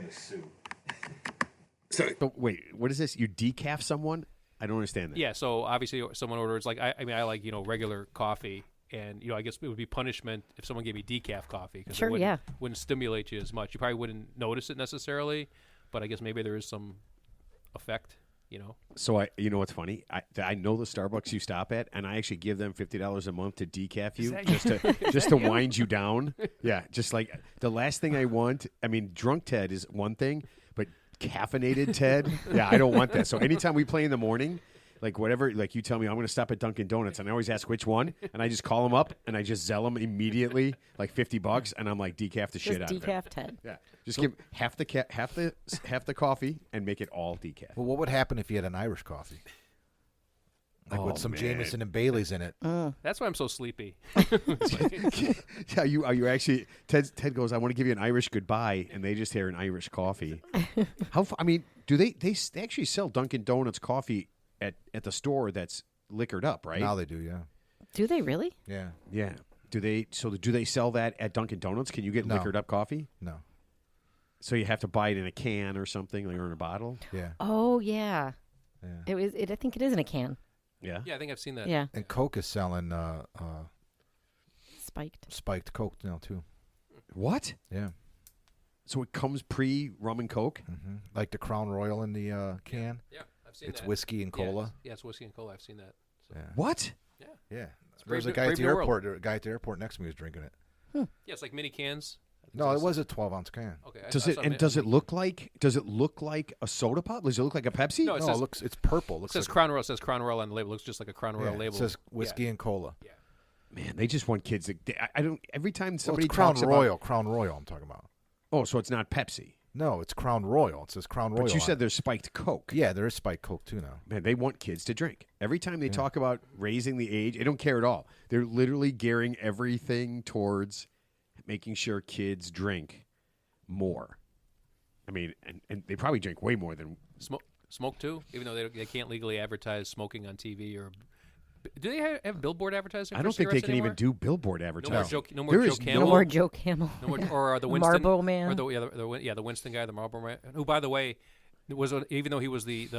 gonna sue. So wait, what is this? You decaf someone? I don't understand that. Yeah, so obviously someone orders, like, I mean, I like, regular coffee. And, I guess it would be punishment if someone gave me decaf coffee. Because Sure, it yeah. wouldn't stimulate you as much. You probably wouldn't notice it necessarily. But I guess maybe there is some effect, So you know what's funny? I know the Starbucks you stop at, and I actually give them $50 a month to decaf you, just to wind you down. Yeah, just like the last thing I want. I mean, drunk Ted is one thing, but caffeinated Ted, yeah, I don't want that. So anytime we play in the morning, like whatever, like you tell me I'm going to stop at Dunkin' Donuts, and I always ask which one, and I just call them up and I just zell them immediately, like $50, and I'm like decaf the shit out of it. Decaf Ted. Yeah, just give half the coffee and make it all decaf. Well, what would happen if you had an Irish coffee? Like with some Jameson and Bailey's in it. That's why I'm so sleepy. Yeah, you actually Ted goes, I want to give you an Irish goodbye, and they just hear an Irish coffee. I mean, do they actually sell Dunkin' Donuts coffee at the store that's liquored up, right? Now they do, yeah. Do they really? Yeah. Yeah. Do they sell that at Dunkin' Donuts? Can you get liquored up coffee? No. So you have to buy it in a can or something, or in a bottle? Yeah. Oh, yeah. Yeah. I think it is in a can. Yeah. Yeah, I think I've seen that. Yeah. And Coke is selling Spiked Coke now, too. What? Yeah. So it comes pre-rum and Coke? Mm-hmm. Like the Crown Royal in the can? Yeah, I've seen It's that. whiskey and cola? Yeah, it's whiskey and cola. I've seen that. So. Yeah. What? Yeah. Yeah. Brave There's a new- guy at brave the new world. airport. A guy at the airport next to me was drinking it. Yeah, it's like mini cans. No, it was a 12-ounce can. Okay. Does it look like a soda pop? Does it look like a Pepsi? No, It looks. It's purple. It says Crown Royal. It says Crown Royal on the label. It looks just like a Crown Royal label. It says whiskey and cola. Yeah. Man, they just want kids. I don't. Every time somebody it's Crown talks Royal. about, Crown Royal. I'm talking about. oh, so it's not Pepsi. No, it's Crown Royal. It says Crown Royal. But you on said it. there's spiked Coke. Yeah, there is spiked Coke too now. Man, they want kids to drink. Every time they talk about raising the age, they don't care at all. They're literally gearing everything towards making sure kids drink more. I mean, and they probably drink way more than Smoke too, even though they can't legally advertise smoking on TV or. Do they have billboard advertising? I don't think they can even do billboard advertising. No more Joe Camel. No more Joe Camel. No more, or the Winston Marlboro Man. Or the Winston guy, the Marlboro Man, who, by the way, even though he was the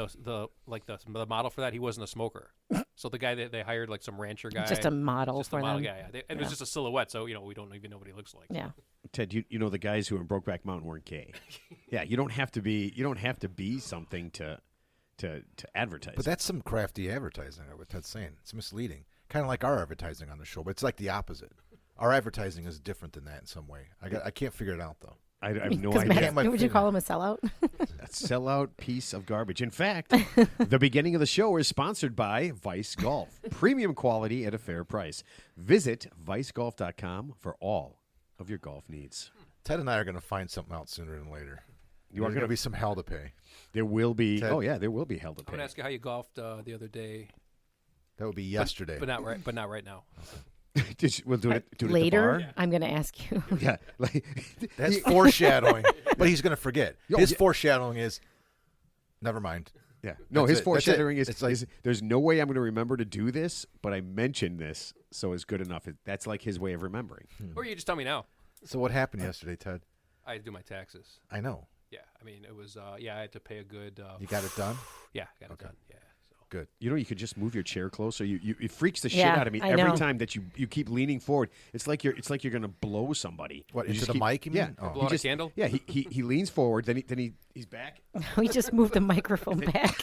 model for that, he wasn't a smoker. So the guy that they hired, like some rancher guy, Just a model just for a model them. guy. Yeah. And it was just a silhouette, so we don't even know what he looks like. Yeah. Ted, you know the guys who were in Brokeback Mountain weren't gay. Yeah, you don't have to be something to advertise. But that's some crafty advertising. What Ted's saying, it's misleading. Kind of like our advertising on the show, but it's like the opposite. Our advertising is different than that in some way. I can't figure it out though. I have no Because idea. would you call him a sellout? A sellout piece of garbage. In fact, the beginning of the show is sponsored by Vice Golf. Premium quality at a fair price. Visit vicegolf.com for all of your golf needs. Ted and I are going to find something out sooner than later. You are There's going to be some hell to pay. There will be. Ted. Oh yeah, there will be hell to I'm pay. gonna ask you how you golfed the other day. That would be yesterday. But not right. But not right now. We'll do it Later, at the bar. I'm going to ask you. Yeah, like That's foreshadowing. But he's going to forget. Yo, His yeah. foreshadowing is, never mind. Yeah. No, That's his it. foreshadowing That's it. is, It's like- is there's no way I'm going to remember to do this, but I mentioned this, so it's good enough. That's like his way of remembering. Or you just tell me now. So what happened yesterday, Ted? I had to do my taxes. I know. Yeah, I mean it was. I had to pay a good. You got it done? Yeah, got it done. Yeah. So. Good. You know, you could just move your chair closer. It freaks the shit Yeah, out of me I every know. time that you keep leaning forward. It's like you're going to blow somebody. What, You into just the mic, you mean? Yeah. Oh. Blow out a candle? Yeah. He leans forward. Then he's back. We just moved the microphone back.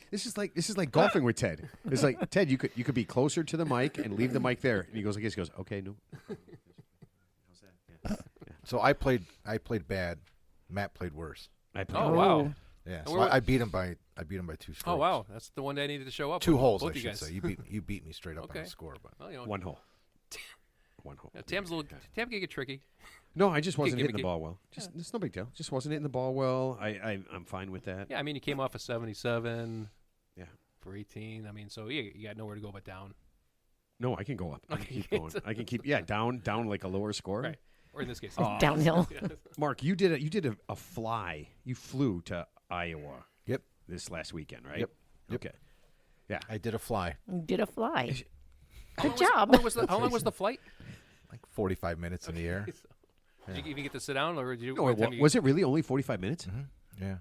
This is like golfing with Ted. It's like, Ted, you could be closer to the mic and leave the mic there. And he goes like this. He goes, okay, no. How's that? Yeah. So I played bad. Matt played worse. I played. Oh wow. Yeah. And So where- I beat him by 2 strokes. Oh wow, that's the one that I needed to show up. 2 with. holes, Both I you should guys. say. You beat me straight up on Okay. the score, but Well, One hole. One hole. Yeah, Tam can get tricky. No, I just wasn't Give- hitting the give- ball well. It's no big deal. Just wasn't hitting the ball well. I'm fine with that. Yeah, I mean you came off a 77. Yeah. For 18. I mean, so you got nowhere to go but down. No, I can go up. I can Okay. keep going. I can keep down like a lower score. Right. Or in this case, Downhill. Mark, you did a fly. You flew to Iowa. Yep. This last weekend, right? Yep. Okay. Yeah. I did a fly. You did a fly. How Good job. long was the flight? Like 45 minutes in the air. Did you even get to sit down, or did you? No, by the time you- was it really only 45 minutes? Yeah.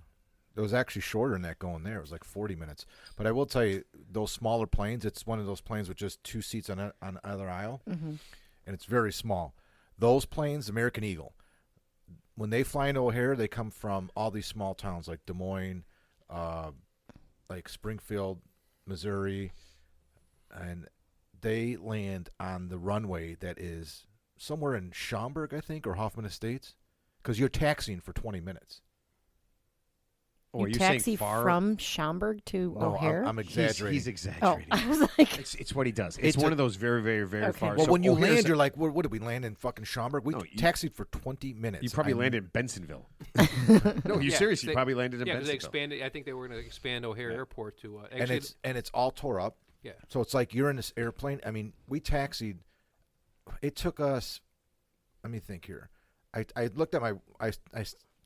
It was actually shorter than that going there. It was like 40 minutes. But I will tell you, those smaller planes, it's one of those planes with just 2 seats on either aisle, and it's very small. Those planes, American Eagle, when they fly into O'Hare, they come from all these small towns like Des Moines, like Springfield, Missouri, and they land on the runway that is somewhere in Schaumburg, I think, or Hoffman Estates, because you're taxiing for 20 minutes. Or You you taxi saying far? from Schaumburg to No, O'Hare? I'm exaggerating. He's oh, exaggerating. I was like, It's what he does. It's It's one a- of those very, very, very Okay. far. Well, so when you O'Hare's land, you're like, what did we land in fucking Schaumburg? We No, you- taxied for 20 minutes. You probably I- landed in Bensonville. No, you Yeah, seriously they- probably landed in Yeah, because they Bensonville. expanded. I think they were going to expand O'Hare Airport to. And Actually, it's all tore up. yeah. So it's like you're in this airplane. I mean, we taxied. It took us. Let me think here. I looked at my. As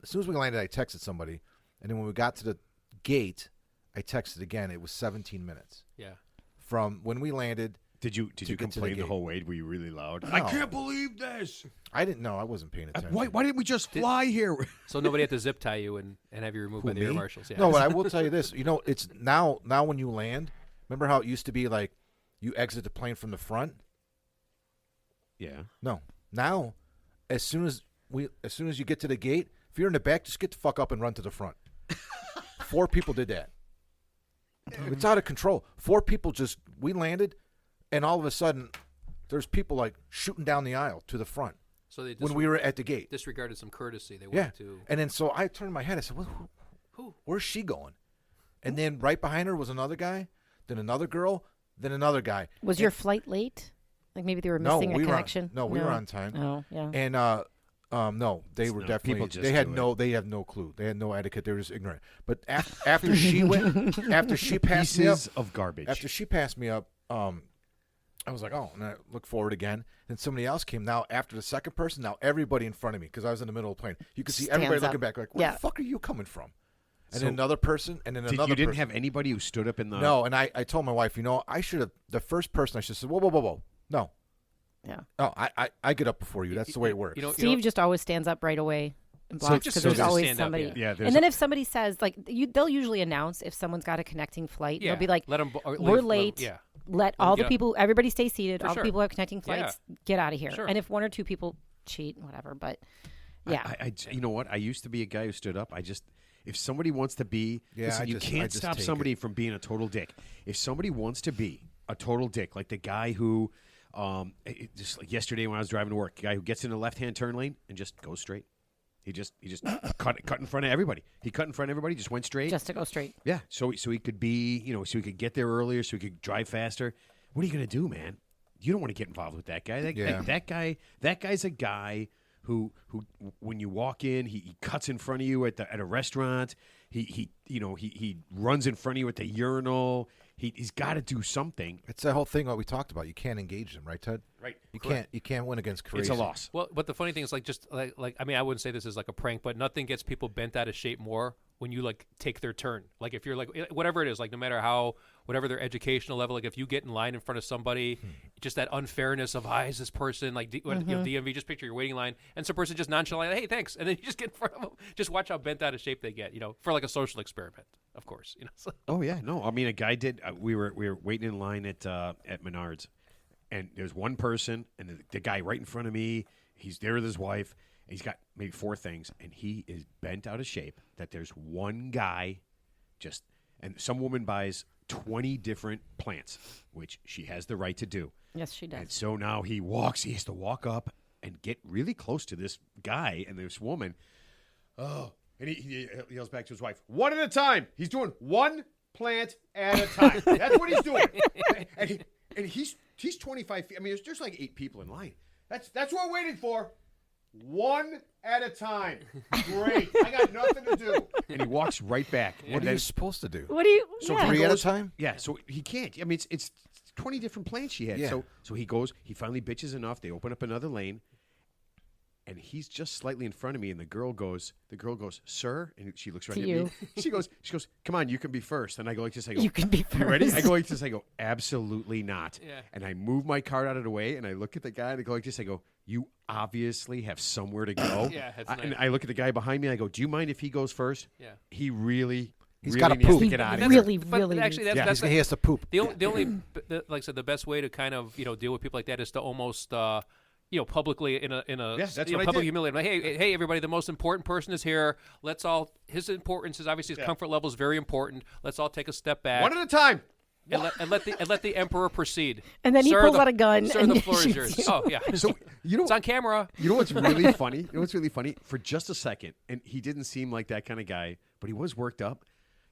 soon as we landed, I texted somebody, and then when we got to the gate, I texted again. It was 17 minutes Yeah. from when we landed. Did you get to the complain the gate. whole way? Were you really loud? No. I can't believe this. I didn't know. I wasn't paying attention. Why didn't we just fly here? So nobody had to zip tie you and have you removed Who, by the air me? marshals. Yeah. No, but I will tell you this. You know, it's now when you land. Remember how it used to be like you exit the plane from the front? Yeah. No. Now, as soon as you get to the gate, if you're in the back, just get the fuck up and run to the front. 4 people did that. It's out of control. 4 people we landed, and all of a sudden, there's people like shooting down the aisle to the front So they when we were at the gate. disregarded some courtesy. They Yeah. wanted to. And then so I turned my head. I said, Who? where's she going? And then right behind her was another guy, then another girl, then another guy. was your flight late? Like maybe they were No, missing a we were on- connection? no, we were on time. Oh, yeah. And no, they were No, definitely. people just They had do they have no clue. They had no etiquette. They were just ignorant. But after she went, after she passed me up, Pieces of garbage. after she passed me up, I was like, oh, and I looked forward again. Then somebody else came. Now after the second person, now everybody in front of me because I was in the middle of the plane. You could see everybody Stands up. looking back like, where Yeah. the fuck are you coming from? And So- then another person, and then another. You didn't person. have anybody who stood up in the. No, and I told my wife, I should have the first person. I should have said, whoa, no. Yeah. Oh, I get up before you. That's the way it works. You know, Steve just always stands up right away and blocks just because so there's just always stand up, somebody. yeah. Yeah, there's And then if somebody says, like, they'll usually announce if someone's got a connecting flight. yeah, They'll be like, let them. we're late. Yeah. Let Let 'em all get the up. people, everybody stay seated. For All sure. the people who have connecting flights, get out of here. Sure. And if 1 or 2 people cheat, whatever. But yeah. You know what? I used to be a guy who stood up. If somebody wants to be, Yeah, listen, I you just- I can't just stop take somebody from being a total dick. If somebody wants to be a total dick, like the guy who, just like yesterday when I was driving to work, the guy who gets in the left-hand turn lane and just goes straight. He just cut in front of everybody. He cut in front of everybody, just went straight. Just to go straight. Yeah, so he could be, so he could get there earlier, so he could drive faster. What are you going to do, man? You don't want to get involved with that guy. That guy's a guy who when you walk in, he cuts in front of you at a restaurant. He runs in front of you at the urinal. He's got to do something. It's that whole thing what we talked about. You can't engage them, right, Ted? Right. You can't win against crazy. It's a loss. Well, but the funny thing is, I mean, I wouldn't say this is like a prank, but nothing gets people bent out of shape more when you like take their turn. Like if you're like whatever it is, like no matter whatever their educational level, like if you get in line in front of somebody, just that unfairness of is this person like DMV? Just picture you're waiting in line and some person just nonchalant, hey, thanks, and then you just get in front of them. Just watch how bent out of shape they get, for like a social experiment, of course. So. Oh yeah, no. I mean, a guy did. We were waiting in line at Menards, and there's one person, and the guy right in front of me. He's there with his wife. And he's got maybe 4 things, and he is bent out of shape. That there's one guy, and some woman buys 20 different plants, which she has the right to do. Yes, she does. And so now he has to walk up and get really close to this guy and this woman. Oh, and he yells back to his wife, 1 at a time. He's doing 1 plant at a time. That's what he's doing. And he's 25 feet. I mean, there's like 8 people in line. That's what we're waiting for. 1 at a time. Great. I got nothing to do. And he walks right back. What are you supposed to do? What do you? So yeah. 3 at a time? Yeah, so he can't. I mean, it's 20 different plants she had. Yeah. So he goes, he finally bitches enough. They open up another lane. and he's just slightly in front of me, and the girl goes, "Sir," and she looks right To at you. me. She goes, "Come on, you can be first." And I go like this. I go, You can be first. "You ready?" I go like this. I go, "Absolutely not." Yeah. And I move my cart out of the way, and I look at the guy, and I go like this. I go, "You obviously have somewhere to go." Yeah, that's And nice. I look at the guy behind me. I go, "Do you mind if he goes first?" Yeah. He really, He's really gotta needs poop. to He get out of That's- here. really, but really actually, needs that's He has to poop. the only like I said, the best way to kind of deal with people like that is to almost publicly in a that's what I public did. humiliate. Like, hey, everybody, the most important person is here. Let's all. His importance is obviously his comfort level is very important. Let's all take a step back. One at a time. and let the emperor proceed. And then he Sir, pulls out a gun Sir, and the floor is shoots yours. you. Oh yeah. So you know, It's on camera. You know what's really funny? You know what's really funny? For just a second, and he didn't seem like that kind of guy, but he was worked up.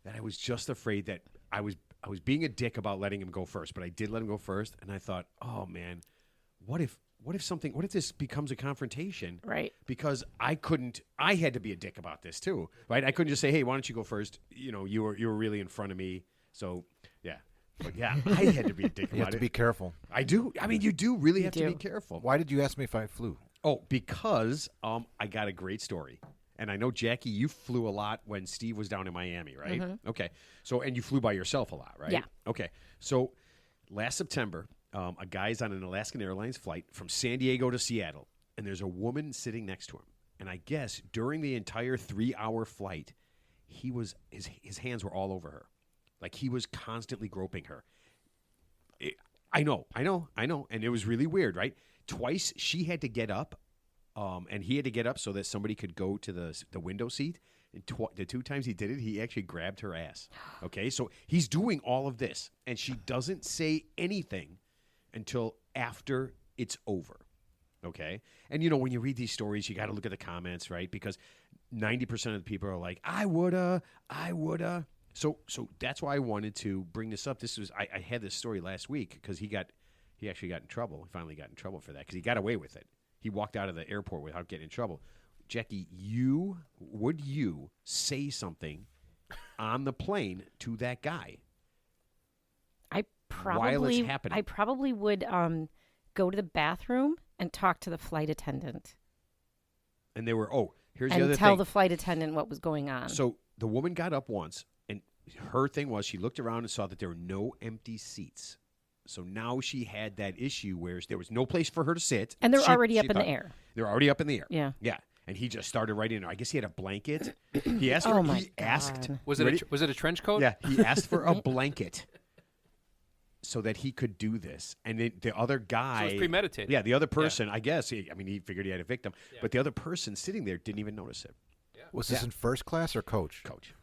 That I was just afraid that I was being a dick about letting him go first, but I did let him go first, and I thought, oh man, what if this becomes a confrontation? Right. Because I had to be a dick about this too, right? I couldn't just say, hey, why don't you go first? You were really in front of me, so yeah. But yeah, I had to be a dick You have about to it. be careful. I do. I mean, you do really have to do. be careful. Why did you ask me if I flew? Oh, because I got a great story. And I know, Jackie, you flew a lot when Steve was down in Miami, right? Okay. So, and you flew by yourself a lot, right? Yeah. Okay. So, last September, a guy's on an Alaskan Airlines flight from San Diego to Seattle, and there's a woman sitting next to him. And I guess during the entire 3-hour flight, his hands were all over her. Like he was constantly groping her. I know. And it was really weird, right? Twice she had to get up, and he had to get up so that somebody could go to the window seat. And the 2 times he did it, he actually grabbed her ass. Okay, so he's doing all of this, and she doesn't say anything until after it's over. Okay, and when you read these stories, you got to look at the comments, right? Because 90% of the people are like, I woulda. So that's why I wanted to bring this up. I had this story last week because he actually got in trouble. He finally got in trouble for that because he got away with it. He walked out of the airport without getting in trouble. Jackie, would you say something on the plane to that guy? While it's happening? I probably would go to the bathroom and talk to the flight attendant And they were, here's the and other tell thing. the flight attendant what was going on. So the woman got up once, and her thing was she looked around and saw that there were no empty seats. So now she had that issue where there was no place for her to sit. And they're already up she in the thought- air. They're already up in the air. Yeah. Yeah. And he just started right in there. I guess he had a blanket. He asked Oh for my he asked God. Was you it ready? was it a trench coat? Yeah, he asked for a blanket so that he could do this. And the other guy So it was premeditated. Yeah, the other person, I guess, he figured he had a victim, but the other person sitting there didn't even notice it. Was this in first class or coach? Coach.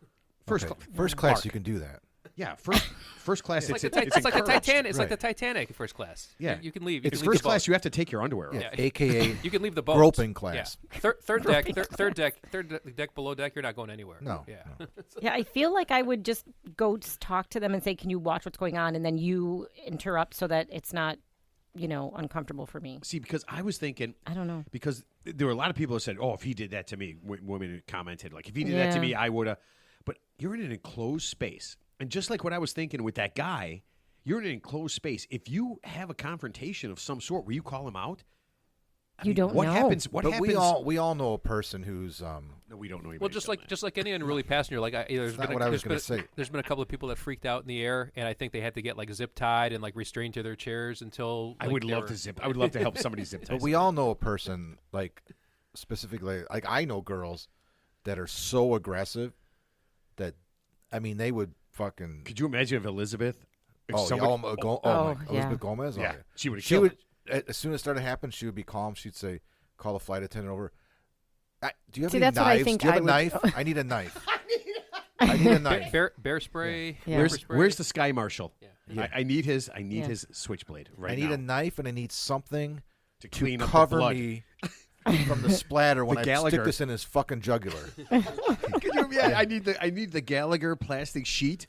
Okay. First class, Mark. you can do that. Yeah, first class. It's it's like the encouraged. Titanic. It's like the Right. Titanic in first class. Yeah. You can leave. It's can leave first the boat. class. You have to take your underwear off. Yeah. AKA You can leave the boat. groping class. Yeah. Third deck, below deck. You're not going anywhere. No. Yeah. no. Yeah, I feel like I would just go talk to them and say, can you watch what's going on? And then you interrupt so that it's not, uncomfortable for me. See, because I was thinking, I don't know. because there were a lot of people who said, "Oh, if he did that to me," women commented like, "If he did that to Yeah. me, I woulda." But you're in an enclosed space, and just like what I was thinking with that guy, you're in an enclosed space. If you have a confrontation of some sort, where you call him out, You don't what know. happens? What But happens? we all know a person who's No, we don't know. Well, just like any unruly passenger, like there's not been what I was there's gonna been- say. There's been a couple of people that freaked out in the air, and I think they had to get like zip tied and like restrained to their chairs until. I like, would they love were- to zip. I would love to help somebody zip tie. But we all know a person, like, specifically, like, I know girls that are so aggressive that, I mean, they would fucking. Could you imagine if Elizabeth? If Oh, somebody, yeah. Elizabeth Gomez? Oh, yeah, she would. She would, as soon as it started happening, she would be calm. She'd say, call a flight attendant over. Do you have See, any that's what I knives? think Do you have I a would- knife? I need a knife. I need a knife. Bear spray. Yeah. pepper spray. Where's the sky marshal? Yeah. I need his. Yeah. his switchblade right I need now a knife and I need something to to clean up the cover blood. me from the splatter when The I Gallagher. stick this in his fucking jugular. Could you, yeah, I need the Gallagher plastic sheet,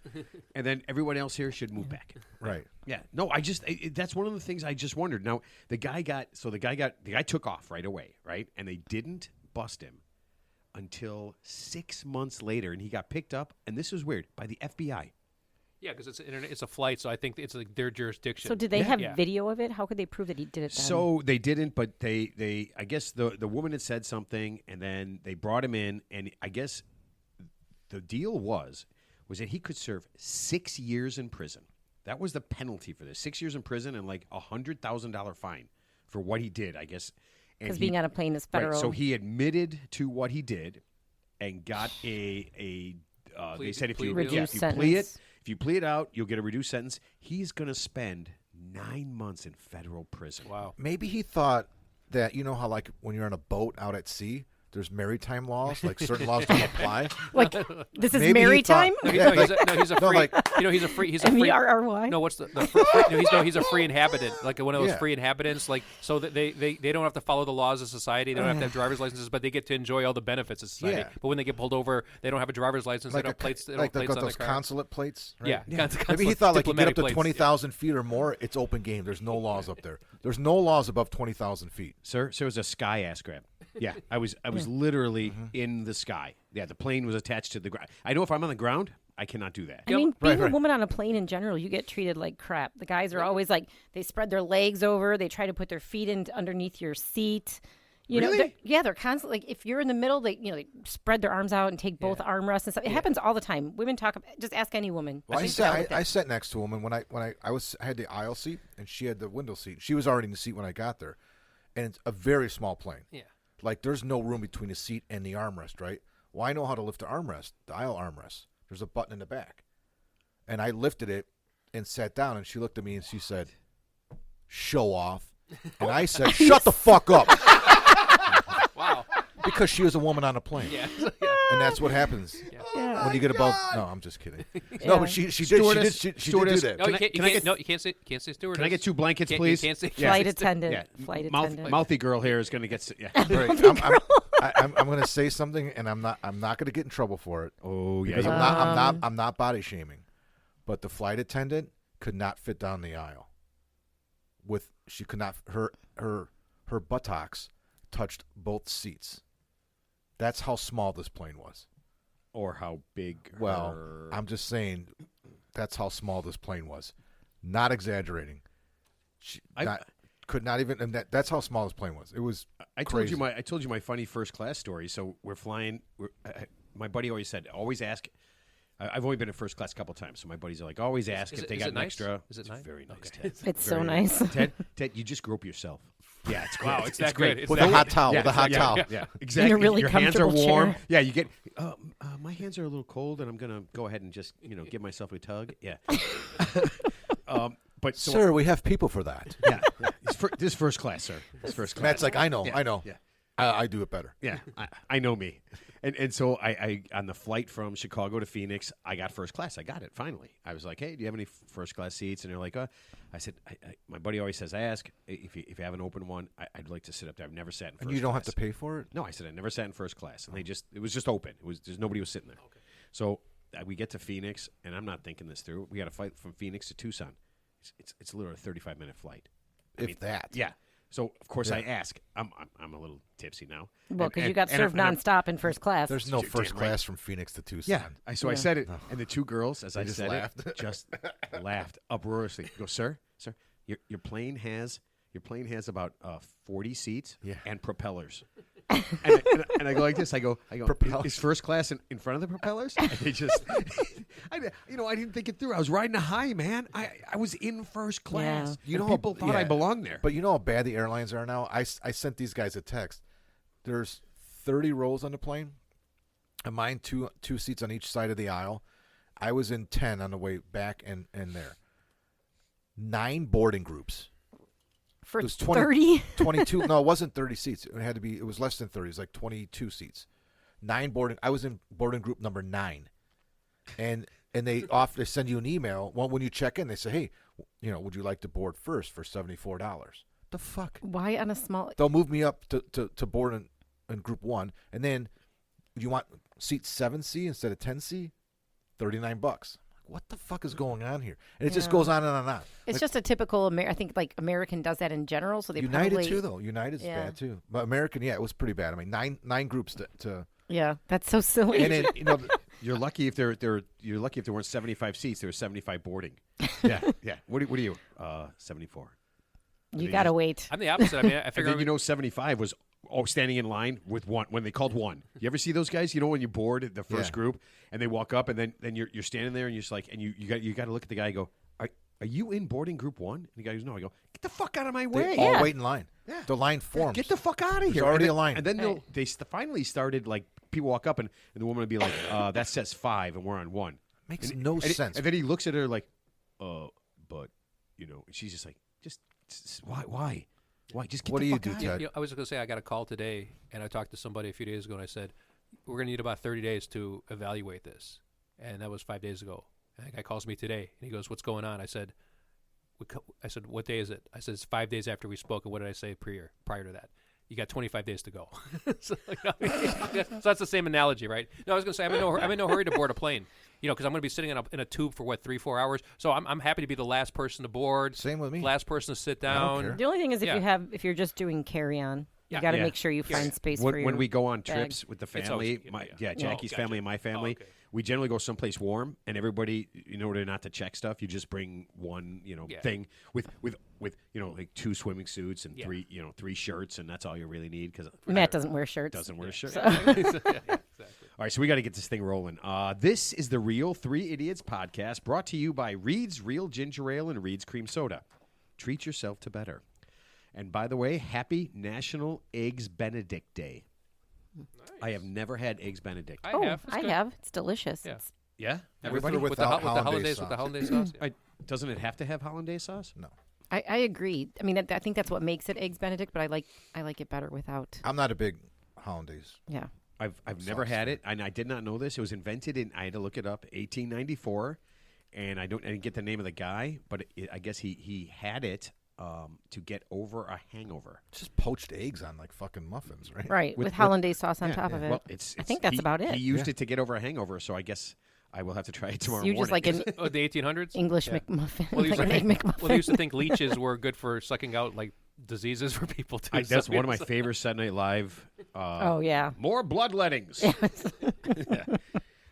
and then everyone else here should move back. Right. Yeah, no, that's one of the things I just wondered. Now the guy took off right away, right, and they didn't bust him until 6 months later, and he got picked up. And this is weird by the FBI. Yeah, because it's a flight, so I think it's like their jurisdiction. So did they have video of it? How could they prove that he did it then? So they didn't, but they I guess the woman had said something, and then they brought him in, and I guess the deal was that he could serve 6 years in prison. That was the penalty for this: 6 years in prison and like $100,000 fine for what he did, I guess. Because being on a plane is federal. Right, so he admitted to what he did, and got they said if you plea it out, you'll get a reduced sentence. He's going to spend 9 months in federal prison. Wow. Maybe he thought that, you know how like when you're on a boat out at sea, there's maritime laws, like certain laws don't apply. Like this is Maybe maritime? He's a free. He's a free. M-E-R-R-Y? No, what's he's a free inhabitant, like one of those free inhabitants, like so that they don't have to follow the laws of society. They don't have to have driver's licenses, but they get to enjoy all the benefits of society. Yeah. But when they get pulled over, they don't have a driver's license. Like they don't plates. They like don't plates on those their car. consulate plates. Right? Yeah. Maybe he thought like you get up to plates. 20,000 feet or more, it's open game. There's no laws up there. There's no laws above 20,000 feet. Sir, so it was a sky ass grab. Yeah, I was literally in the sky. Yeah, the plane was attached to the ground. I know if I'm on the ground, I cannot do that. I mean, being a woman on a plane in general, you get treated like crap. The guys are always like, they spread their legs over. They try to put their feet in underneath your seat. You know, they're constantly like, if you're in the middle, they spread their arms out and take both armrests and stuff. It happens all the time. Women talk. Just ask any woman. Well, I sat next to a woman when I had the aisle seat and she had the window seat. She was already in the seat when I got there, and it's a very small plane. Yeah. Like, there's no room between the seat and the armrest, right? Well, I know how to lift the armrest, the aisle armrest. There's a button in the back. And I lifted it and sat down, and she looked at me and she said, "Show off." And I said, "Shut the fuck up." Wow. Because she was a woman on a plane. Yeah. And that's what happens when you get above. No, I'm just kidding. No, but she did do that. No, you can't say stewardess. Can I get 2 blankets, please? You can't say flight attendant. Yeah. Flight attendant. Mouthy girl here is going to get. Yeah. Right. I'm going to say something, and I'm not going to get in trouble for it. Oh yeah. Because I'm not body shaming, but the flight attendant could not fit down the aisle. She could not. Her buttocks touched both seats. That's how small this plane was. Or how big. Well, I'm just saying that's how small this plane was. Not exaggerating. Could not even. And that's how small this plane was. It was. I crazy. told you my funny first class story. So we're flying. My buddy always said, always ask. I've only been in first class a couple times, so my buddies are like, always ask if they got an extra. Is it nice? Very nice, Okay. Ted. It's so nice. Ted, you just grope yourself. Yeah, it's great. Wow, it's that great. With a hot towel. With a hot towel. Yeah, exactly. In a really Your hands are comfortable warm. chair. Yeah, you get. My hands are a little cold, and I'm gonna go ahead and just give myself a tug. Yeah. But sir, we have people for that. Yeah. This is first class, sir. This first class. Matt's like, I know. Yeah. I do it better. Yeah, I know me. And so I on the flight from Chicago to Phoenix, I got first class. I got it finally. I was like, hey, do you have any first class seats? And they're like, I said, my buddy always says, I ask if you have an open one, I'd like to sit up there. I've never sat in first class. And you don't have to pay for it? No, I said I never sat in first class, and it was just open. There's nobody was sitting there. Okay. So we get to Phoenix, and I'm not thinking this through. We got a flight from Phoenix to Tucson. It's literally a 35-minute flight. That. Yeah. So of course I ask. I'm a little tipsy now. Well, because you got served nonstop in first class. There's no first class from Phoenix to Tucson. Yeah. I said it, and the 2 girls, as I just said laughed. it, just laughed uproariously. Go, sir, your plane has about 40 seats and propellers. and I go like this. I go. Propellers. Is first class in front of the propellers? And they just, I didn't think it through. I was riding a high, man. I was in first class. Yeah. People thought I belonged there. But you know how bad the airlines are now? I sent these guys a text. There's 30 rows on the plane. And mine, two seats on each side of the aisle. I was in 10 on the way back and there. 9 boarding groups. For it was 30? 22. No, it wasn't 30 seats. It was less than 30. It was like 22 seats. 9 boarding. I was in boarding group number 9. And they send you an email. Well, when you check in, they say, hey, would you like to board first for $74? The fuck? Why on a small... They'll move me up to board in group 1. And then you want seat 7C instead of 10C? $39. What the fuck is going on here? And it just goes on and on and on. It's just a typical, I think like American does that in general. So they United probably... too, though. United's bad too. But American, it was pretty bad. I mean, nine groups to Yeah, that's so silly. And then, You're lucky if you're lucky if there weren't 75 seats. There were 75 boarding. Yeah. What are you? 74. You gotta wait. I'm the opposite. I mean, I And figure then 75 was standing in line with one when they called one. You ever see those guys? You know when you board the first group and they walk up and then you're standing there and you're just like and you got to look at the guy and go, are you in boarding group 1? And the guy goes, no. I go, get the fuck out of my way. They all wait in line. Yeah. The line forms. Get the fuck out of here. There's already a line. And then they finally started like people walk up and the woman would be like, that says 5 and we're on 1. Makes no sense. And then he looks at her like, but and she's just like, just why? Why? Just get what the do you fuck do, out. Ted? I was going to say I got a call today, and I talked to somebody a few days ago, and I said, we're going to need about 30 days to evaluate this. And that was 5 days ago. And the guy calls me today, and he goes, what's going on? I said, what day is it? I said, it's 5 days after we spoke, and what did I say prior to that? You got 25 days to go. So that's the same analogy, right? No, I was going to say I'm in no hurry to board a plane, because I'm going to be sitting in a tube for 3-4 hours. So I'm happy to be the last person to board. Same with me. Last person to sit I don't down. care. The only thing is if you're just doing carry-on, you got to make sure you find space for your When we go on bag. trips with the family, Jackie's gotcha. family and my family, we generally go someplace warm, and everybody, in order not to check stuff, you just bring one, thing with like 2 swimming suits and 3 shirts, and that's all you really need. Because Matt doesn't wear shirts. Doesn't wear a shirt. So. Exactly. All right, so we got to get this thing rolling. This is the Real 3 Idiots podcast, brought to you by Reed's Real Ginger Ale and Reed's Cream Soda. Treat yourself to better. And by the way, happy National Eggs Benedict Day. Nice. I have never had Eggs Benedict. I I have. It's delicious. Yeah. It's, Yeah? Everybody with the hollandaise sauce. With the hollandaise sauce. Yeah. Doesn't it have to have hollandaise sauce? No. I agree. I mean, I think that's what makes it Eggs Benedict, but I like it better without. I'm not a big hollandaise. Yeah. I've never had it, and I did not know this. It was invented in, I had to look it up, 1894, and I didn't get the name of the guy, but I guess he had it to get over a hangover. It's just poached eggs on like fucking muffins, right? Right, with hollandaise sauce on top of it. Well, I think that's about it. He used it to get over a hangover, so I guess I will have to try it tomorrow You morning. just like an The 1800s? English McMuffin, Well, like an egg McMuffin. Well, they used to think leeches were good for sucking out like diseases for people too. That's one of my favorite Saturday Night Live. Oh yeah. More bloodlettings. Yeah.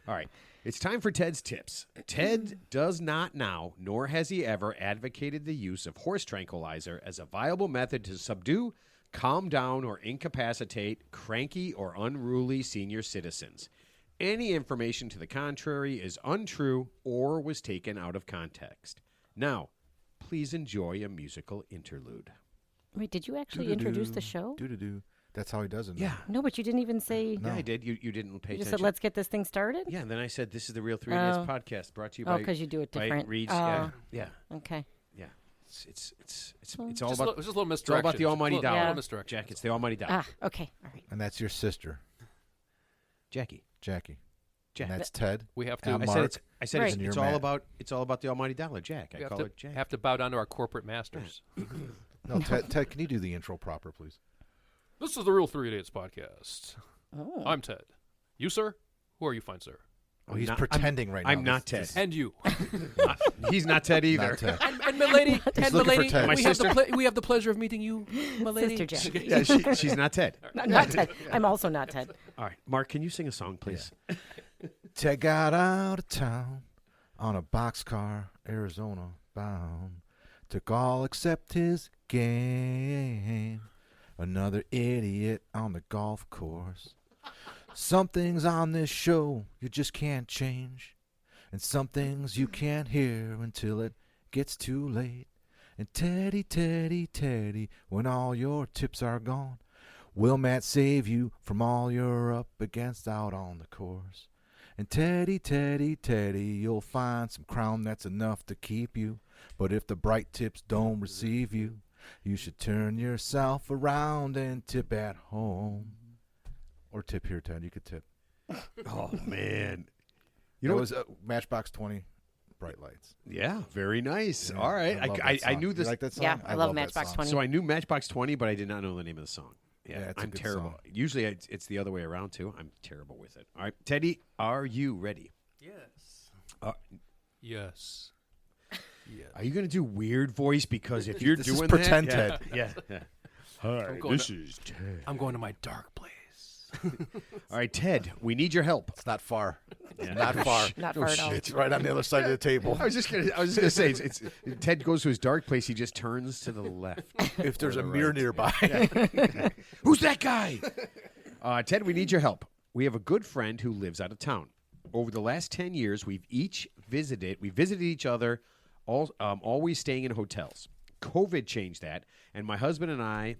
All right. It's time for Ted's tips. Ted does not now, nor has he ever, advocated the use of horse tranquilizer as a viable method to subdue, calm down, or incapacitate cranky or unruly senior citizens. Any information to the contrary is untrue or was taken out of context. Now, please enjoy a musical interlude. Wait, did you actually introduce the show? Do-do-do. That's how he does it. Yeah. No, but you didn't even say. Yeah, I did. You didn't pay You just attention. said, "Let's get this thing started." Yeah, and then I said, "This is the Real 3 Idiots podcast, brought to you by." Oh, because you do it by different. Reed's. Oh. Yeah. Okay. It's Well, all Just about a little misdirection. it's all about the almighty Just a dollar. little misdirection. Jack, it's the almighty dollar. Ah. Okay. All right. And that's your sister, Jackie. Jackie. Jack. And that's Ted. We have to. And I Mark. said Right. And it's you're all Matt. about the almighty dollar, Jack. we I call it Jack. have to bow down to our corporate masters. No, Ted, can you do the intro proper, please? This is the Real 3 Idiots podcast. Oh. I'm Ted. You, sir? Who are you, fine sir? Oh, he's not- pretending right now. I'm not This- Ted. And you. He's not Ted either. Not Ted. And my lady. He's looking for Ted. My sister? We have the pleasure of meeting you, my lady. Sister Jackie. Yeah, she's not Ted. Not Ted. I'm also not Ted. All right, Mark, can you sing a song, please? Ted got out of town on a boxcar, Arizona bound. Took all except his game. Another idiot on the golf course. Some things on this show you just can't change. And some things you can't hear until it gets too late. And Teddy, Teddy, Teddy, when all your tips are gone, will Matt save you from all you're up against out on the course? And Teddy, Teddy, Teddy, you'll find some crown that's enough to keep you. But if the bright tips don't receive you, you should turn yourself around and tip at home. Or tip here, Ted. You could tip. Oh man, You know, it was Matchbox 20, Bright Lights. yeah, very nice. Yeah, All right, love that I song. knew You this. like that song? Yeah, I love that Matchbox song. 20. So I knew Matchbox 20, but I did not know the name of the song. Yeah, it's a I'm good terrible. song. Usually it's the other way around too. I'm terrible with it. All right, Teddy, are you ready? Yes. Uh, Yes. Yes. Are you going to do weird voice? Because if you're This is doing pretend that, Ted. yeah. Hi, going this to- is Ted. I'm going to my dark place. All right, Ted, we need your help. It's not far. Not far. Not far at all. It's right on the other side of the table. I was just gonna say, it's Ted goes to his dark place. He just turns to the left. If there's a Right. mirror nearby. Who's that guy? Ted, we need your help. We have a good friend who lives out of town. Over the last 10 years, we visited each other, always staying in hotels. COVID changed that, and my husband and I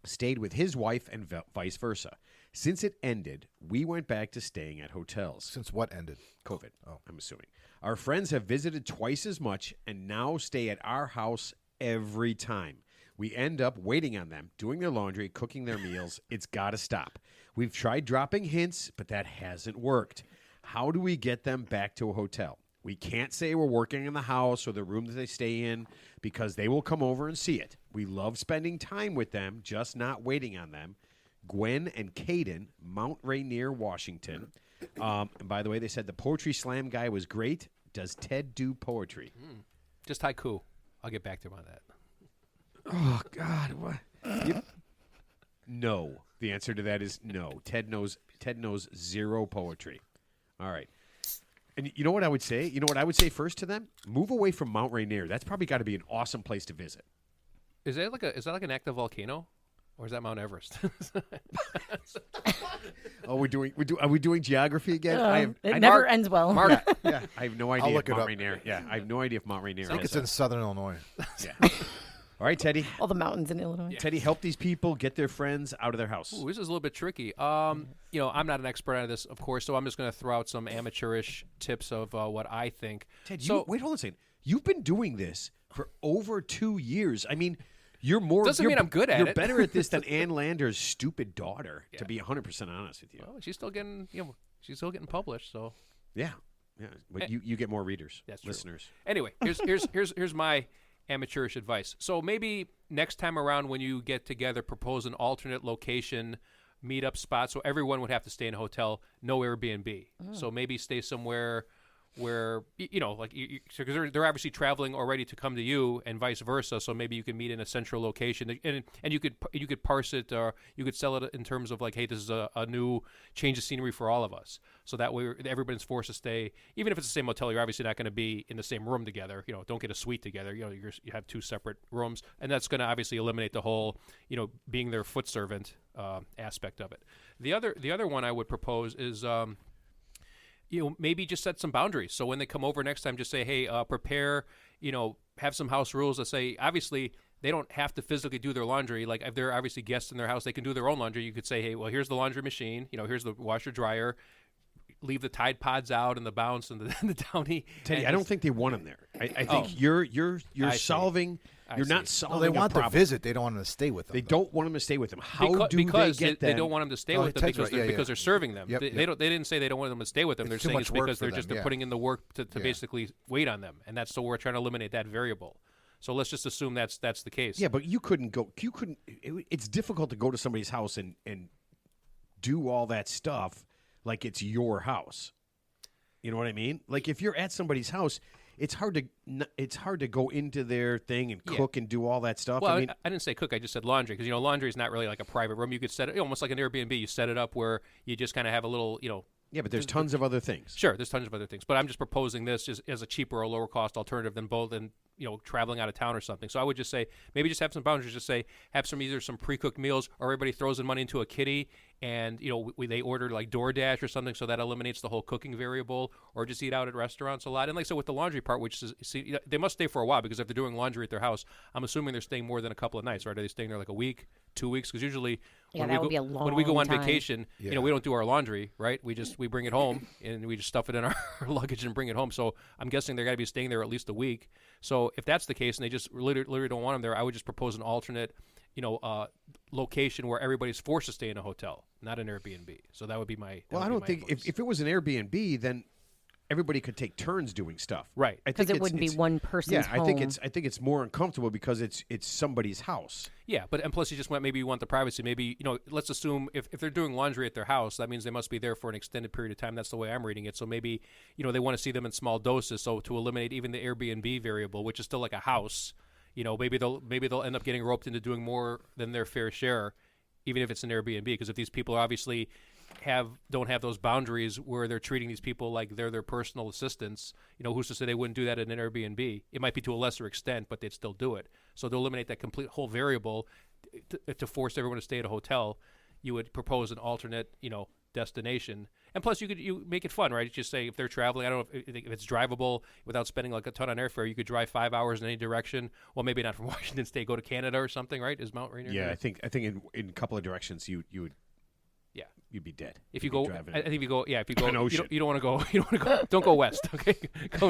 stayed with his wife and vice versa. Since it ended, we went back to staying at hotels. Since what ended? COVID, I'm assuming. Our friends have visited twice as much and now stay at our house every time. We end up waiting on them, doing their laundry, cooking their meals. It's got to stop. We've tried dropping hints, but that hasn't worked. How do we get them back to a hotel? We can't say we're working in the house or the room that they stay in because they will come over and see it. We love spending time with them, just not waiting on them. Gwen and Caden, Mount Rainier, Washington. And by the way, they said the poetry slam guy was great. Does Ted do poetry? Just haiku. I'll get back to him on that. Oh, God. What? No. The answer to that is no. Ted knows zero poetry. All right. And you know what I would say? You know what I would say first to them? Move away from Mount Rainier. That's probably got to be an awesome place to visit. Is that like an active volcano? Or is that Mount Everest? Oh, are we doing geography again? It never ends well. Mark, Yeah, I have no idea I'll if look it Mount up. Rainier. Yeah, I have no idea if Mount Rainier I think has it's in southern Illinois. Yeah. All right, Teddy. All the mountains in Illinois. Teddy, help these people get their friends out of their house. Ooh, this is a little bit tricky. I'm not an expert on this, of course, so I'm just going to throw out some amateurish tips of what I think. Ted, wait, hold on a second. You've been doing this for over 2 years. I mean, you're more. Doesn't mean I'm good at You're it. better at this than Ann Lander's stupid daughter. To be 100% honest with you. Well, she's still getting published, so Yeah. But you get more readers, that's true. listeners. Anyway, here's my amateurish advice. So maybe next time around when you get together, propose an alternate location meetup spot. So everyone would have to stay in a hotel, no Airbnb. So maybe stay somewhere where because they're obviously traveling already to come to you, and vice versa. So maybe you can meet in a central location, and you could parse it, or you could sell it in terms of like, hey, this is a new change of scenery for all of us. So that way everybody's forced to stay, even if it's the same hotel. You're obviously not going to be in the same room together. Don't get a suite together. You have two separate rooms, and that's going to obviously eliminate the whole being their foot servant aspect of it. The other one I would propose is. Maybe just set some boundaries. So when they come over next time, just say, hey, prepare, have some house rules that say, obviously, they don't have to physically do their laundry. Like if they're obviously guests in their house, they can do their own laundry. You could say, hey, well, here's the laundry machine. Here's the washer dryer. Leave the Tide Pods out and the Bounce and the Downy. Teddy, I don't think they want them there. I think you're solving. You're not solving. They want a to problem. visit. They don't want them to stay with them. They don't want them to stay with them. How because they get them? They don't want them to stay with them Ted's because, right. because they're serving them. Yep, They didn't say they don't want them to stay with them. They're It's too saying much it's work because for they're them, putting in the work to basically wait on them, and so we're trying to eliminate that variable. So let's just assume that's the case. Yeah, but you couldn't go. It's difficult to go to somebody's house and do all that stuff like it's your house. You know what I mean? Like if you're at somebody's house, it's hard to go into their thing and cook and do all that stuff. Well, I mean, I didn't say cook. I just said laundry because laundry is not really like a private room. You could set it almost like an Airbnb. You set it up where you just kind of have a little, yeah, but there's tons of other things. Sure, there's tons of other things. But I'm just proposing this just as a cheaper or lower cost alternative than both and traveling out of town or something. So I would just say maybe just have some boundaries. Just say have either some pre-cooked meals or everybody throws in money into a kitty and they order like DoorDash or something, so that eliminates the whole cooking variable, or just eat out at restaurants a lot. And like so with the laundry part, which is they must stay for a while because if they're doing laundry at their house, I'm assuming they're staying more than a couple of nights, right? Are they staying there like a week, 2 weeks? Because usually when we go on vacation, we don't do our laundry, right? We bring it home and we just stuff it in our luggage and bring it home. So I'm guessing they're got to be staying there at least a week. So if that's the case and they just literally don't want them there, I would just propose an alternate, location where everybody's forced to stay in a hotel, not an Airbnb. So that would be my. Well, I don't think if it was an Airbnb, then everybody could take turns doing stuff, right? Because it wouldn't be one person's home. I think it's more uncomfortable because it's somebody's house. Yeah, and plus you just want the privacy. Maybe let's assume if they're doing laundry at their house, that means they must be there for an extended period of time. That's the way I'm reading it. So maybe they want to see them in small doses. So to eliminate even the Airbnb variable, which is still like a house, maybe they'll end up getting roped into doing more than their fair share, even if it's an Airbnb. Because if these people are obviously don't have those boundaries where they're treating these people like they're their personal assistants. Who's to say they wouldn't do that at an Airbnb? It might be to a lesser extent, but they'd still do it. So to eliminate that complete whole variable, to force everyone to stay at a hotel, you would propose an alternate, destination. And plus, you make it fun, right? Just say if they're traveling, I don't know if it's drivable without spending like a ton on airfare. You could drive 5 hours in any direction. Well, maybe not from Washington State. Go to Canada or something, right? Is Mount Rainier? Yeah, I think in a couple of directions you would. Yeah, you'd be dead. If you go, I think if you go, you don't want to go. Don't go west. Okay, go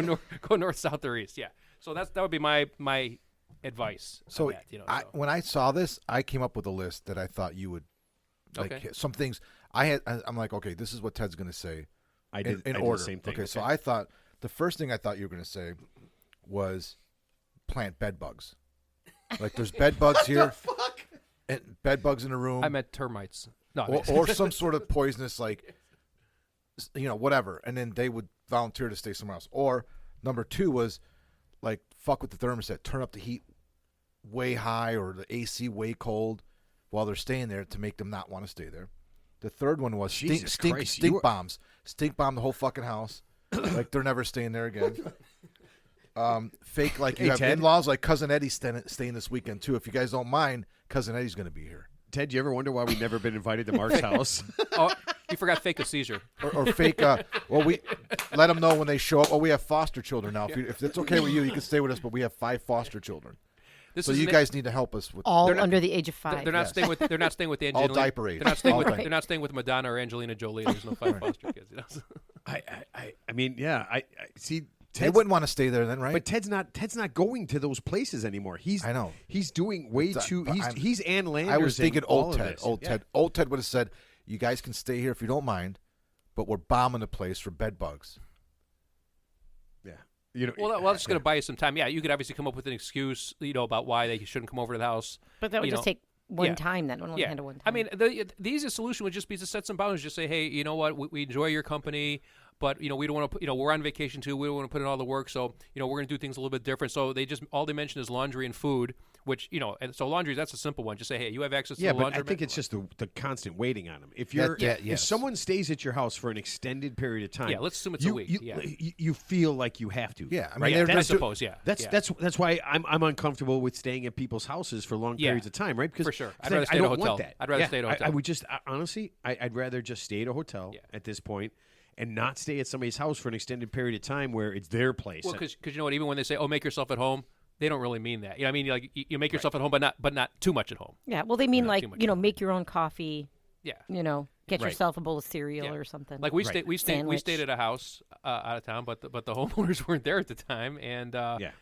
north, south, or east. Yeah. So that would be my advice. So, that, when I saw this, I came up with a list that I thought you would like. Okay. Some things I'm like, okay, this is what Ted's going to say. I did in I order. Did the same thing. Okay, so I thought the first thing I thought you were going to say was plant bed bugs. Like there's bed bugs here. Fuck? And bed bugs in a room. I meant termites. No, or some sort of poisonous, like, whatever. And then they would volunteer to stay somewhere else. Or number 2 was like fuck with the thermostat, turn up the heat way high or the AC way cold while they're staying there to make them not want to stay there. The third one was stink bombs. Stink bomb the whole fucking house. Like they're never staying there again. Fake like you have Ted? in-laws like Cousin Eddie's staying this weekend too. If you guys don't mind, Cousin Eddie's going to be here. Ted, you ever wonder why we've never been invited to Mark's house? Oh, you forgot fake a seizure. Or fake. We let them know when they show up. Oh, we have foster children now. If it's okay with you, you can stay with us. But we have 5 foster children. So you guys need to help us with all under the age of 5. They're not staying with. They're not staying with Angelina. All diaper age. They're not staying with Madonna or Angelina Jolie. There's no 5 foster kids. I mean, yeah. I see. They wouldn't want to stay there then, right? But Ted's not going to those places anymore. I know. He's doing way too. He's Ann Landers. I was thinking old Ted. Ted. Old Ted would have said, "You guys can stay here if you don't mind, but we're bombing the place for bed bugs." Yeah. Well, that's just going to buy you some time. Yeah, you could obviously come up with an excuse, about why they shouldn't come over to the house. But that would just take one time. That one would handle one time. I mean, the easiest solution would just be to set some boundaries. Just say, hey, you know what? We enjoy your company. But, we don't want to, we're on vacation too. We don't want to put in all the work. So, we're going to do things a little bit different. So all they mention is laundry and food, which, and so laundry, that's a simple one. Just say, hey, you have access to the laundry. Yeah, but I think it's just the constant waiting on them. If someone stays at your house for an extended period of time. Yeah, let's assume it's a week. You feel like you have to. Yeah. I mean, I suppose, That's why I'm uncomfortable with staying at people's houses for long periods of time, right? Because for sure. I'd rather stay at a hotel. I'd rather stay at a hotel. I would just, honestly, I'd rather just stay at a hotel at this point. And not stay at somebody's house for an extended period of time where it's their place. Well, because you know what? Even when they say, "Oh, make yourself at home," they don't really mean that. I mean, like you make yourself at home, but not too much at home. Yeah. Well, they mean like make your own coffee. Yeah. Get yourself a bowl of cereal or something. Like we stayed at a house out of town, but the homeowners weren't there at the time, and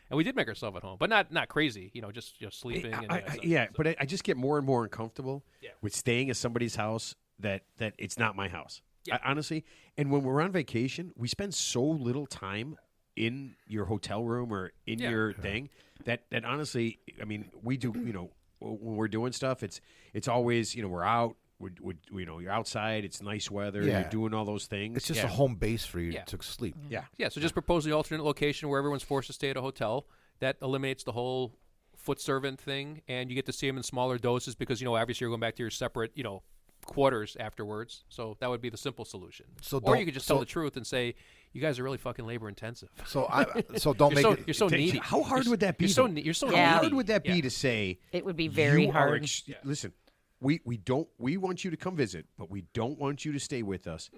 we did make ourselves at home, but not crazy. Just sleeping. But I just get more and more uncomfortable with staying at somebody's house that it's not my house. Yeah. Honestly, and when we're on vacation, we spend so little time in your hotel room or in your thing that honestly, I mean, we do. When we're doing stuff, it's always we're out. You're outside. It's nice weather. You're doing all those things. It's just a home base for you to sleep. Yeah. So just propose the alternate location where everyone's forced to stay at a hotel. That eliminates the whole foot servant thing, and you get to see them in smaller doses because obviously you're going back to your separate quarters afterwards. So that would be the simple solution. Or you could just tell the truth and say, you guys are really fucking labor intensive. So don't make it. You're so needy. How hard would that be? You're so How hard would that be to say? It would be very hard. Listen, we want you to come visit, but we don't want you to stay with us.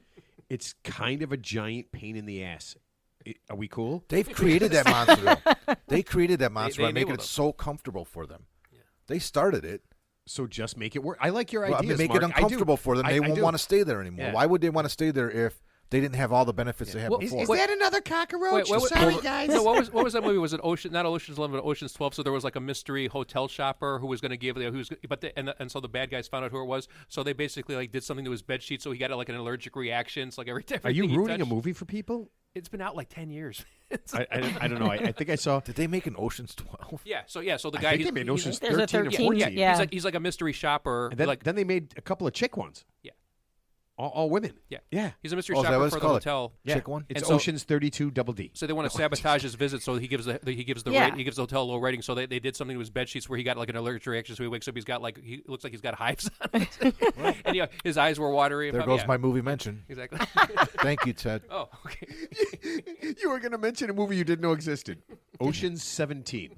It's kind of a giant pain in the ass. Are we cool? They've created that monster. They created that monster by making it so comfortable for them. Yeah. They started it. So just make it work. I like your ideas, make Mark. it uncomfortable for them. They won't want to stay there anymore. Yeah. Why would they want to stay there if they didn't have all the benefits they had before? Is that another cockroach? Sorry, guys. No, what was that movie? Was it not Ocean's 11, but Ocean's 12? So there was like a mystery hotel shopper who was going to give and so the bad guys found out who it was. So they basically did something to his bed sheet, so he got an allergic reaction. It's like every time. Are you ruining a movie for people? It's been out 10 years. I don't know. I think I saw. Did they make an Ocean's 12? Yeah. So the guy. I think they made Ocean's 13 or 14. Yeah. He's like a mystery shopper. And then they made a couple of chick ones. Yeah. All women. Yeah. Yeah. He's a mystery Oh, is that shopper what it's for the called? hotel. Yeah. Chick one? It's And so- Ocean's 32 Double D. So they want to sabotage his visit, so he gives the Yeah. he gives the hotel a low rating. So they did something to his bed sheets where he got like an allergic reaction. So he wakes up, he looks like he's got hives on it, and his eyes were watery. There goes my movie mention. Exactly. Thank you, Ted. Oh, okay. You were going to mention a movie you didn't know existed. Ocean's 17.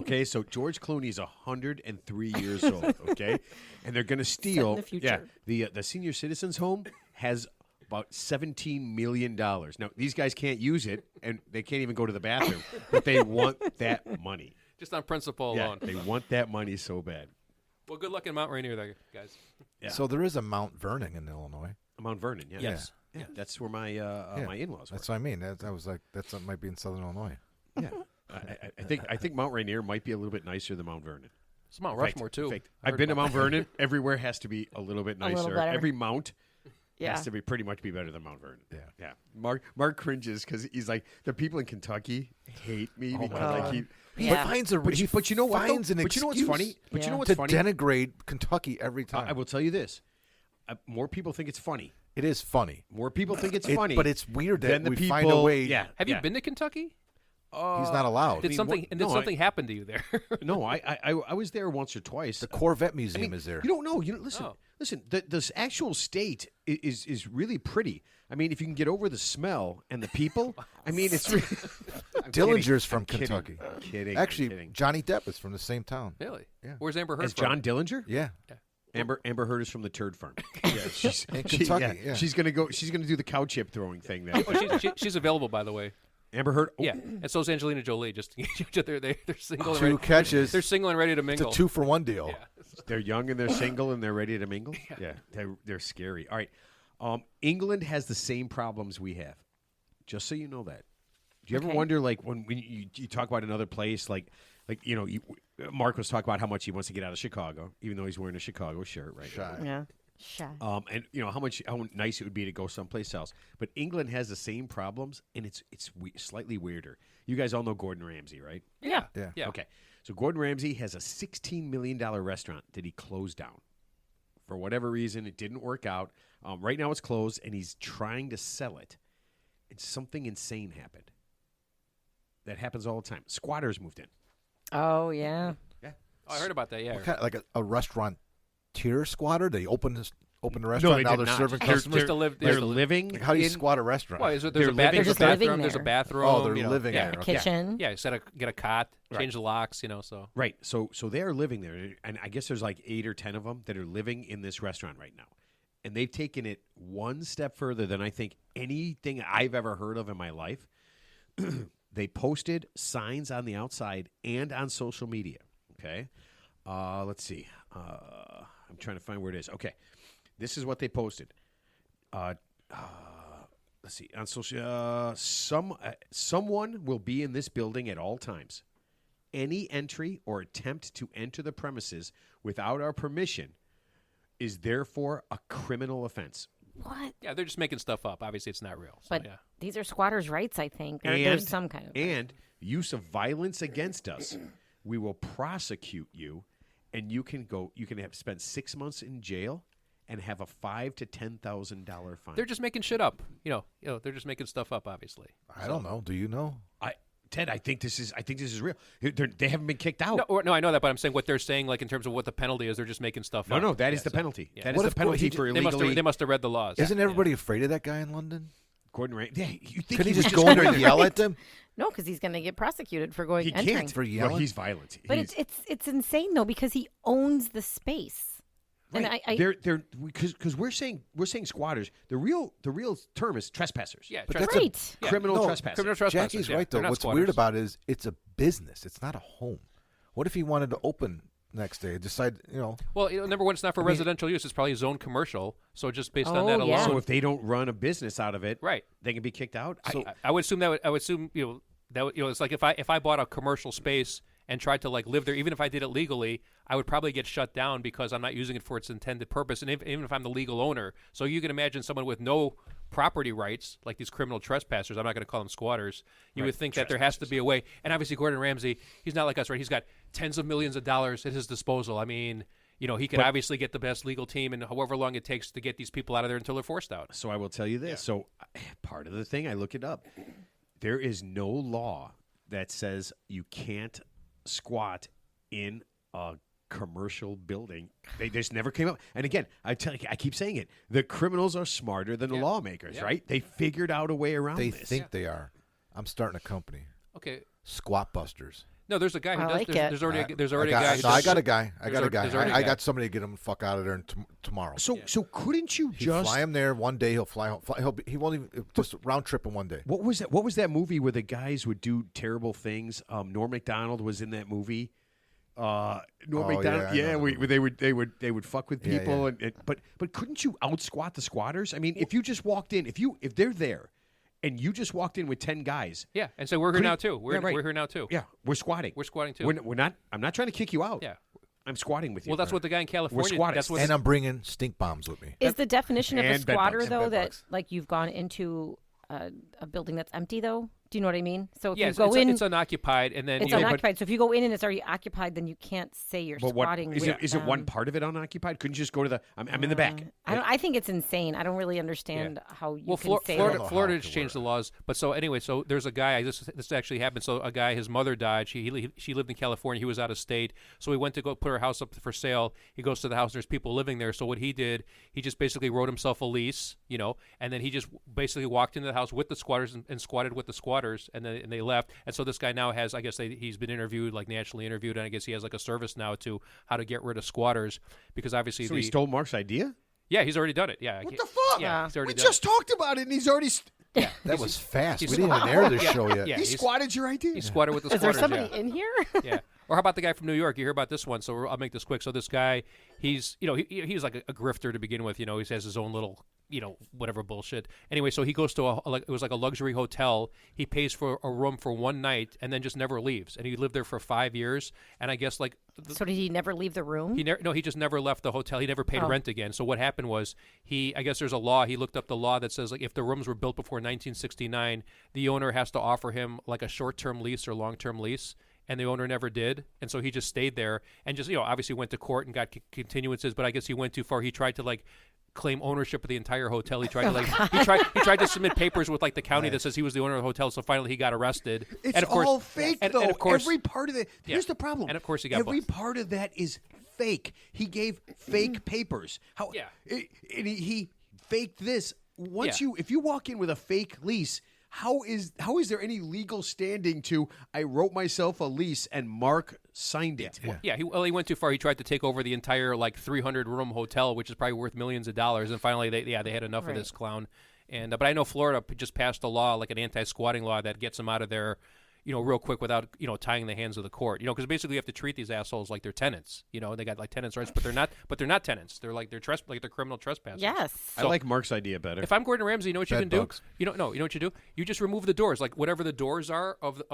Okay, so George Clooney's 103 years old, okay? And they're going to steal. the future. Yeah, the senior citizens home has about $17 million. Now, these guys can't use it, and they can't even go to the bathroom, but they want that money. Just on principle Yeah, alone. they want that money so bad. Well, good luck in Mount Rainier, there, guys. Yeah. So there is a Mount Vernon in Illinois. Mount Vernon, yeah. Yes. Yeah, that's where my my in-laws were. That's what I mean. That was like that might be in Southern Illinois. Yeah. I think Mount Rainier might be a little bit nicer than Mount Vernon. It's Mount In fact- Rushmore, too. in fact, I I've heard been to about Mount Vernon. Everywhere has to be a little bit A little nicer. better. Every mount Yeah. has to be pretty much be better than Mount Vernon. Yeah. Mark cringes because he's like, the people in Kentucky hate me because I God. keep. He Yeah. finds a But you know what? finds though? an But you know what's excuse funny? But you know Yeah. what's to funny? denigrate Kentucky every time. I will tell you this: more people think it's funny. It is funny. More people think it's funny. But it's weird that Then the we people find a way. Yeah. Have yeah. you been to Kentucky? He's not allowed. Did something no, happen to you there? No, I was there once or twice. The Corvette Museum is there. You don't know. Listen. Oh. Listen. The actual state is really pretty. I mean, if you can get over the smell and the people, I mean, it's. Really, I'm Dillinger's kidding. from I'm kidding. Kentucky. I'm kidding. Actually, I'm kidding. Johnny Depp is from the same town. Really? Yeah. Where's Amber Heard As from? John Dillinger? Yeah. Amber Heard is from the Turd Farm. Yeah, she's In Kentucky, yeah. She's gonna go. She's gonna do the cow chip throwing thing. There. Oh, she's available, by the way. Amber Heard. Oh, Yeah, and so is Angelina Jolie. Just they're single. and Two ready. catches. They're single and ready to It's a mingle. 2-for-1 deal. Yeah. they're young and they're single and they're ready to mingle. Yeah, they're scary. All right, England has the same problems we have. Just so you know that. Do you ever Okay. wonder, like, when you talk about another place, like Mark was talking about how much he wants to get out of Chicago, even though he's wearing a Chicago shirt right now. Yeah. Shy. And how nice it would be to go someplace else. But England has the same problems, and it's slightly weirder. You guys all know Gordon Ramsay, right? Yeah. Yeah. Yeah. Okay. So Gordon Ramsay has a $16 million restaurant that he closed down. For whatever reason, it didn't work out. Right now it's closed, and he's trying to sell it. And something insane happened. That happens all the time. Squatters moved in. Oh yeah. Yeah. Oh, I heard about that. Yeah. What kind of, like a restaurant tier squatter? They open the restaurant. they now did they're not. serving They're- customers. Just to live. They're just to live. living. Like, how do you in- squat a restaurant? Well, there's They're a bathroom. living- There's a just living bathroom. There's a there. bathroom. Oh, they're you know, living yeah. there. A kitchen. Yeah, get a cot, Right. change the locks. So Right. So they are living there, and I guess there's like 8 or 10 of them that are living in this restaurant right now, and they've taken it one step further than I think anything I've ever heard of in my life. They posted signs on the outside and on social media. Okay, let's see. I'm trying to find where it is. Okay, this is what they posted. Let's see on social. Someone will be in this building at all times. Any entry or attempt to enter the premises without our permission is therefore a criminal offense. What? yeah, they're just making stuff up. Obviously, it's not real. So, But yeah. these are squatters' rights, I think. Or there's some kind of. And use of violence against us, we will prosecute you, and you can have spent 6 months in jail and have a $5,000 to $10,000 fine. They're just making shit up. They're just making stuff up. Obviously. I don't know. Do you know? Ted, I think this is real. They haven't been kicked out. No, I know that, but I'm saying what they're saying, like in terms of what the penalty is, they're just making stuff up. No, that is Yeah, the so- penalty. yeah. That What is if the penalty he for They illegally. must have read the laws. Isn't everybody afraid of that guy in London? Gordon Ramsay. Yeah, you think Could he was just go in there and gonna- yell at them? No, because he's going to get prosecuted for going He entering. can't. For Well, yelling? he's violent. But He's- it's insane though because he owns the space. right. And they're because we're saying squatters. The real term is trespassers. Yeah, But trespass- that's a- Right. Yeah. Criminal No, trespassers. criminal trespassers. Jackie's yeah. right, though. They're not What's squatters. weird about it is it's a business. It's not a home. What if he wanted to open next day? Decide, Well, number one, it's not for residential use. It's probably zone commercial. So just based on that Oh, alone, yeah. So if they don't run a business out of it, right? they can be kicked out. I would assume that. I would assume it's like if I bought a commercial space and tried to like live there, even if I did it legally, I would probably get shut down because I'm not using it for its intended purpose. And even if I'm the legal owner, so you can imagine someone with no property rights, like these criminal trespassers. I'm not going to call them squatters. You would think that there has to be a way. And obviously, Gordon Ramsay, he's not like us, right? He's got tens of millions of dollars at his disposal. I mean, he could obviously get the best legal team and however long it takes to get these people out of there until they're forced out. So I will tell you this. Yeah. So part of the thing, I look it up. There is no law that says you can't squat in a commercial building. They just never came up. And again, I keep saying it. The criminals are smarter than the lawmakers, right? They figured out a way around this. They think they are. I'm starting a company. Okay. Squat Busters. No, there's a guy who does. Like there's already a guy. I got a guy. I got somebody to get him the fuck out of there tomorrow. So couldn't you just fly him there one day? He'll fly home. He won't even just round trip in one day. What was that? What was that movie where the guys would do terrible things? Norm Macdonald was in that movie. Norm Macdonald. Yeah, they would fuck with people. Yeah. But couldn't you out squat the squatters? I mean, if you just walked in, if they're there. And you just walked in with 10 guys. Yeah, and so we're here now too. We're here now too. Yeah, we're squatting. We're squatting too. We're not. I'm not trying to kick you out. Yeah, I'm squatting with you. Well, that's what the guy in California. And I'm bringing stink bombs with me. Is the definition of a squatter though that bugs. like you've gone into a building that's empty though? Do you know what I mean? So if yes, you go in, it's unoccupied, and then it's unoccupied. So if you go in and it's already occupied, then you can't say you're squatting. Is it one part of it unoccupied? Couldn't you just go to the? I'm in the back. I think it's insane. I don't really understand how you can say Florida has changed the laws, but so anyway, so there's a guy. This actually happened. So a guy, his mother died. She lived in California. He was out of state, so he went to go put her house up for sale. He goes to the house. And there's people living there. So what he did, he just basically wrote himself a lease, and then he just basically walked into the house with the squatters and squatted with the squatters, and they left. And so this guy now has, I guess he's been interviewed, like nationally interviewed, and I guess he has like a service now to how to get rid of squatters because obviously. So he stole Mark's idea? Yeah, he's already done it. Yeah. What the fuck? Yeah, we just talked about it, and he's already. Yeah, that was fast. We didn't even air this show yet. Yeah, he squatted your idea. He squatted with the squatters. Is there somebody in here? Yeah. Or how about the guy from New York? You hear about this one, so I'll make this quick. So this guy, he's he's like a grifter to begin with. He has his own little whatever bullshit. Anyway, so he goes to it was like a luxury hotel. He pays for a room for one night and then just never leaves. And he lived there for 5 years. And I guess so did he never leave the room? He just never left the hotel. He never paid rent again. So what happened was I guess there's a law. He looked up the law that says like if the rooms were built before 1969, the owner has to offer him like a short-term lease or long-term lease. And the owner never did, and so he just stayed there and just obviously went to court and got continuances. But I guess he went too far. He tried to claim ownership of the entire hotel. He tried to he tried to submit papers with the county that says he was the owner of the hotel. So finally he got arrested. It's and of course, all fake though. And of course, every part of it. Here's the problem. And of course he got every part of that is fake. He gave fake papers. He faked this. If you walk in with a fake lease. How is there any legal standing to I wrote myself a lease and Mark signed it? Yeah. He went too far. He tried to take over the entire 300-room hotel, which is probably worth millions of dollars. And finally, they had enough of this clown. And but I know Florida just passed a law, like an anti-squatting law, that gets them out of there, real quick without tying the hands of the court. Because basically you have to treat these assholes like they're tenants. They got tenants' rights, but they're not. But they're not tenants. They're they're criminal trespassers. Yes. So, I like Mark's idea better. If I'm Gordon Ramsay, you know what you can bugs. do? You know what you do? You just remove the doors, whatever the doors are of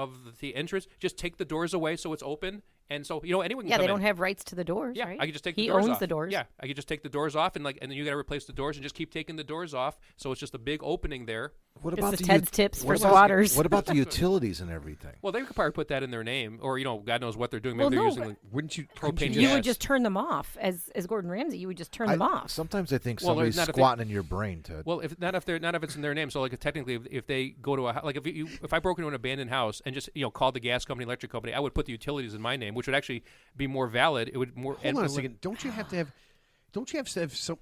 the entrance. Just take the doors away so it's open, and so anyone can come in. Yeah, they don't have rights to the doors. Yeah, right? I could just take he the doors off. He owns the doors. Yeah, I could just take the doors off, and then you got to replace the doors, and just keep taking the doors off, so it's just a big opening there. What about the Ted's tips for squatters? What about the utilities and everything? Well, they could probably put that in their name, or God knows what they're doing. Maybe they're using wouldn't you propane gas. You would just turn them off as Gordon Ramsay. You would just turn them off. Sometimes I think somebody's squatting in your brain, Ted. Well, if it's in their name. So technically, if they go to if I broke into an abandoned house and just called the gas company, electric company, I would put the utilities in my name, which would actually be more valid. It would more. Hold on a second. Don't you have to have some?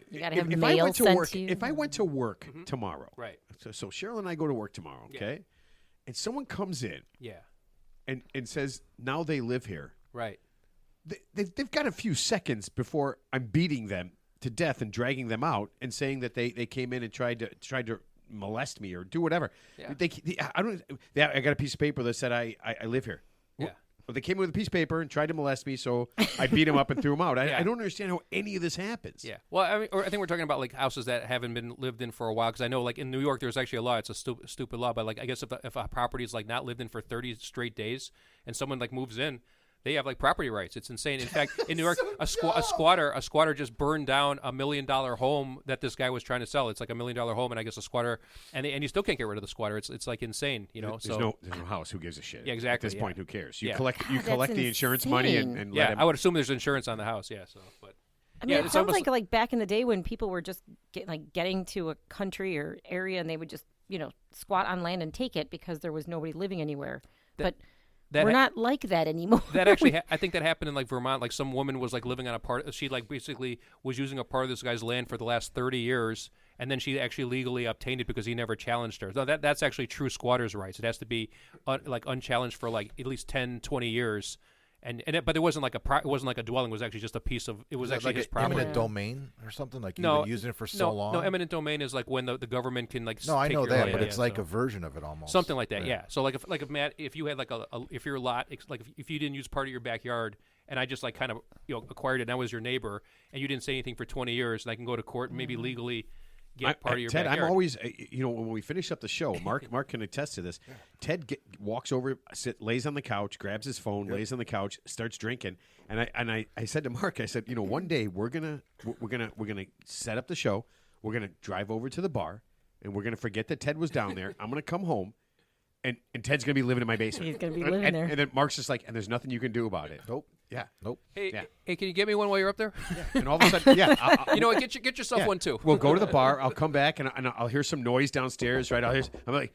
You got to have if mail I went to sent work, to you. If I went to work tomorrow, right? So Cheryl and I go to work tomorrow, okay? And someone comes in, and says now they live here, right? They've got a few seconds before I'm beating them to death and dragging them out and saying that they came in and tried to molest me or do whatever. Yeah. I got a piece of paper that said I live here. Yeah. Well, they came in with a piece of paper and tried to molest me, so I beat them up and threw them out. Yeah. I don't understand how any of this happens. Yeah. Well, I think we're talking about houses that haven't been lived in for a while. Because I know, in New York, there's actually a law. It's a stupid law, but I guess if a property is not lived in for 30 straight days, and someone moves in, They have like property rights. It's insane. In fact, in New York, a squatter just burned down $1 million home that this guy was trying to sell. It's like $1 million home, and I guess a squatter, and you still can't get rid of the squatter. It's like insane, you know. There's no house. Who gives a shit? Yeah, exactly. At this point, who cares? You Yeah. collect That's the insurance money and let him. I would assume there's insurance on the house. Yeah, so but. I mean, Yeah, it sounds like back in the day when people were just getting to a country or area and they would just squat on land and take it because there was nobody living anywhere. But we're not like that anymore. That actually, I think that happened in like Vermont. Like some woman was like living on a part. She like basically was using a part of this guy's land for the last 30 years, and then she actually legally obtained it because he never challenged her. No, that's actually true squatters' rights. It has to be like unchallenged for like at least 10, 20 years. But it wasn't like it wasn't like a dwelling. It was actually just a piece of. It was actually like his an property. eminent domain or something. Like you've been using it for so long. No, eminent domain is like when the government can like. No, I know that, but yeah, it's like a version of it almost. Something like that, yeah. So like if Matt, if you had like if your lot, like if you didn't use part of your backyard, and I just like kind of acquired it, and I was your neighbor, and you didn't say anything for 20 years, and I can go to court and maybe legally get part of your Ted, backyard. I'm always, when we finish up the show, Mark can attest to this. Ted walks over, lays on the couch, grabs his phone, lays on the couch, starts drinking, and I said to Mark, I said, one day we're gonna set up the show, we're gonna drive over to the bar, and we're gonna forget that Ted was down there. I'm gonna come home, and Ted's gonna be living in my basement. He's gonna be living there, and then Mark's just like, and there's nothing you can do about it. Nope. Yeah. Nope. Hey, Yeah. hey, can you get me one while you're up there? And all of a sudden, You know what? Get yourself one too. We'll go to the bar. I'll come back and I'll hear some noise downstairs. Right? I'm like,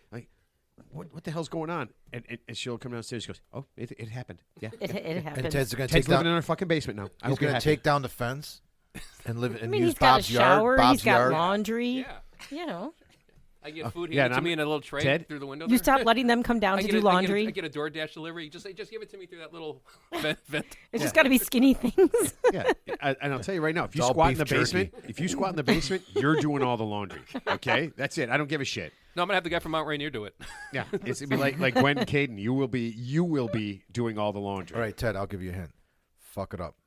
what the hell's going on? And she'll come downstairs. She goes, oh, it happened. Yeah, It happened. And Ted's going to Ted's take living down. in our fucking basement now. I He's hope going it to take down the fence and live and I mean, use he's got a Bob's shower. yard. Bob's He's got yard. laundry. Yeah. I get food Yeah, handed and to me in a little tray Ted, through the window. You there. stop letting them come down to do laundry. I get a DoorDash delivery. Just give it to me through that little vent. It's just got to be skinny things. Yeah, and I'll tell you right now, if you It's all squat in beef the basement, you're doing all the laundry. Okay, that's it. I don't give a shit. No, I'm gonna have the guy from Mount Rainier do it. Yeah, it'd be like Gwen and Caden. You will be doing all the laundry. All right, Ted, I'll give you a hint. Fuck it up.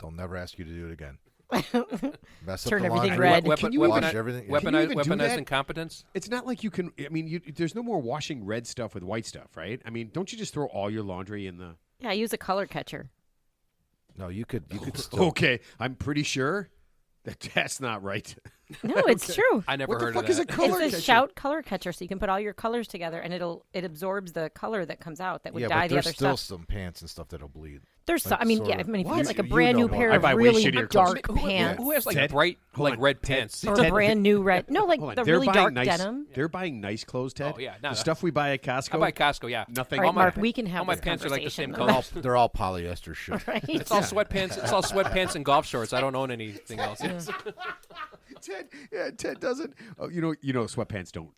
They'll never ask you to do it again. Mess up Turn the everything laundry. red. Wash everything. Yeah. Can you even do Weaponized that? incompetence. It's not like you can. I mean, there's no more washing red stuff with white stuff, right? I mean, don't you just throw all your laundry in the? Yeah, I use a color catcher. No, you could still. Okay, I'm pretty sure that's not right. No, it's true. I never What the heard fuck of is that. a color It's a catcher? shout color catcher, so you can put all your colors together, and it absorbs the color that comes out that would Yeah, dye but the there's other still stuff. some pants and stuff that'll bleed. There's like I mean, sort yeah, of- I mean, if you What? get like a You brand know new more. pair I of buy way really shittier dark clothes. pants, Who has like Ted, bright hold like on. red Ted, pants? or Ted, a brand new red, no, like Hold on. the They're really buying dark nice. denim. They're buying nice clothes, Ted. Oh, yeah. The stuff we buy at Costco. I buy Costco. Yeah, Nothing. All right, all my Mark, pa- we can have all my this pants are like the same conversation, color. They're all polyester shit. Right? It's all sweatpants. It's all sweatpants and golf shorts. I don't own anything else. Ted doesn't. Oh, you know, sweatpants don't.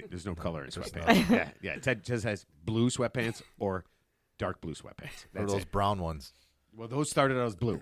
There's no color in sweatpants. yeah. Ted just has blue sweatpants or dark blue sweatpants. Or That's those it. brown ones. Well, those started out as blue,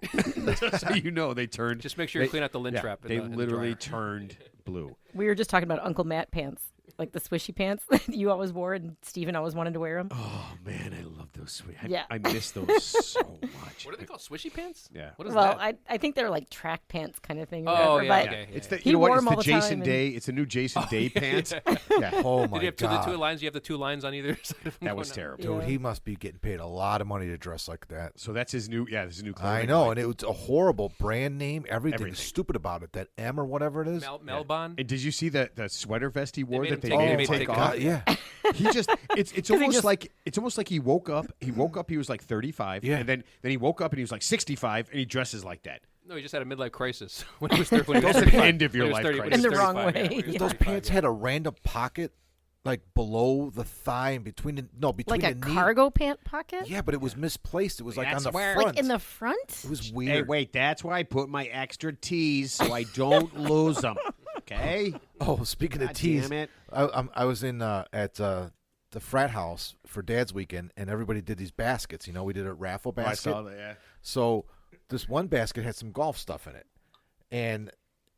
so they turned. Just make sure you clean out the lint yeah, trap. in They the literally dryer. turned blue. We were just talking about Uncle Matt pants, like the swishy pants that you always wore, and Steven always wanted to wear them. Oh man, I love those sweet. Yeah. I miss those so much. What are they called? Swishy pants? Yeah. What is Well, that? I think they're like track pants kind of thing. Or Oh, whatever, yeah, but okay. It's the He you know what? wore It's 'em all the the time, Jason and- Day. It's the new Jason Day pants. Yeah. Oh Did my you have god. the two lines? You have the two lines on either side of them. That was going terrible. Dude, Yeah. he must be getting paid a lot of money to dress like that. So that's his new. Yeah, this is new. I clothing know, line. and it was a horrible brand name. Everything's Everything. stupid about it. That M or whatever it is. on? Melbon. And did you see the sweater vest he wore made that him they take- made they him made take him off? take Yeah. He just it's 'Cause he almost just- like he woke up. He woke up. He was like 35. Yeah. And then he woke up and he was like 65, and he dresses like that. No, he just had a midlife crisis when he was 30. When he was That's the 35. end of your When he was life 30 crisis. when he In was the wrong 35, way. yeah, when he was Yeah. Those 35, pants yeah. had a random pocket, like below the thigh and between like a the knee. cargo pant pocket. Yeah, but it was misplaced. It was like That's on the where- front. Like in the front. It was Hey, weird. wait, that's why I put my extra T's so I don't lose them. Okay. Oh, speaking of God tees, damn it. I was in at the frat house for Dad's weekend, and everybody did these baskets. You know, we did a raffle Oh, I basket. saw that. Yeah. So this one basket had some golf stuff in it, and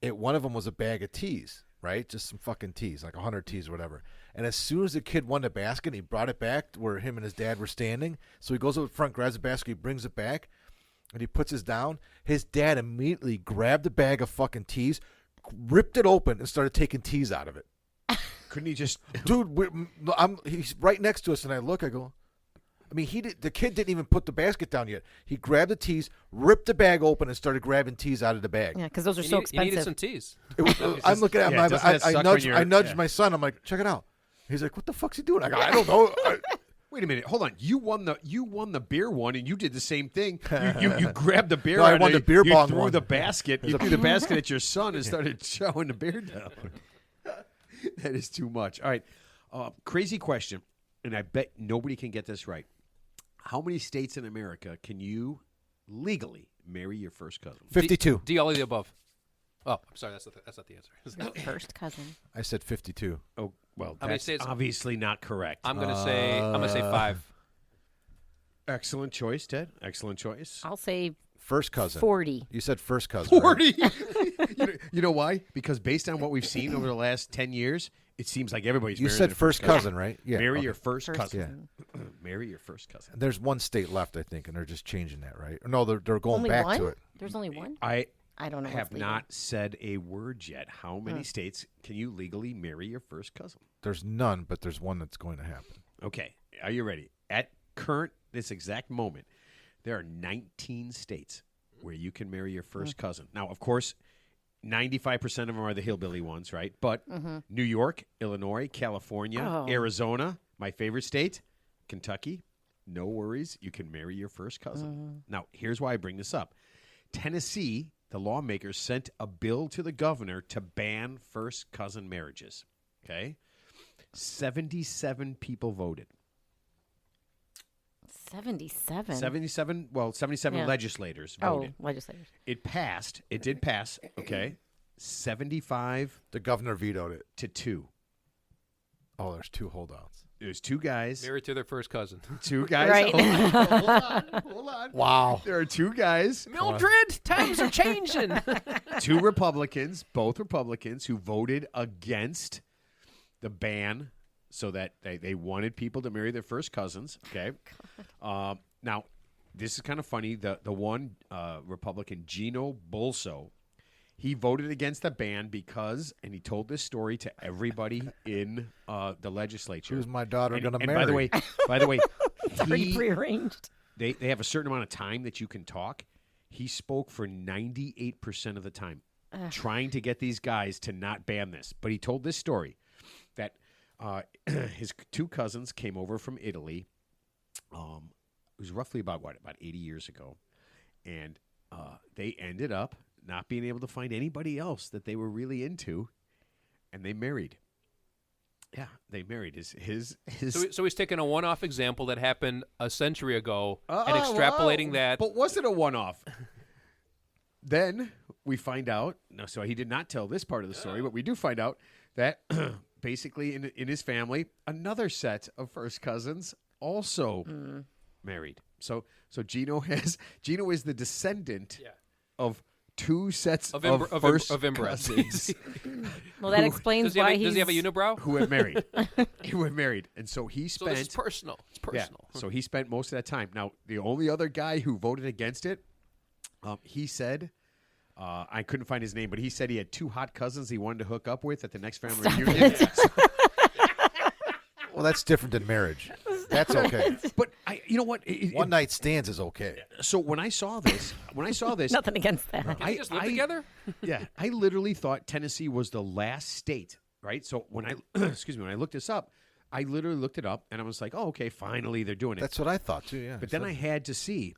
one of them was a bag of tees, right? Just some fucking tees, like 100 tees or whatever. And as soon as the kid won the basket, he brought it back to where him and his dad were standing. So he goes up front, grabs the basket, he brings it back, and he puts his down. His dad immediately grabbed the bag of fucking tees, ripped it open, and started taking tees out of it. Couldn't he just? Dude, he's right next to us, and I look, I go, I mean, the kid didn't even put the basket down yet. He grabbed the tees, ripped the bag open, and started grabbing tees out of the bag. Yeah, because those are You so need- expensive. You needed some teas. I'm looking at doesn't that suck when I nudged my son. I'm like, check it out. He's like, what the fuck's he doing? I go, I don't know. Wait a minute, hold on. You won the beer one, and you did the same thing. You grabbed the beer. No, I out won and the beer you bong threw one. the basket. You threw the basket at your son and started showing the beer down. That is too much. All right, crazy question, and I bet nobody can get this right. How many states in America can you legally marry your first cousin? 52. D, all of the above. Oh, I'm sorry. That's not the answer. First cousin. I said 52. Oh, well, How many that's states? obviously not correct. I'm gonna say 5. Excellent choice, Ted. Excellent choice. I'll say First cousin. 40. You said first cousin. 40. You know why? Because based on what we've seen over the last 10 years, it seems like everybody's You marrying said their first cousin, right? Yeah. Marry okay. your first cousin. Yeah. Marry your first cousin. There's one state left, I think, and they're just changing that, right? No, they're going Only back one? to it. There's only one? I don't know. have what's legal. not said a word yet. How many states can you legally marry your first cousin? There's none, but there's one that's going to happen. Okay. Are you ready? At this exact moment, there are 19 states where you can marry your first cousin. Now, of course, 95% of them are the hillbilly ones, right? But New York, Illinois, California, Arizona, my favorite state, Kentucky, no worries. You can marry your first cousin. Now, here's why I bring this up. Tennessee, the lawmakers sent a bill to the governor to ban first cousin marriages. Okay? 77 people voted. 77. 77 Yeah. legislators voted. Oh, legislators. It passed. It did pass. Okay. 75 The governor vetoed it. to 2. Oh, there's 2 holdouts. There's 2 guys. Married to their first cousin. 2 guys. Right. Hold on. Wow. There are 2 guys. Mildred, times are changing. 2 Republicans, both Republicans, who voted against the ban so that they wanted people to marry their first cousins. Okay. Now, this is kind of funny. The one Republican, Gino Bolso, he voted against the ban because, and he told this story to everybody in the legislature. Who's my daughter going to and marry? by the way, It's already prearranged. they have a certain amount of time that you can talk. He spoke for 98% of the time, trying to get these guys to not ban this. But he told this story that his 2 cousins came over from Italy. It was roughly about 80 years ago, and they ended up not being able to find anybody else that they were really into, and they married. Yeah, they married. His. So he's taking a one-off example that happened a century ago and extrapolating that. But was it a one-off? Then we find out. No, so he did not tell this part of the story, but we do find out that basically in his family, another set of first cousins also married. So Gino is the descendant of 2 sets of first inbreds. cousins Well, that explains why does he have a unibrow? who have married. And so he So spent. this is personal. It's personal. Yeah, so he spent most of that time. Now, the only other guy who voted against it, he said, I couldn't find his name, but he said he had 2 hot cousins he wanted to hook up with at the next family reunion. Well, that's different than marriage. That's okay. But you know what? One night stands is okay. So when I saw this, Nothing against that. Can they just live together? Yeah, I literally thought Tennessee was the last state, right? So when I when I looked this up, I literally looked it up and I was like, oh, okay, finally they're doing it. That's what I thought too. Yeah. But then I had to see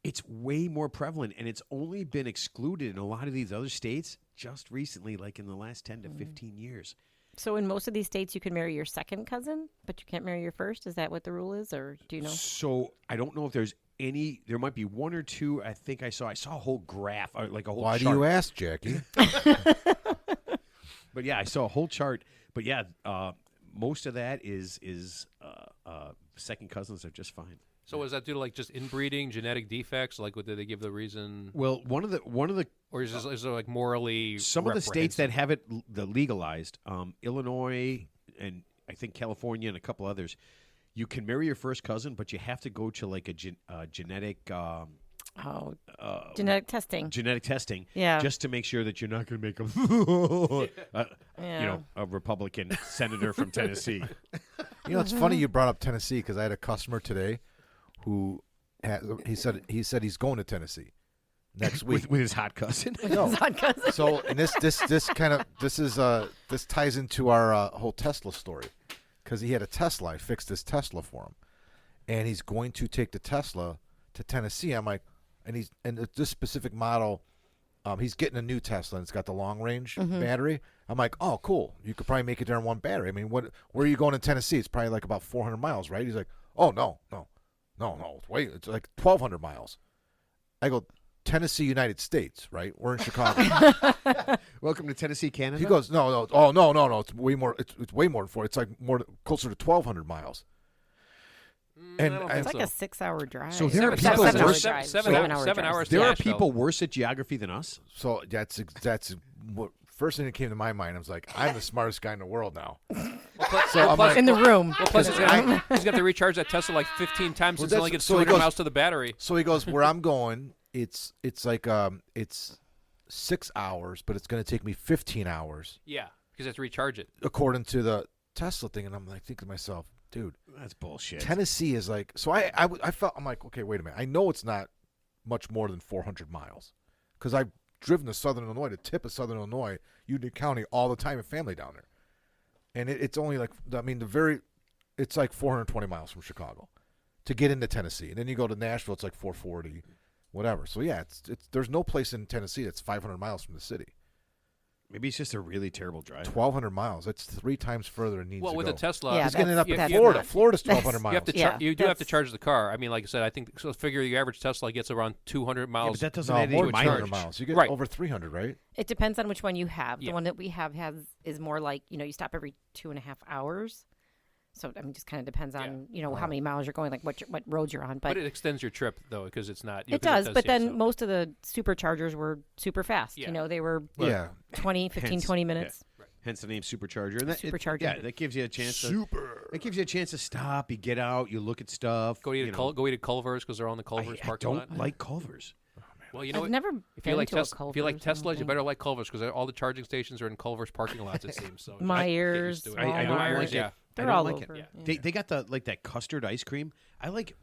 it's way more prevalent, and it's only been excluded in a lot of these other states just recently, like in the last 10 to 15 years. So in most of these states, you can marry your second cousin, but you can't marry your first. Is that what the rule is, or do you know? So I don't know if there's any. There might be 1 or 2. I think I saw a whole graph, like a whole. Why chart. do you ask, Jackie? But yeah, I saw a whole chart. But yeah, most of that is second cousins are just fine. So is that due to like just inbreeding, genetic defects? Like, did they give the reason? Well, one of the Or is it like morally? some of the states that have it legalized, Illinois and I think California and a couple others, you can marry your first cousin, but you have to go to like a genetic Genetic testing. genetic testing, Yeah. just to make sure that you're not going to make a Yeah. a Republican senator from Tennessee. You know, it's funny you brought up Tennessee because I had a customer today who he said he's going to Tennessee next week with his hot cousin. No. So, and this ties into our whole Tesla story because he had a Tesla. I fixed his Tesla for him, and he's going to take the Tesla to Tennessee. I'm like, and this specific model, he's getting a new Tesla, and it's got the long range battery. I'm like, oh, cool. You could probably make it there in one battery. I mean, where are you going in Tennessee? It's probably like about 400 miles, right? He's like, oh, no. Wait, it's like 1,200 miles. I go, Tennessee, United States, right? We're in Chicago. Welcome to Tennessee, Canada. He goes, no. Oh, no. It's way more. It's way more than 4. It's like closer to 1,200 miles. And it's like a 6-hour drive. So there are people worse. 7 hours. There are people worse at geography than us. So that's what first thing that came to my mind. I was like, I'm the smartest guy in the world now. In the room. Well, plus he's got to recharge that Tesla like 15 times since it only gets 200 miles to the battery. So he goes, where I'm going, it's like it's 6 hours, but it's going to take me 15 hours. Yeah, because you have to recharge it according to the Tesla thing. And I'm like thinking to myself, dude, that's bullshit. Tennessee is like, so I felt, I'm like, okay, wait a minute. I know it's not much more than 400 miles because I've driven to Southern Illinois, the tip of Southern Illinois, Union County all the time, and family down there. And it's only like, it's like 420 miles from Chicago to get into Tennessee. And then you go to Nashville, it's like 440, whatever. So yeah, it's there's no place in Tennessee that's 500 miles from the city. Maybe it's just a really terrible drive. 1,200 miles. That's 3 times further than it needs to go. Well, with a Tesla, he's getting it up in Florida. Florida's 1,200 miles. You do have to charge the car. I mean, like I said, I think so. Figure the average Tesla gets around 200 miles. Yeah, but that doesn't add more any than 200 mileage. miles. You get over 300, right? It depends on which one you have. Yeah. The one that we have is more like, you stop every 2.5 hours. So, I mean, just kind of depends on, how many miles you're going, like what roads you're on. But it extends your trip, though, because it's not. It does, but then most of the superchargers were super fast. Yeah. They were 20 minutes. Yeah. Hence the name Supercharger. And Supercharger. That gives you a chance It gives you a chance to stop, you get out, you look at stuff. Go eat at Culver's because they're on the Culver's parking lot. I don't like Culver's. Well, you know I've never if you like Culver's. If you like Teslas, you better like Culver's because all the charging stations are in Culver's parking lots. It seems so. Myers, I don't like it. Yeah. They're all over. Yeah. They got that custard ice cream. I like.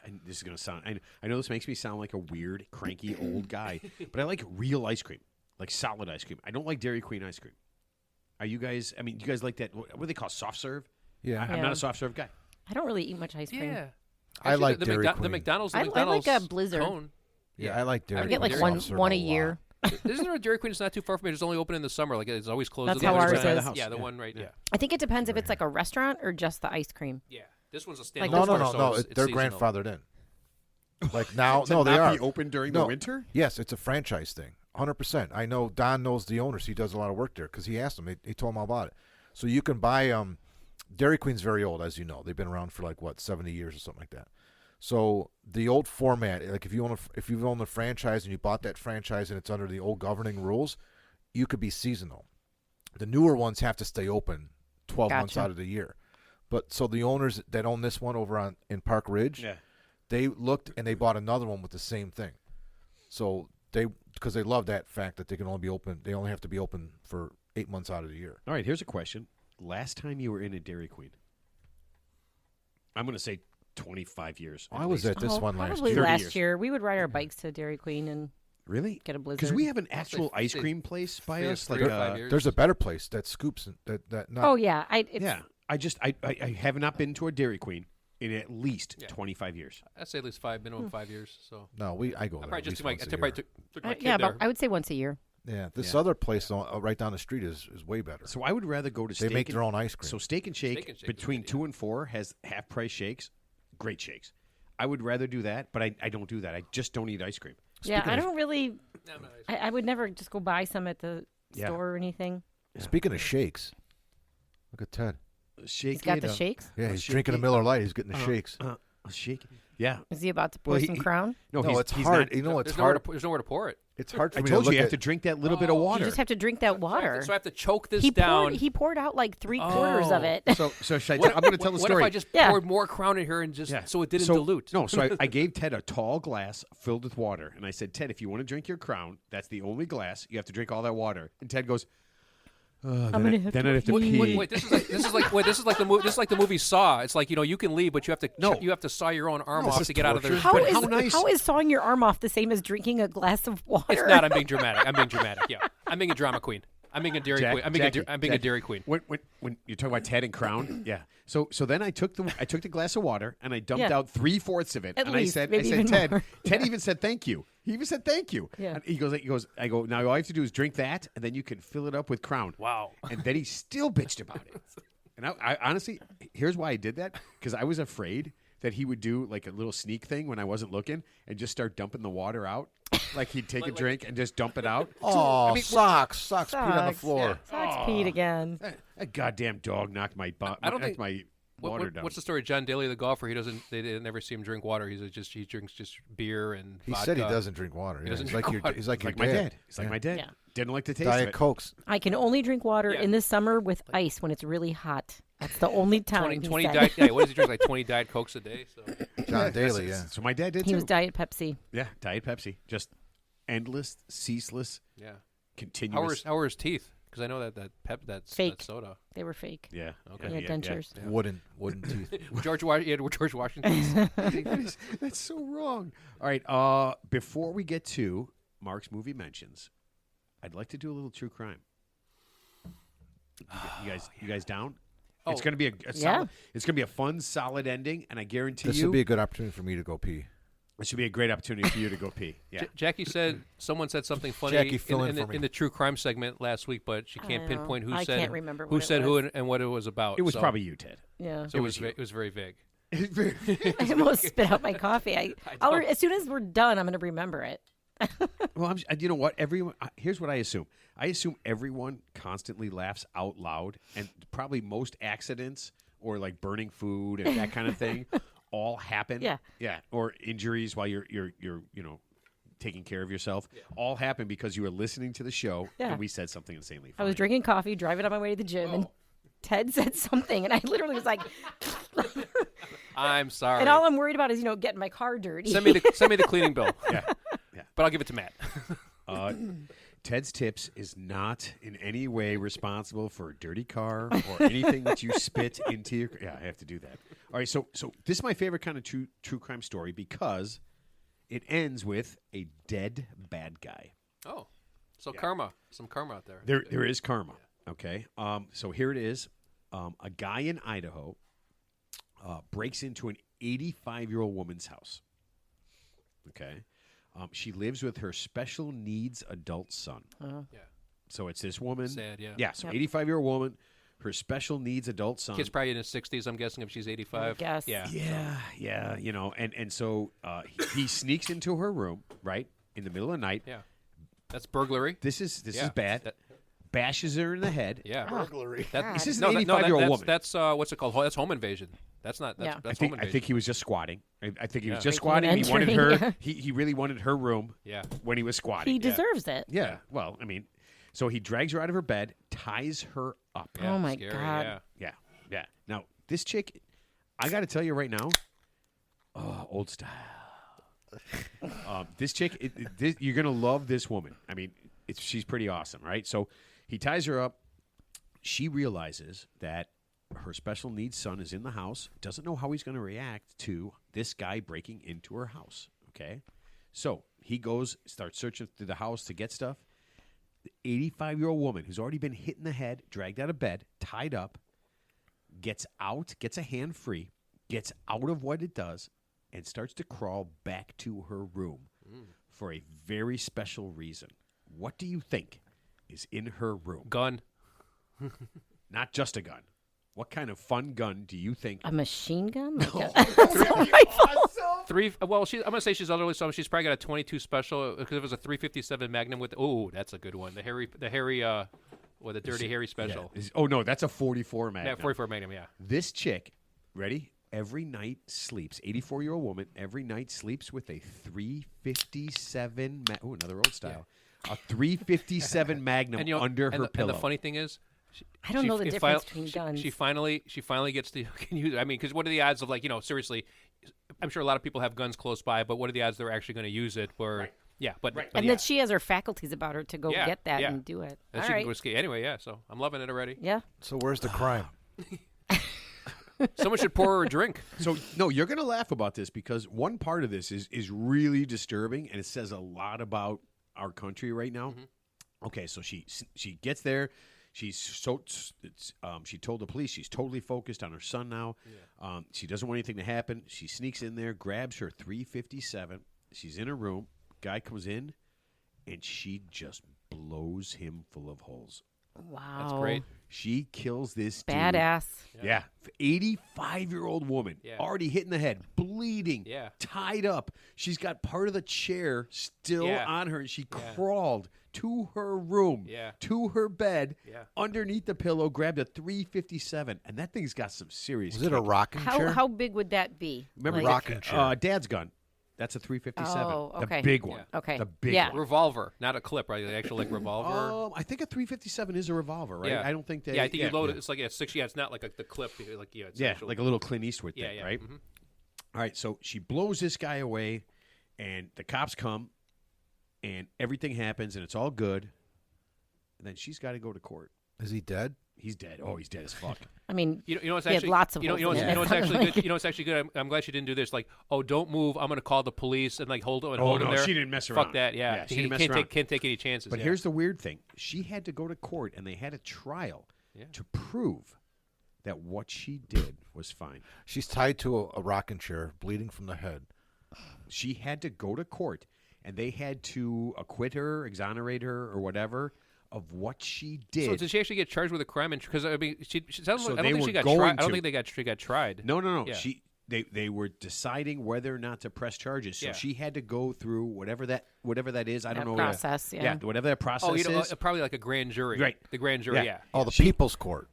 And this is gonna sound. I know this makes me sound like a weird, cranky old guy, but I like real ice cream, like solid ice cream. I don't like Dairy Queen ice cream. Are you guys? I mean, do you guys like that? What do they call soft serve? Yeah, I'm not a soft serve guy. I don't really eat much ice cream. Yeah, I like Dairy Queen. The McDonald's. I like a Blizzard. Cone. Yeah, I like Dairy Queen. I get like one a year. Isn't there a Dairy Queen? It's not too far from me. It's only open in the summer. Like it's always closed. That's how ours is. Yeah, the one right. Yeah. I think it depends if it's like a restaurant or just the ice cream. Yeah, this one's a standalone. No. They're grandfathered in. Like now, no, they are open during the winter. Yes, it's a franchise thing, 100%. I know Don knows the owners. He does a lot of work there because he asked them. He told him all about it. So you can buy. Dairy Queen's very old, as you know. They've been around for 70 years or something like that. So the old format, like if you own the franchise and you bought that franchise and it's under the old governing rules, you could be seasonal. The newer ones have to stay open 12 months out of the year. But so the owners that own this one over in Park Ridge, they looked and they bought another one with the same thing. So because they love that fact that they only have to be open for 8 months out of the year. All right, here's a question. Last time you were in a Dairy Queen, I'm going to say 25 years. I was at this one last year. Probably last year. We would ride our bikes to Dairy Queen and get a Blizzard. Because we have an actual ice cream place by us. There's a better place that scoops that. Not, oh yeah, I have not been to a Dairy Queen in at least 25 years. I'd say at least minimum 5 years. So no, I go there. I took my kid but I would say once a year. Yeah, this other place right down the street is way better. So I would rather go to Steak. They make their own ice cream. So Steak and Shake between 2 and 4 has half price shakes, great shakes. I would rather do that, but I don't do that. I just don't eat ice cream. I don't really. I would never just go buy some at the store or anything. Speaking of shakes, look at Ted. He's got the shakes? Yeah, he's drinking a Miller Lite. He's getting the shakes. A shake? Yeah. Is he about to pour some Crown? No, it's hard. It's hard. There's nowhere to pour it. It's hard for me to look you have to drink that little bit of water. You just have to drink that water. So I have to choke this down. He poured out like 3/4 of it. So should I'm going to tell the story. What if I just poured more Crown in here and so it didn't dilute? No, so I gave Ted a tall glass filled with water, and I said, Ted, if you want to drink your Crown, that's the only glass. You have to drink all that water. And Ted goes, I'm gonna have then to I'd have to pee. Wait, this is like the movie Saw. It's like, you can leave, but you have to saw your own arm off to get out of there. How But is how nice. how is sawing your arm off the same as drinking a glass of water? It's not. I'm being dramatic. Yeah, I'm being a drama queen. I'm being a dairy queen. I'm being a dairy queen. When you're talking about Ted and Crown, yeah. So then I took the glass of water and I dumped out 3/4 of it, At and least, I maybe said, even Ted. more. Ted even said thank you. He even said thank you. Yeah. And he goes. I go. Now all I have to do is drink that, and then you can fill it up with Crown. Wow. And then he still bitched about it. And I honestly, here's why I did that, because I was afraid that he would do like a little sneak thing when I wasn't looking and just start dumping the water out. Like he'd take a drink and just dump it out. Oh, socks peed on the floor. Socks peed again. That goddamn dog knocked my my water down. What's the story? John Daly, the golfer, they never see him drink water. He drinks just beer and He vodka. said he doesn't drink water. Yeah. doesn't He's drink like your water. he's like your my dad. He's like my dad. Yeah. Didn't like the taste Diet of it. Cokes. I can only drink water Yeah. in the summer with ice when it's really hot. That's the only time. 20 he said. diet. Yeah, what does he drink? Like 20 Diet Cokes a day. So John Daly, yeah. So my dad did He too. was Diet Pepsi. Yeah, Diet Pepsi. Just endless, ceaseless, yeah. continuous. How are his teeth? Because I know that's Fake. that soda. They were fake. Yeah. Okay. He had dentures. Yeah. Wooden teeth. George Washington. That's so wrong. All right. Before we get to Mark's movie mentions, I'd like to do a little true crime. You guys down? Oh. It's going to be solid, it's going to be a fun, solid ending, and I guarantee This you would be a good opportunity for me to go pee. it should be a great opportunity for you to go pee. Yeah. Jackie said someone said something funny Jackie, fill in for me. in the true crime segment last week, but she can't I know. pinpoint who I said can't remember who what it said was. who and what it was about. It was so, probably you, Ted. Yeah. So it was very vague. I almost spit out my coffee. As soon as we're done, I'm going to remember it. Well, you know what? Everyone. Here's what I assume. I assume everyone constantly laughs out loud, and probably most accidents or like burning food and that kind of thing all happen. Yeah. Yeah. Or injuries while you're taking care of yourself all happen because you were listening to the show Yeah. and we said something insanely I funny. was drinking coffee, driving on my way to the gym, and Ted said something, and I literally was like, I'm sorry. and all I'm worried about is, getting my car dirty. Send me the cleaning bill. Yeah. But I'll give it to Matt. Ted's Tips is not in any way responsible for a dirty car or anything that you spit into your. Yeah, I have to do that. All right, so this is my favorite kind of true crime story because it ends with a dead bad guy. Oh, so karma, some karma out there. There is karma. Okay, so here it is. A guy in Idaho breaks into an 85-year-old woman's house. Okay. She lives with her special needs adult son. Yeah. So it's this woman. Sad, yeah. Yeah, so Yep. 85-year-old woman, her special needs adult son. Kid's probably in his 60s, I'm guessing, if she's 85. I guess. Yeah. Yeah, and so he sneaks into her room, right, in the middle of the night. Yeah. That's burglary. This is Yeah. bad. Bashes her in the head. Yeah. Burglary. This is an 85-year-old woman. That's what's it called? That's home invasion. That's not. That's, Yeah. that's I home invasion. think he was just squatting. I think he was just Breaking and squatting. He wanted entering, her. He really wanted her room. Yeah. When he was squatting. He deserves it. Yeah. Well, I mean, so he drags her out of her bed, ties her up. Yeah, Oh, my scary, God. Yeah. Yeah. Now this chick, I got to tell you right now, old style. This chick, you're gonna love this woman. I mean, she's pretty awesome, right? So he ties her up. She realizes that her special needs son is in the house. Doesn't know how he's going to react to this guy breaking into her house. Okay, so he starts searching through the house to get stuff. The 85-year-old woman who's already been hit in the head, dragged out of bed, tied up, gets out, gets a hand free, gets out of what it does, and starts to crawl back to her room for a very special reason. What do you think is in her room? Gun. Not just a gun. What kind of fun gun do you think? A machine gun? Like Well, I'm gonna say she's elderly, so she's probably got a 22 special because it was a 357 Magnum with. Oh, that's a good one. The Dirty Harry special. Yeah. Oh no, that's a 44 Magnum. Yeah, 44 Magnum. Yeah. This chick, ready? Every night sleeps. 84-year-old woman. Every night sleeps with a 357. Another old style. A 357 Magnum under her pillow. And the funny thing is, I don't know the difference between guns. She finally gets to can use. I mean, because what are the odds of seriously? I'm sure a lot of people have guns close by, but what are the odds they're actually going to use it? Where Yeah, but And that she has her faculties about her to go Yeah, get that yeah. and do it. And All she right. can go ski anyway. Yeah, so I'm loving it already. Yeah. So where's the crime? Someone should pour her a drink. So no, you're going to laugh about this because one part of this is really disturbing, and it says a lot about our country right now. Okay, so she gets there. She's she told the police she's totally focused on her son now. She doesn't want anything to happen. She sneaks in there, grabs her 357. She's in her room. Guy comes in, and she just blows him full of holes. Wow. That's great. She kills this dude. Badass. Yeah. 85-year-old woman, Yeah. already hit in the head, bleeding, Yeah. tied up. She's got part of the chair still Yeah. on her, and she Yeah. crawled to her room, Yeah. to her bed, Yeah. underneath the pillow, grabbed a 357, and that thing's got some serious Was it a kick. rocking chair? How big would that be? Remember Like- rocking chair? Dad's gun. That's a 357. Oh, okay. The big one. Yeah. Okay. The big Yeah. one. Revolver, not a clip, right? The actual like revolver. I think a 357 is a revolver, right? Yeah. I don't think they. Yeah, I think you load it. It's like a 6. Yeah, it's not like the clip. Like it's Yeah, actual, like a little Clint Eastwood thing, yeah, yeah. right? Mhm. All right, so she blows this guy away, and the cops come, and everything happens, and it's all good. And then she's got to go to court. Is he dead? He's dead. Oh, he's dead as fuck. I mean, You know what's he had actually lots of you know holes what's, in you know it. what's actually good. You know what's actually good. I'm glad she didn't do this. Like, oh, don't move. I'm going to call the police and like hold him Oh, him no, there. she didn't mess Fuck around. that. Yeah, Yeah, she he didn't mess can't around. take any chances. But yeah. here's the weird thing: she had to go to court, and they had a trial to prove that what she did was fine. She's tied to a rocking chair, bleeding from the head. She had to go to court, and they had to acquit her, exonerate her, or whatever of what she did. So did she actually get charged with a crime? Because I mean, she sounds So like, I they don't think were she got going tried. I don't to. think she got tried. No. Yeah. They were deciding whether or not to press charges. So Yeah. she had to go through whatever that is. I don't That know process, what yeah. whatever that process Oh, you know, is. probably like a grand jury. Right. The grand jury. Yeah. Yeah. Oh, the People's Court.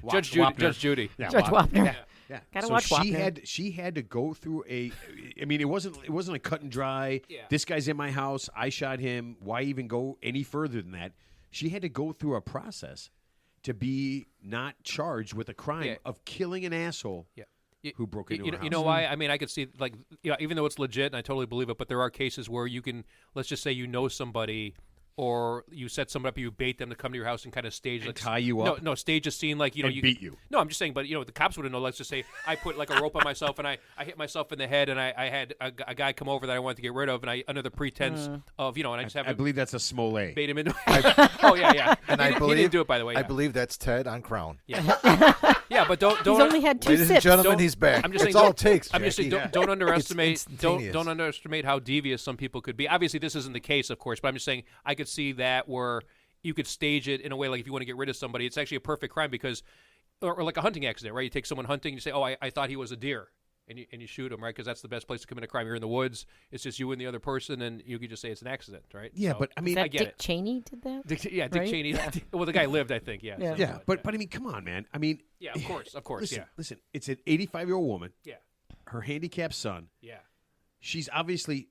Judge Judy. Judge Judy. Yeah, Judge Wapner. Yeah. Gotta so watch she Wapner. had to go through a. I mean, it wasn't a cut and dry. Yeah. This guy's in my house. I shot him. Why even go any further than that? She had to go through a process to be not charged with a crime Yeah. of killing an asshole. Yeah. Who broke into her house. You know why? I mean, I could see, like, even though it's legit, and I totally believe it, but there are cases where you can, let's just say you know somebody, or you set somebody up, you bait them to come to your house and kind of stage, like, tie you up? No, stage a scene, like, And beat you. No, I'm just saying, but, the cops wouldn't know. Let's just say I put, like, a rope on myself, and I hit myself in the head, and I had a guy come over that I wanted to get rid of, and I, under the pretense of, and I just have I believe that's a Smollett. bait him into Oh, yeah. And he didn't do it, by the way. I Yeah, believe that's Ted on Crown. yeah, but don't. He's only had 2 Ladies sips. and gentlemen, Don't- he's back. I'm just That's saying, all it takes. I'm just saying, Jackie. don't underestimate. It's Don't instantaneous. underestimate how devious some people could be. Obviously, this isn't the case, of course, but I'm just saying I could see that where you could stage it in a way like if you want to get rid of somebody, it's actually a perfect crime because, or like a hunting accident, right? You take someone hunting, you say, "Oh, I thought he was a deer." And you shoot him, right? Because that's the best place to commit a crime. You're in the woods. It's just you and the other person, and you could just say it's an accident, right? Yeah, So- but I mean, That I get Dick it. Cheney did that? Dick Right? Cheney. Well, the guy lived, I think. Yeah. Yeah. so, yeah, but I mean, come on, man. I mean, yeah, of course, listen, yeah, listen. It's an 85-year-old woman. yeah, Her handicapped son. yeah. She's obviously,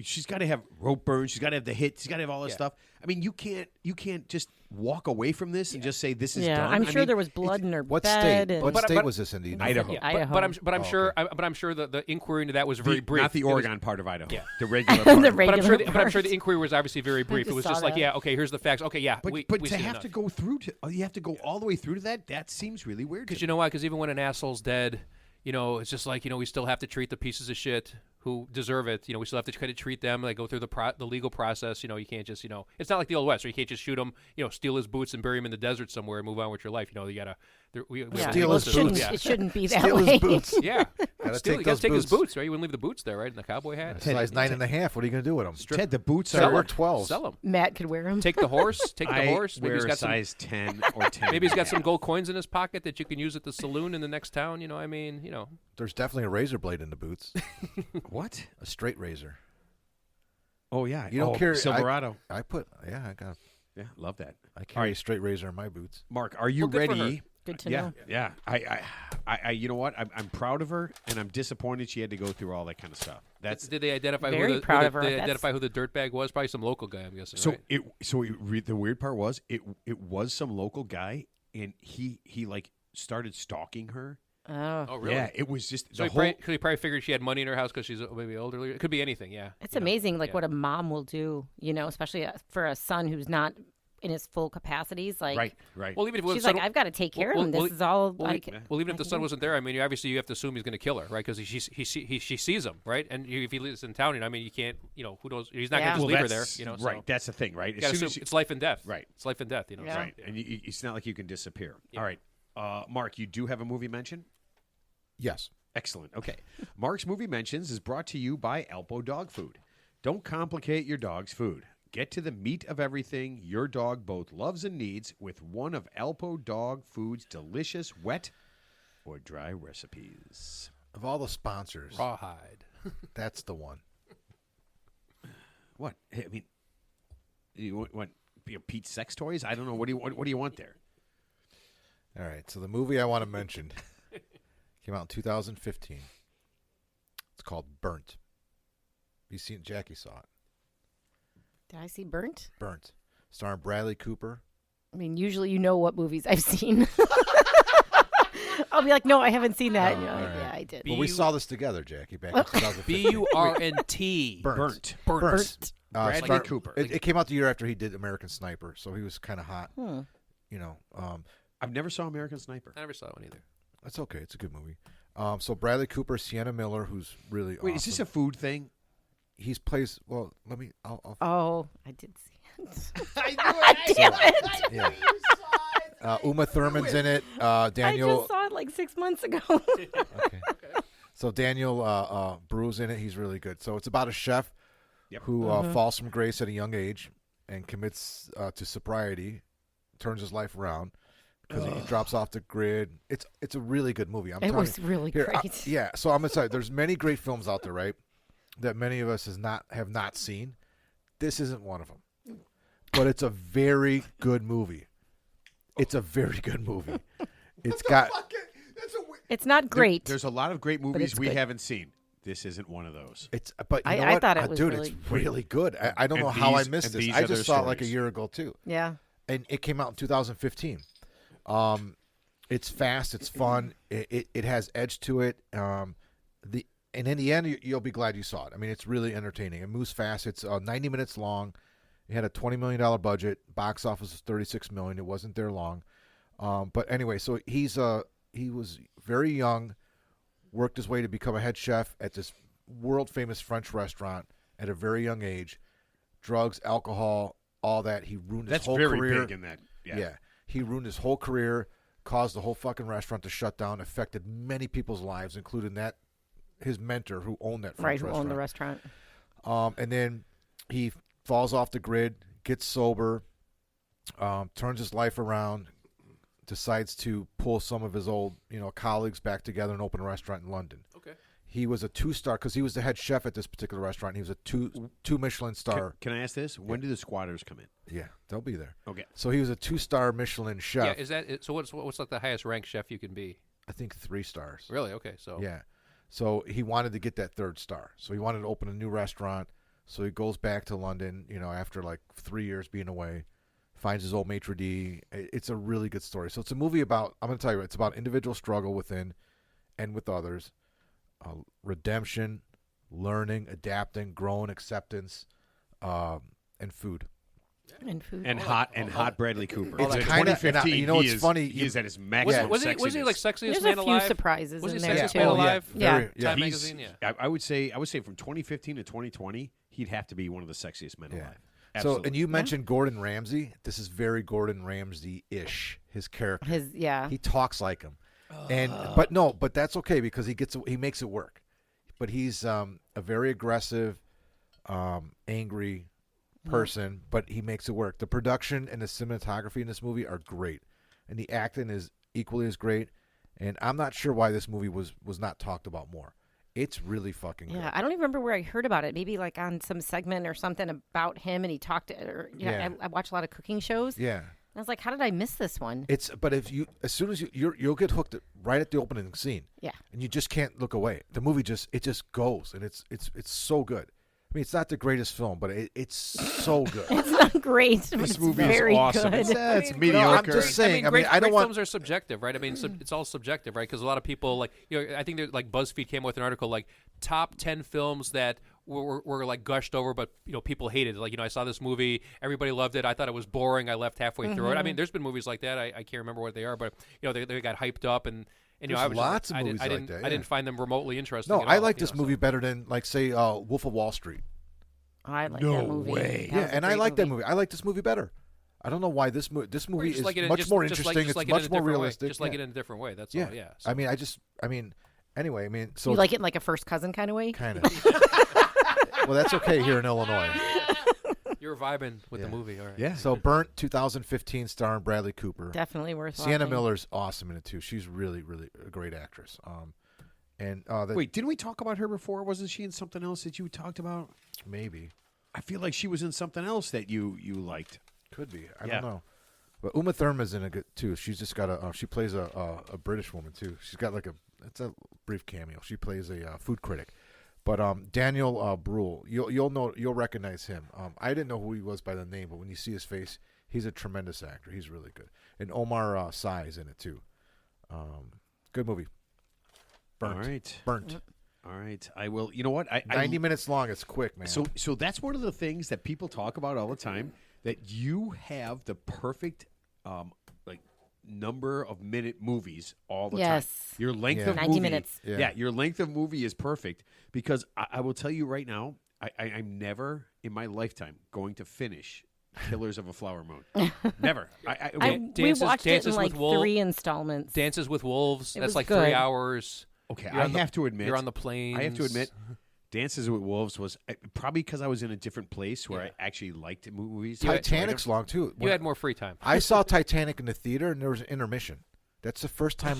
she's got to have rope burns. She's got to have the hit. She's got to have all this Yeah. stuff. I mean, you can't just walk away from this and just say this is Yeah, done. I'm I sure mean, there was blood in her What bed. state? and- What But- state but- was this in? Do you know? Idaho. Yeah, But Idaho. I'm sure the inquiry into that was very brief. Not the It was- Oregon part of Idaho. Yeah. The regular The part. regular But I'm sure part. the inquiry was obviously very brief. It just was saw just like, that. yeah, okay, here's the facts. Okay, yeah, But we to see have enough. to go through you have to go all the way through to that seems really weird. Because to you know why? Because even when an asshole's dead, it's just like, we still have to treat the pieces of shit who deserve it. We still have to kind of treat them, like go through the legal process. You can't just, it's not like the Old West, where you can't just shoot him, steal his boots and bury him in the desert somewhere and move on with your life. You gotta, we have Yeah. Steal Well, his it shouldn't- boots. Yeah. It shouldn't be that Steal way. his boots. Yeah. Gotta Steal, take you gotta take his those boots. boots, right? You wouldn't leave the boots there, right? In the cowboy hat. It's size 9.5. What are you going to do with them? Ted, the boots Sell are. We're them. 12. Sell them. Matt could wear them. Take the horse. I Maybe wear he's a got some. size 10 or 10. Maybe he's got some gold coins in his pocket that you can use at the saloon in the next town. There's definitely a razor blade in the boots. What? A straight razor. Oh yeah. You don't carry Silverado. I got. Yeah, love that. I carry a straight razor in my boots. Mark, are you Well, good for ready? Good to yeah, know. yeah. I you know what? I'm proud of her, and I'm disappointed she had to go through all that kind of stuff. That's Did they identify Very who proud of her. They That's- identify who the dirtbag was? Probably some local guy, I'm guessing. so. Right? The weird part was it was some local guy, and he like started stalking her Oh. Oh, really? Yeah, it was just So the whole. he probably figured she had money in her house because she's maybe older. It could be anything, yeah. It's You know? amazing, like Yeah. what a mom will do, especially for a son who's not in his full capacities. Like, Right. Well, even if she's like, I've got to take care of him. This is all. Well, even if the can son do. wasn't there, I mean, obviously you have to assume he's going to kill her, right? Because she sees him, right? And if he lives in town, I mean, you can't, who knows? He's not going to just leave her there, So. Right, that's the thing, right? You gotta assume it's life and death. Right. It's life and death, Yeah. Right, and it's not like you can disappear. All right, Mark, you do have a movie mention? Yes. Excellent. Okay. Mark's Movie Mentions is brought to you by Alpo Dog Food. Don't complicate your dog's food. Get to the meat of everything your dog both loves and needs with one of Alpo Dog Food's delicious wet or dry recipes. Of all the sponsors, Rawhide. that's the one. What? I mean, you want Pete's sex toys? I don't know. What do you want there? All right. So the movie I want to mention came out in 2015. It's called Burnt. Jackie saw it. Did I see Burnt? Burnt. Starring Bradley Cooper. I mean, usually you know what movies I've seen. I'll be like, no, I haven't seen that. Oh, And you're like, all right. yeah, I did. Well, we saw this together, Jackie, back in 2015. BURNT. Burnt. Burnt. Bradley Cooper. It came out the year after he did American Sniper, so he was kind of hot. Hmm. I've never saw American Sniper. I never saw one either. That's okay. It's a good movie. So Bradley Cooper, Sienna Miller, who's really Wait, awesome. is this a food thing? He's plays. Well, let me. I'll Oh, I did see it. I knew it. Damn it. yeah. Uma Thurman's in it. I Daniel. just saw it like 6 months ago. Okay. So Daniel Brew's in it. He's really good. So it's about a chef who falls from grace at a young age and commits to sobriety, turns his life around because he drops off the grid. It's a really good movie. It was really Here, great. yeah. So I'm gonna say there's many great films out there, right? That many of us have not seen. This isn't one of them, but it's a very good movie. It's a very good movie. It's got. It's not great. There's a lot of great movies it's we good. haven't seen. This isn't one of those. But you know I what? thought it was dude, really it's really good. I don't And know how I these- missed and this. these I are just their saw it like a stories. year ago too, Yeah. and it came out in 2015. It's fast. It's fun. It has edge to it. And in the end, you'll be glad you saw it. I mean, it's really entertaining. It moves fast. It's 90 minutes long. It had a $20 million budget. Box office was $36 million. It wasn't there long. But anyway, so he was very young, worked his way to become a head chef at this world famous French restaurant at a very young age. Drugs, alcohol, all that. He ruined his That's whole very career. big in that. Yeah. He ruined his whole career, caused the whole fucking restaurant to shut down, affected many people's lives, including his mentor who owned that French Right, who restaurant. owned the restaurant. And then he falls off the grid, gets sober, turns his life around, decides to pull some of his old, colleagues back together and open a restaurant in London. Okay. He was a 2-star because he was the head chef at this particular restaurant. He was a two Michelin star. Can I ask this? When do the squatters come in? Yeah, they'll be there. Okay. So he was a 2-star Michelin chef. Yeah, is that so? What's like the highest ranked chef you can be? I think 3 stars. Really? Okay, so Yeah. So he wanted to get that 3rd star. So he wanted to open a new restaurant. So he goes back to London, after like 3 years being away, finds his old maitre d'. It's a really good story. So it's a movie about, I'm going to tell you, it's about individual struggle within and with others, redemption, learning, adapting, growing, acceptance, and food. And food. And hot Bradley Cooper. It's In kinda- 2015, and it's he is, funny, He you- is at his Was, maximum was he like sexiness. sexiest There's man a few alive? surprises Was he in there, sexiest too. man Oh, yeah. alive? Very- yeah. Time He's- magazine, yeah. I would say from 2015 to 2020, he'd have to be one of the sexiest men alive. So, Absolutely. and you mentioned Gordon Ramsay. This is very Gordon Ramsay-ish, his character. Yeah. He talks like him. But that's okay because he makes it work. But he's a very aggressive, angry person, but he makes it work. The production and the cinematography in this movie are great, and the acting is equally as great. And I'm not sure why this movie was not talked about more. It's really fucking good. Yeah, I don't even remember where I heard about it. Maybe like on some segment or something about him, and he talked. I watch a lot of cooking shows. Yeah. And I was like, how did I miss this one? But if as soon as you'll get hooked right at the opening scene. Yeah. And you just can't look away. The movie just goes, and it's so good. I mean, it's not the greatest film, but it's so good. It's not great. But This it's movie is very awesome. good. It's I'm mediocre. just saying. I mean, I don't great want. films are subjective, right? I mean, it's all subjective, right? Because a lot of people, like, I think like BuzzFeed came up with an article like top 10 films that were like gushed over, but people hated. Like, I saw this movie, everybody loved it. I thought it was boring. I left halfway through it. I mean, there's been movies like that. I can't remember what they are, but they got hyped up and. There's I was lots just, of movies I like that. I didn't find them remotely interesting. No, at I all, like this movie better than, like, say, Wolf of Wall Street. I like No that movie. way. That Yeah, was a and I great like that movie. I like this movie better. I don't know why this movie is much more interesting. It's much more realistic. Just like it in a different way. That's yeah. all. Yeah. So. Anyway, so You like it in like a first cousin kind of way? kind of. Well, that's okay here in Illinois. You're vibing with the movie, all right? Yeah. So, Burnt, 2015, starring Bradley Cooper. Definitely worth Sienna watching. Miller's awesome in it too. She's really, really a great actress. Wait, didn't we talk about her before? Wasn't she in something else that you talked about? Maybe I feel like she was in something else that you liked. could be. I Yeah. don't know. But Uma Thurman's in it good too. She's just got she plays a British woman too. She's got like it's a brief cameo. She plays a food critic. But Daniel Bruhl, you'll recognize him. I didn't know who he was by the name, but when you see his face, he's a tremendous actor. He's really good. And Omar Sy is in it too. Good movie. Burnt. All right. Burnt. All right. I will. You know what? 90 minutes long. It's quick, man. So that's one of the things that people talk about all the time. That you have the perfect number of minute movies all the time. Yes. Your length Yeah. of 90 movie, minutes. Yeah. your length of movie is perfect because I will tell you right now, I'm never in my lifetime going to finish Killers of a Flower Moon. Never. We watched it in Dances like with Wolves. 3 installments. Dances with Wolves. It That's was like good. 3 hours. Okay, You're I on the- have to admit. You're on the planes. I have to admit, Dances with Wolves was probably because I was in a different place where I actually liked movies. Titanic's long too. You had more free time. I saw Titanic in the theater, and there was an intermission. That's the first time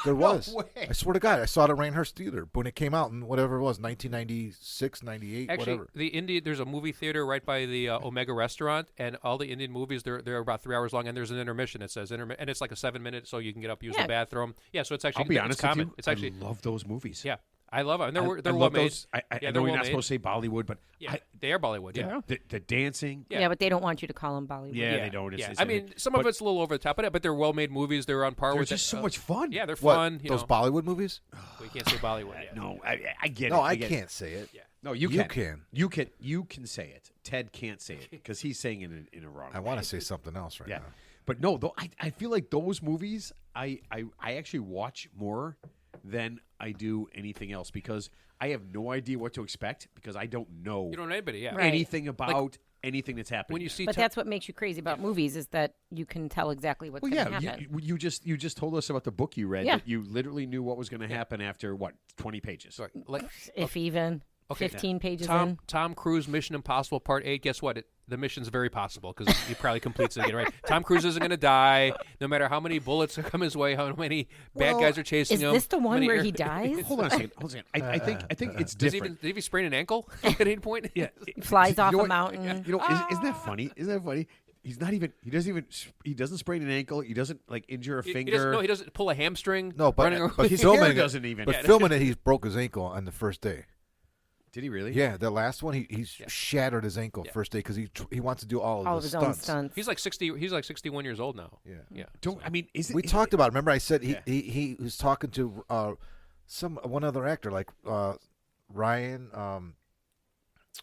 there was. way. I swear to God, I saw it at Rainhurst Theater when it came out in whatever it was, 1996, 98, Actually, whatever. there's a movie theater right by the Omega restaurant, and all the Indian movies they're about 3 hours long, and there's an intermission. It says and it's like a 7-minute, so you can get up, use the bathroom. Yeah, so it's actually I'll be it's honest common. with you. It's actually I love those movies. yeah, I love them. And they're I well love made. those. I Yeah, know they're you're well not made. supposed to say Bollywood, but Yeah, they are Bollywood. Yeah. the dancing. Yeah, but they don't want you to call them Bollywood. Yeah, they don't. Yeah. It's I mean, some of but it's a little over the top, but they're well-made movies. They're on par they're with just it. so much fun. Yeah, they're What, fun. those Bollywood movies? We can't say Bollywood. Yeah. No, I get it. No, I get it. can't say it. Yeah. No, you You can. can. You can say it. Ted can't say it because he's saying it in a wrong. I way. want to say something else right Yeah, now. but no, though I feel like those movies I actually watch more than I do anything else because I have no idea what to expect because I don't know You don't know anybody. Yeah. Right. anything about anything that's happening. When you see But that's what makes you crazy about movies is that you can tell exactly what's well, going to yeah, happen. you just told us about the book you read Yeah. that you literally knew what was going to happen after what 20 pages. Sorry, like If even Okay. 15 pages in. Tom Cruise Mission Impossible Part 8. Guess what? The mission's very possible because he probably completes it again, right? Tom Cruise isn't going to die no matter how many bullets come his way, how many bad guys are chasing Is him. this the how one many where air- he dies? Hold on a second. I think it's Did different. he sprain an ankle at any point? Yeah, Flies you off know a what? mountain. You know, isn't that funny? Isn't that funny? He doesn't sprain an ankle. He doesn't like injure a finger. He doesn't pull a hamstring. No, running but around. His filming hair it, doesn't even. But Yeah. filming it, he broke his ankle on the first day. Did he really? Yeah, the last one, he shattered his ankle first day because he wants to do all of his the own stunts. stunts. He's like 60. He's like 61 years old now. Yeah. Yeah. Don't. I mean, is We it, talked about it. Remember, I said Yeah. he was talking to one other actor like Ryan.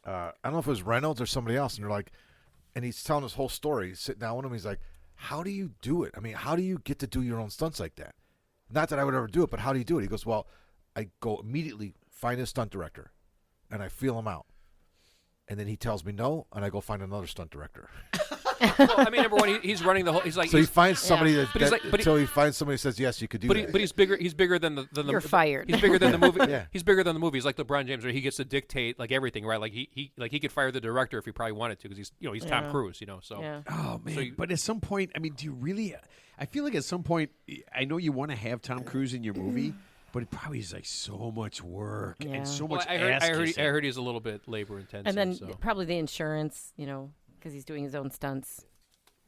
I don't know if it was Reynolds or somebody else, and they're like, and he's telling his whole story. He's sitting down with him. He's like, "How do you do it? I mean, how do you get to do your own stunts like that? Not that I would ever do it, but how do you do it?" He goes, "Well, I go immediately find a stunt director, and I feel him out." And then he tells me no, and I go find another stunt director. Well, I mean, number one, he's running the whole. He's like. So he he's, finds somebody that, But he's like- but he- until he finds somebody who says yes, you could do that. but he's bigger. He's bigger than the. You're fired. He's bigger than the movie. Yeah. He's bigger than the movie. He's like LeBron James, where he gets to dictate like everything, right? Like he could fire the director if he probably wanted to, because he's Tom Yeah. Cruise, So Yeah. Oh man! So but at some point, I mean, do you really? I feel like at some point, I know you want to have Tom Cruise in your movie, but it probably is like so much work Yeah. and so Well, much I ass kissing. heard he's a little bit labor intensive. And then so. probably the insurance, because he's doing his own stunts.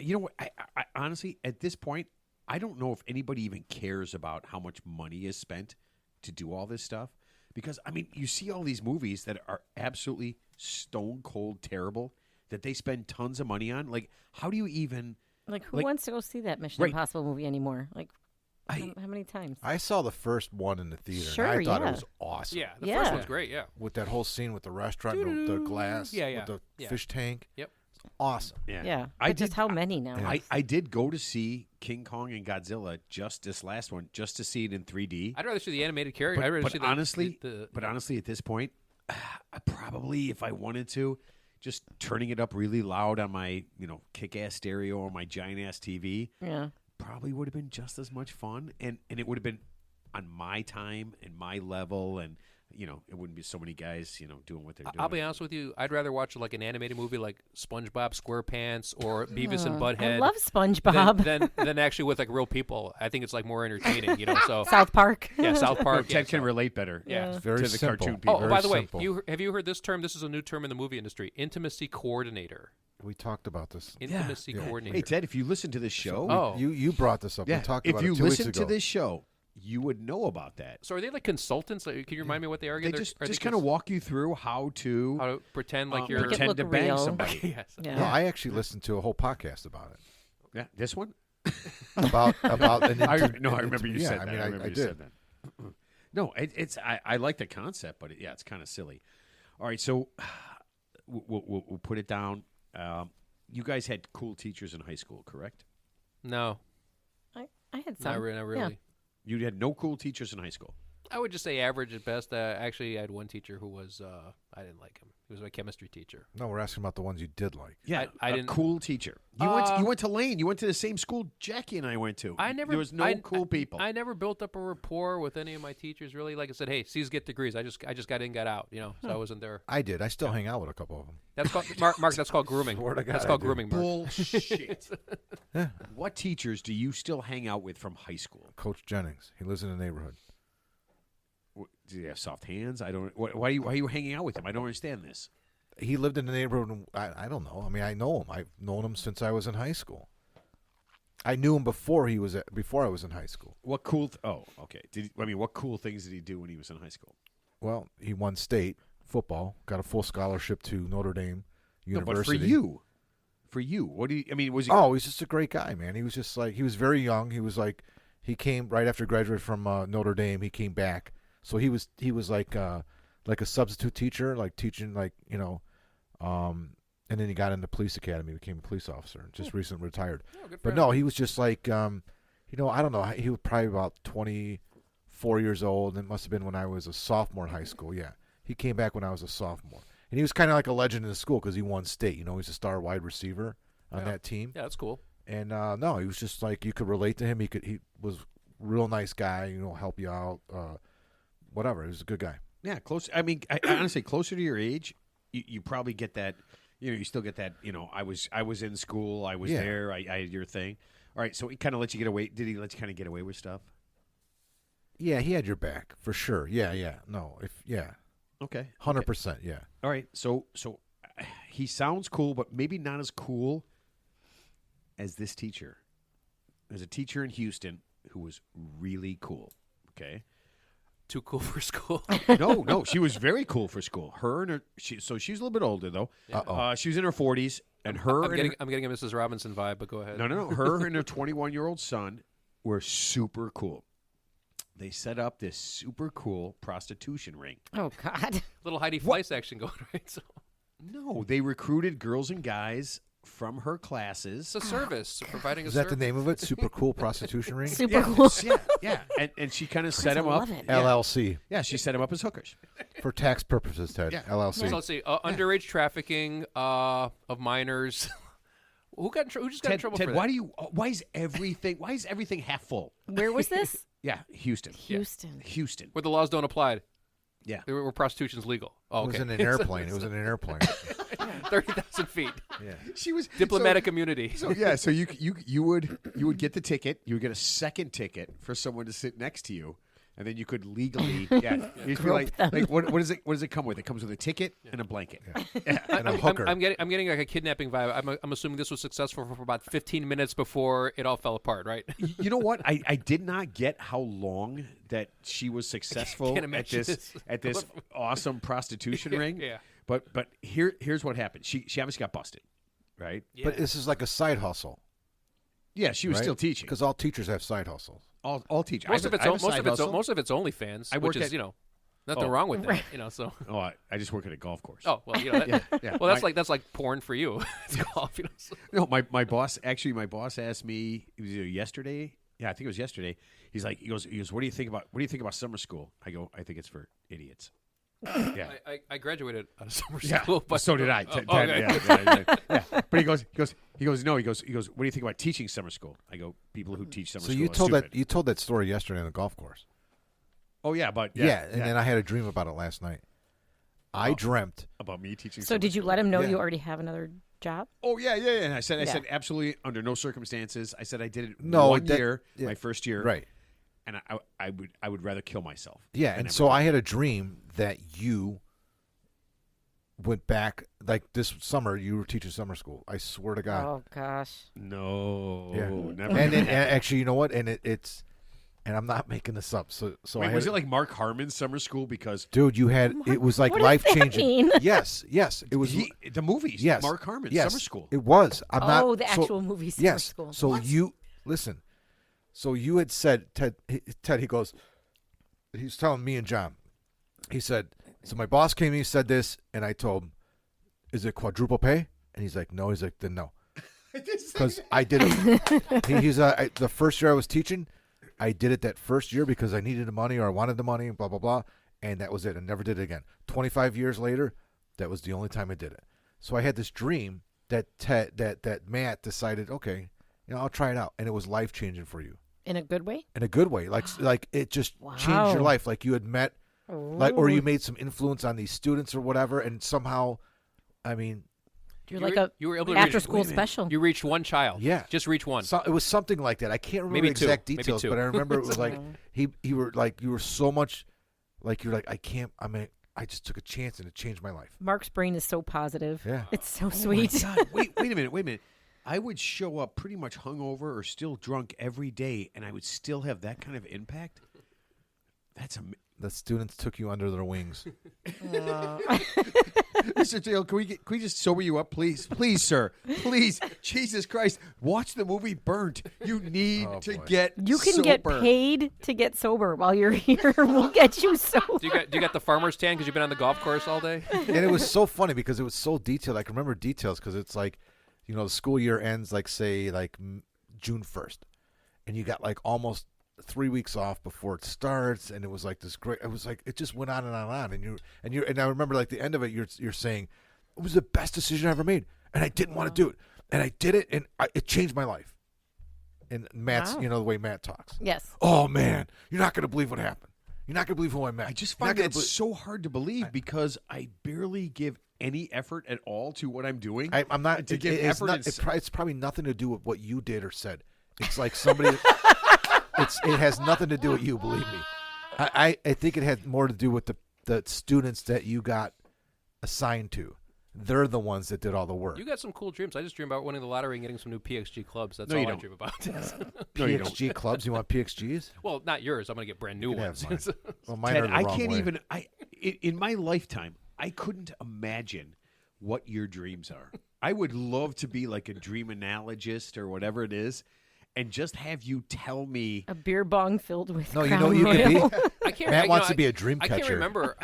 You know what? I honestly, at this point, I don't know if anybody even cares about how much money is spent to do all this stuff. Because, I mean, you see all these movies that are absolutely stone cold terrible that they spend tons of money on. Like, how do you even... Like, who wants to go see that Mission Right. Impossible movie anymore? Like, how many times? I saw the first one in the theater. Sure, and I thought yeah. it was awesome. Yeah, the Yeah. first one's great. Yeah. With that whole scene with the restaurant, the glass, Yeah. with the fish tank. Yep. It's awesome. Yeah. I But just did- how many now? I did go to see King Kong and Godzilla, just this last one, just to see it in 3D. I'd rather see the animated character. I'd rather But see honestly, the at this point, I probably, if I wanted to, just turning it up really loud on my, kick-ass stereo or my giant-ass TV, Yeah. probably would have been just as much fun, and it would have been on my time and my level, and it wouldn't be so many guys, doing what they're doing. I'll be honest with you. I'd rather watch like an animated movie like SpongeBob SquarePants or Beavis and Butthead. I love SpongeBob. than actually with like real people. I think it's like more entertaining. So South Park. yeah, South Park. Ted yeah, can so- relate better. Yeah. It's very to the simple. cartoon people. Oh, Very by the simple. way, have you heard this term? This is a new term in the movie industry: intimacy coordinator. We talked about this. Intimacy Yeah. coordinator. Hey, Ted, if you listen to this show, Oh. You brought this up. yeah, We talked if about you it 2 weeks listen ago. to this show, you would know about that. So are they like consultants? Like, can you remind me what they are? They again? just Are they kind of walk you through how to how to pretend like you're Make it pretend look to bang real. somebody. yes. Yeah. No, I actually listened to a whole podcast about it. Yeah, this one. About an I intim- remember you yeah, said I that. mean, I remember I you did. said that. No, I like the concept, but it's kind of silly. All right, so we'll put it down. You guys had cool teachers in high school, correct? No, I had some. not really. Yeah. You had no cool teachers in high school. I would just say average at best. Actually, I had one teacher who was I didn't like him. He was my chemistry teacher. No, we're asking about the ones you did like. Yeah, I a didn't- cool teacher. You went to Lane. You went to the same school Jackie and I went to. I never. There was no cool people. I never built up a rapport with any of my teachers. Really, like I said, hey, C's get degrees. I just got in, got out. So I wasn't there. I did. I still hang out with a couple of them. That's called Mark. That's called grooming. Swear to God, That's I called do. grooming, Mark. Bullshit. What teachers do you still hang out with from high school? Coach Jennings. He lives in the neighborhood. Do they have soft hands? I don't. Why are you hanging out with him? I don't understand this. He lived in the neighborhood. And I don't know. I mean, I know him. I've known him since I was in high school. I knew him before I was in high school. What cool? Oh, okay. What cool things did he do when he was in high school? Well, he won state football, got a full scholarship to Notre Dame No, University. but for you, what do you? I mean, was he? Oh, he's just a great guy, man. He was just like, he was very young. He was like, he came right after graduating from Notre Dame. He came back, so he was like a substitute teacher, like teaching, and then he got into police academy, became a police officer, and just recently retired. Oh, good for But him. no, he was just like, I don't know. He was probably about 24 years old. And it must have been when I was a sophomore in high school. Yeah, he came back when I was a sophomore, and he was kind of like a legend in the school because he won state. He's a star wide receiver on that team. Yeah, that's cool. And no, he was just like, you could relate to him. He was a real nice guy. Help you out. Whatever. He was a good guy. Yeah, close. I mean, honestly, closer to your age, you probably get that. You still get that. I was in school. I was Yeah. there. I had your thing. All right, so he kind of let you get away. Did he let you kind of get away with stuff? Yeah, he had your back for sure. Yeah. No, Okay, 100%. Yeah. All right, so he sounds cool, but maybe not as cool as this teacher. There's a teacher in Houston who was really cool. Okay. Too cool for school. No, she was very cool for school. So she's a little bit older though. Uh-oh. She was in her 40s, and her. I'm getting a Mrs. Robinson vibe, but go ahead. No. Her and her 21-year-old son were super cool. They set up this super cool prostitution ring. Oh God. Little Heidi Fleiss action going right. So No, they recruited girls and guys from her classes. it's a service, providing a Is that service. the name of it? Super cool prostitution ring? Super cool. Yeah. And she kind of set him I up. love it. LLC Yeah, she set him up as hookers. for tax purposes, Ted. Yeah. LLC. So let's see, underage trafficking of minors. Who just got in trouble Ted, for that? why is everything half full? Where was this? Yeah, Houston. Houston. Where the laws don't apply. Yeah. Where prostitution's legal. Oh, It okay. was in an airplane. It was in an airplane. 30,000 feet. Yeah. She was Diplomatic immunity. So you would get the ticket. You would get a second ticket for someone to sit next to you, and then you could legally, you feel like what does it come with? It comes with a ticket and a blanket, And a hooker. I'm getting like a kidnapping vibe. I'm assuming this was successful for about 15 minutes before it all fell apart, right? You know what? I did not get how long that she was successful at this awesome prostitution ring. Yeah. But here's what happened. She obviously got busted, right? Yeah. But this is like a side hustle. Yeah, she was still teaching. Because all teachers have side hustles. All teachers. most of it's OnlyFans, I work which is at- nothing wrong with that. So. Oh, I just work at a golf course. Oh well, yeah. Well, that's like porn for you. It's golf. So. No, my boss asked me. It was either yesterday. Yeah, I think it was yesterday. He goes, what do you think about summer school? I go, I think it's for idiots. Yeah. I graduated out of summer school, but so did I. Okay. Yeah. But he goes, no. He goes, what do you think about teaching summer school? I go, people who teach summer So school. you told that story yesterday on the golf course. Oh yeah, but And then I had a dream about it last night. I dreamt about me teaching. So did you let him know you already have another job? Oh yeah. And I said absolutely under no circumstances. I said I did it one year, my first year, right. And I would rather kill myself. Yeah, and so I had a dream that you went back, like this summer, you were teaching summer school. I swear to God. Oh gosh. No, Yeah. never. And actually, you know what? And it's, and I'm not making this up. So Wait, was it like Mark Harmon's summer school? Because dude, it was like what does life that changing. mean? Yes, the movies. Yes, Mark Harmon's yes, summer school. It was. I'm not. The actual movie summer yes. school. So you listen. So you had said Ted. He goes. He's telling me and John. He said. So my boss came. He said this, and I told him, "Is it quadruple pay?" And he's like, "No." He's like, "Then no." Because I did it. He's the first year I was teaching, I did it that first year because I needed the money or I wanted the money and blah blah blah, and that was it. I never did it again. 25 years later, that was the only time I did it. So I had this dream that that Matt decided, okay, I'll try it out, and it was life changing for you. In a good way? In a good way, like it just changed your life. Like you had met, or you made some influence on these students or whatever, and somehow, I mean, you were able to after school special. You reached one child. Yeah, just reach one. So, it was something like that. I can't remember maybe exact two. details, Maybe two. but I remember it was like you were so much, like you're like I just took a chance and it changed my life. Mark's brain is so positive. Yeah, it's so sweet. My God. Wait a minute. I would show up pretty much hungover or still drunk every day, and I would still have that kind of impact. That's the students took you under their wings. Mr. Dale, can we just sober you up, please? Please, sir. Please. Jesus Christ. Watch the movie Burnt. You need to get You can sober. get paid to get sober while you're here. We'll get you sober. Do you got the farmer's tan because you've been on the golf course all day? And it was so funny because it was so detailed. I can remember details because it's like, the school year ends like say like June 1st, and you got like almost 3 weeks off before it starts, and it was like this great. It was like it just went on and on and I remember like the end of it. You're saying it was the best decision I ever made, and I didn't want to do it, and I did it, and it changed my life. And Matt's, the way Matt talks. Yes. Oh man, you're not gonna believe what happened. You're not gonna believe who I met. I just find that so hard to believe because I barely give any effort at all to what I'm doing. I'm not to give effort. It's probably nothing to do with what you did or said. It's like somebody. It has nothing to do with you. Believe me. I think it had more to do with the students that you got assigned to. They're the ones that did all the work. You got some cool dreams. I just dream about winning the lottery and getting some new PXG clubs. That's all I dream about. PXG clubs? You want PXGs? Well, not yours. I'm going to get brand new ones. Mine. Well, mine Ted, are the I wrong can't way. even. In my lifetime, I couldn't imagine what your dreams are. I would love to be like a dream analogist or whatever it is, and just have you tell me a beer bong filled with. No, Crown you could Royal. be. Matt wants to be a dream catcher. I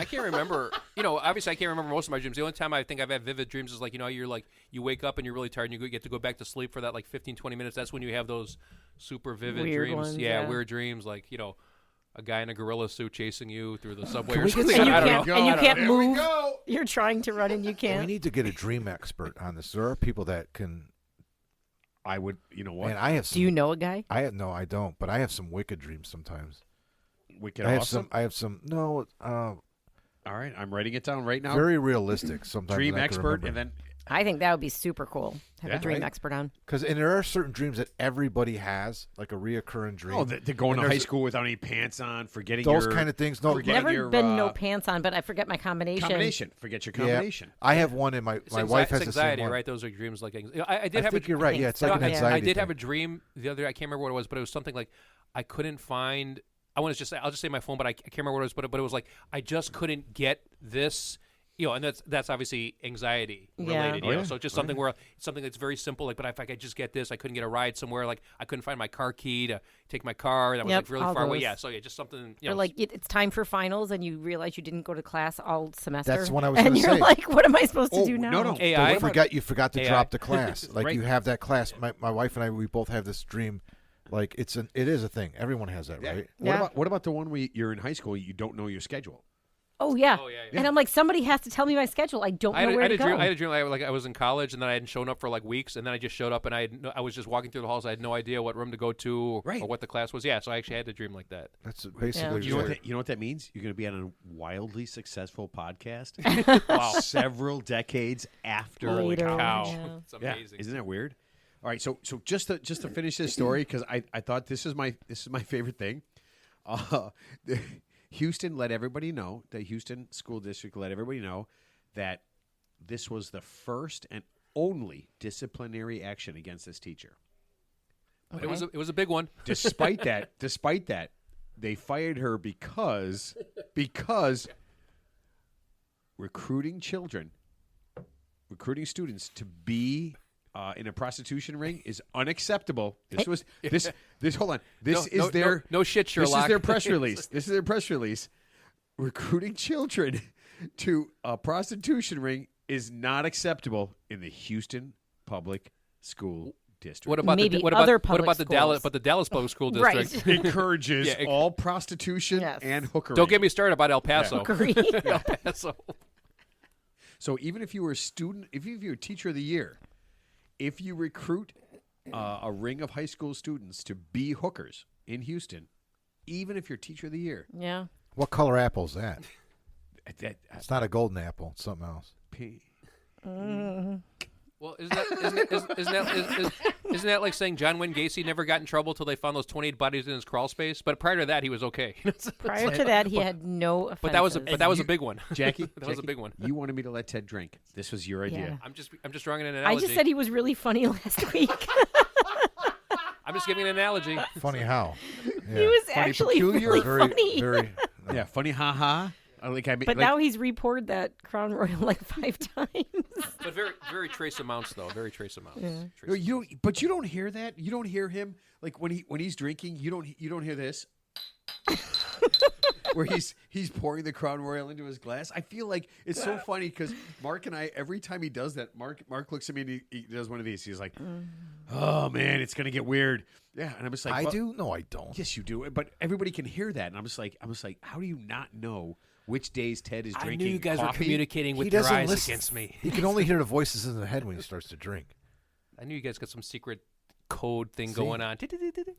can't remember. Obviously, I can't remember most of my dreams. The only time I think I've had vivid dreams is like, you're like, you wake up and you're really tired and you get to go back to sleep for that like 15, 20 minutes. That's when you have those super vivid weird dreams. Ones, weird dreams like, a guy in a gorilla suit chasing you through the subway or we get something. some- I don't know. And you can't There we move. go. You're trying to run and you We can't. need to get a dream expert on this. There are people that can. I would. You know what? Man, I have. Some, Do you know a guy? No, I don't. But I have some wicked dreams sometimes. Wicked I have awesome. some. I have some. No. All right, I'm writing it down right now. Very realistic. Sometimes Dream I can expert, remember. and then I think that would be super cool. Have a dream expert on. And there are certain dreams that everybody has, like a reoccurring dream. Oh, they're going to high school without any pants on, forgetting those kind of things. No, never been no pants on, but I forget my combination. Forget your combination. Yeah. I have one in my wife has anxiety, the same one. right? Those are dreams like anxiety. I think you're right. Yeah, it's like an anxiety. I did thing. have a dream the other day. I can't remember what it was, but it was something like I couldn't find. I'll just say my phone, but I can't remember what it was. But it was like I just couldn't get this. And that's obviously anxiety related. Yeah. So just something that's very simple. Like, but if I could just get this, I couldn't get a ride somewhere. Like, I couldn't find my car key to take my car. That was like really far away. Yeah. So just something. Or like it's time for finals, and you realize you didn't go to class all semester. That's what I was going to say. And you're like, what am I supposed to do now? No. AI. You forgot to drop the class. Like you have that class. My wife and I, we both have this dream. Like it is a thing. Everyone has that, right? Yeah. What about the one where you're in high school, you don't know your schedule? Oh yeah. And I'm like, somebody has to tell me my schedule. I don't know where to go. I had a dream like I was in college, and then I hadn't shown up for like weeks, and then I just showed up, and I was just walking through the halls. I had no idea what room to go to or what the class was. Yeah, so I actually had a dream like that. That's basically. You know what that means? You're going to be on a wildly successful podcast. Wow, several decades after. Later. College. Wow, it's amazing. Isn't that weird? All right, so just to finish this story, because I thought this is my favorite thing. Houston let everybody know, the Houston School District let everybody know that this was the first and only disciplinary action against this teacher. Okay. It was a big one. Despite that, they fired her because recruiting students to be in a prostitution ring is unacceptable. Hold on. This is their press release. This is their press release. Recruiting children to a prostitution ring is not acceptable in the Houston Public School District. What about Maybe the other public the Dallas Public School District? Right. Encourages all prostitution and hookery. Don't get me started about El Paso. Yeah. El Paso. So even if you were a student, if you're a teacher of the year, if you recruit a ring of high school students to be hookers in Houston, even if you're teacher of the year. Yeah. What color apple is that? It's not a golden apple. It's something else. Well, isn't that like saying John Wayne Gacy never got in trouble till they found those 28 bodies in his crawl space? But prior to that, he was okay. Prior to that, he had no offenses. But that was a big one, Jackie. Was a big one. You wanted me to let Ted drink. This was your idea. I'm just drawing an analogy. I just said he was really funny last week. I'm just giving an analogy. Funny how? Yeah. He was actually really funny. Very, funny, ha. But now he's reported that Crown Royal like 5 times. But very, very trace amounts, though. Very trace amounts. Yeah. But you don't hear that. You don't hear him like when he's drinking. You don't hear this. Where he's pouring the Crown Royal into his glass. I feel like it's so funny because Mark and I, every time he does that, Mark looks at me and he does one of these. He's like, "Oh man, it's gonna get weird." Yeah, and I'm just like, I do? No, I don't. Yes, you do. But everybody can hear that, and I'm just like, how do you not know which days Ted is drinking? I knew you guys coffee? were communicating with your eyes against me. He can only hear the voices in the head when he starts to drink. I knew you guys got some secret code thing going on.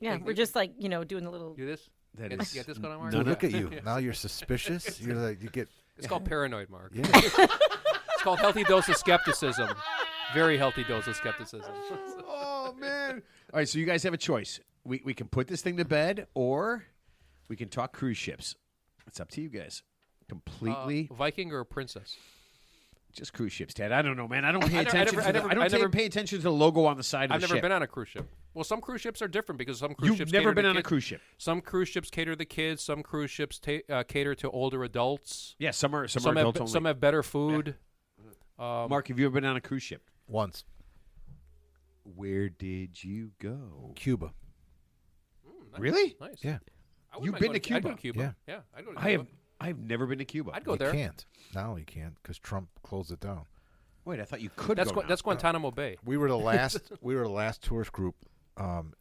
Yeah, we're just like doing a little. Do this. That you is. got this going on, Mark? Look at you. Now you're suspicious. You're like you get. It's called paranoid, Mark. Yeah. It's called healthy dose of skepticism. Very healthy dose of skepticism. Oh man! All right, so you guys have a choice. We can put this thing to bed, or we can talk cruise ships. It's up to you guys. Completely Viking or Princess? Just cruise ships, Ted. I don't know, man. I don't pay attention. I don't pay attention to the logo on the side of the ship. I've never been on a cruise ship. Well, some cruise ships are different because some cruise ships. You've never been on a cruise ship. Some cruise ships cater to the kids. Some cruise ships cater to older adults. Yeah, some are adults only. Some have better food. Yeah. Mark, have you ever been on a cruise ship? Once. Where did you go? Cuba. Nice. Really? Nice. Yeah. You've been to Cuba? I'd go to Cuba. Yeah. I'd go to Cuba. I've never been to Cuba. I'd go You there. can't. Now you can't because Trump closed it down. Wait, I thought you could. That's Guantanamo Bay. We were the last tourist group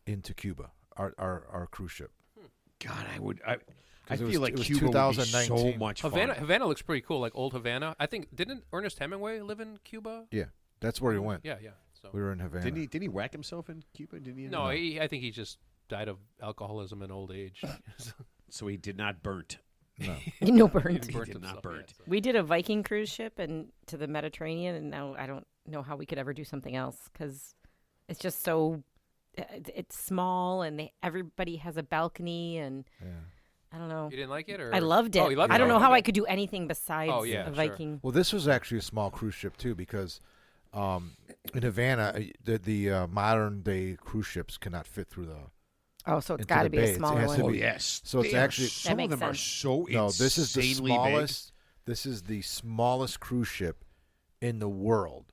into Cuba. Our cruise ship. God, I feel was like Cuba would be 2019. So much fun. Havana looks pretty cool, like old Havana. I think didn't Ernest Hemingway live in Cuba? Yeah, that's where he went. Yeah. So We were in Havana. Didn't he whack himself in Cuba? Didn't he? No, I think he just died of alcoholism and old age. So he did not burnt. No. No burnt. He did not burnt. We did a Viking cruise ship and to the Mediterranean, and now I don't know how we could ever do something else because it's just so it's small and everybody has a balcony and I don't know. You didn't like it, or I loved it. Oh, you loved it. I don't know how Okay. I could do anything besides a Viking. Well, this was actually a small cruise ship too, because in Havana, the modern day cruise ships cannot fit through the. Oh, so it's into got to the be bay. a It smaller has to one. be- yes. So it's They are actually- some of makes them are sense. so No, this is the insanely smallest. This is the smallest cruise ship in the world.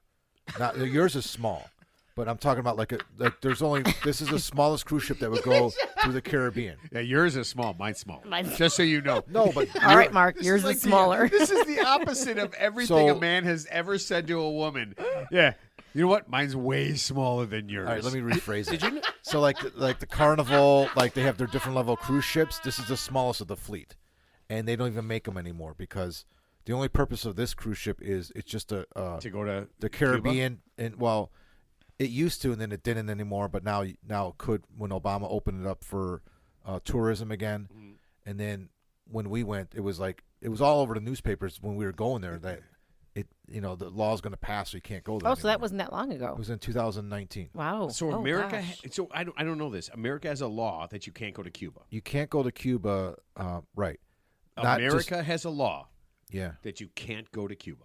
Not yours is small, but I'm talking about like there's only this is the smallest cruise ship that would go through the Caribbean. big. Yeah, yours is small. Mine's small. Mine's- Just so you know. No, but All right, Mark, This yours like is smaller. this is the opposite of everything So- a man has ever said to a woman. Yeah. You know what? Mine's way smaller than yours. All right, let me rephrase it. So like the Carnival, like they have their different level cruise ships. This is the smallest of the fleet, and they don't even make them anymore because the only purpose of this cruise ship is it's just to go to the Caribbean, and well, it used to, and then it didn't anymore. But now it could when Obama opened it up for tourism again, and then when we went, it was all over the newspapers when we were going there that the law is going to pass, so you can't go there. Oh, so that anymore. wasn't that long ago. It was in 2019. Wow. So Oh, America. gosh. So I don't know this. America has a law that you can't go to Cuba. You can't go to Cuba, right? Not just- America has a law yeah, that you can't go to Cuba.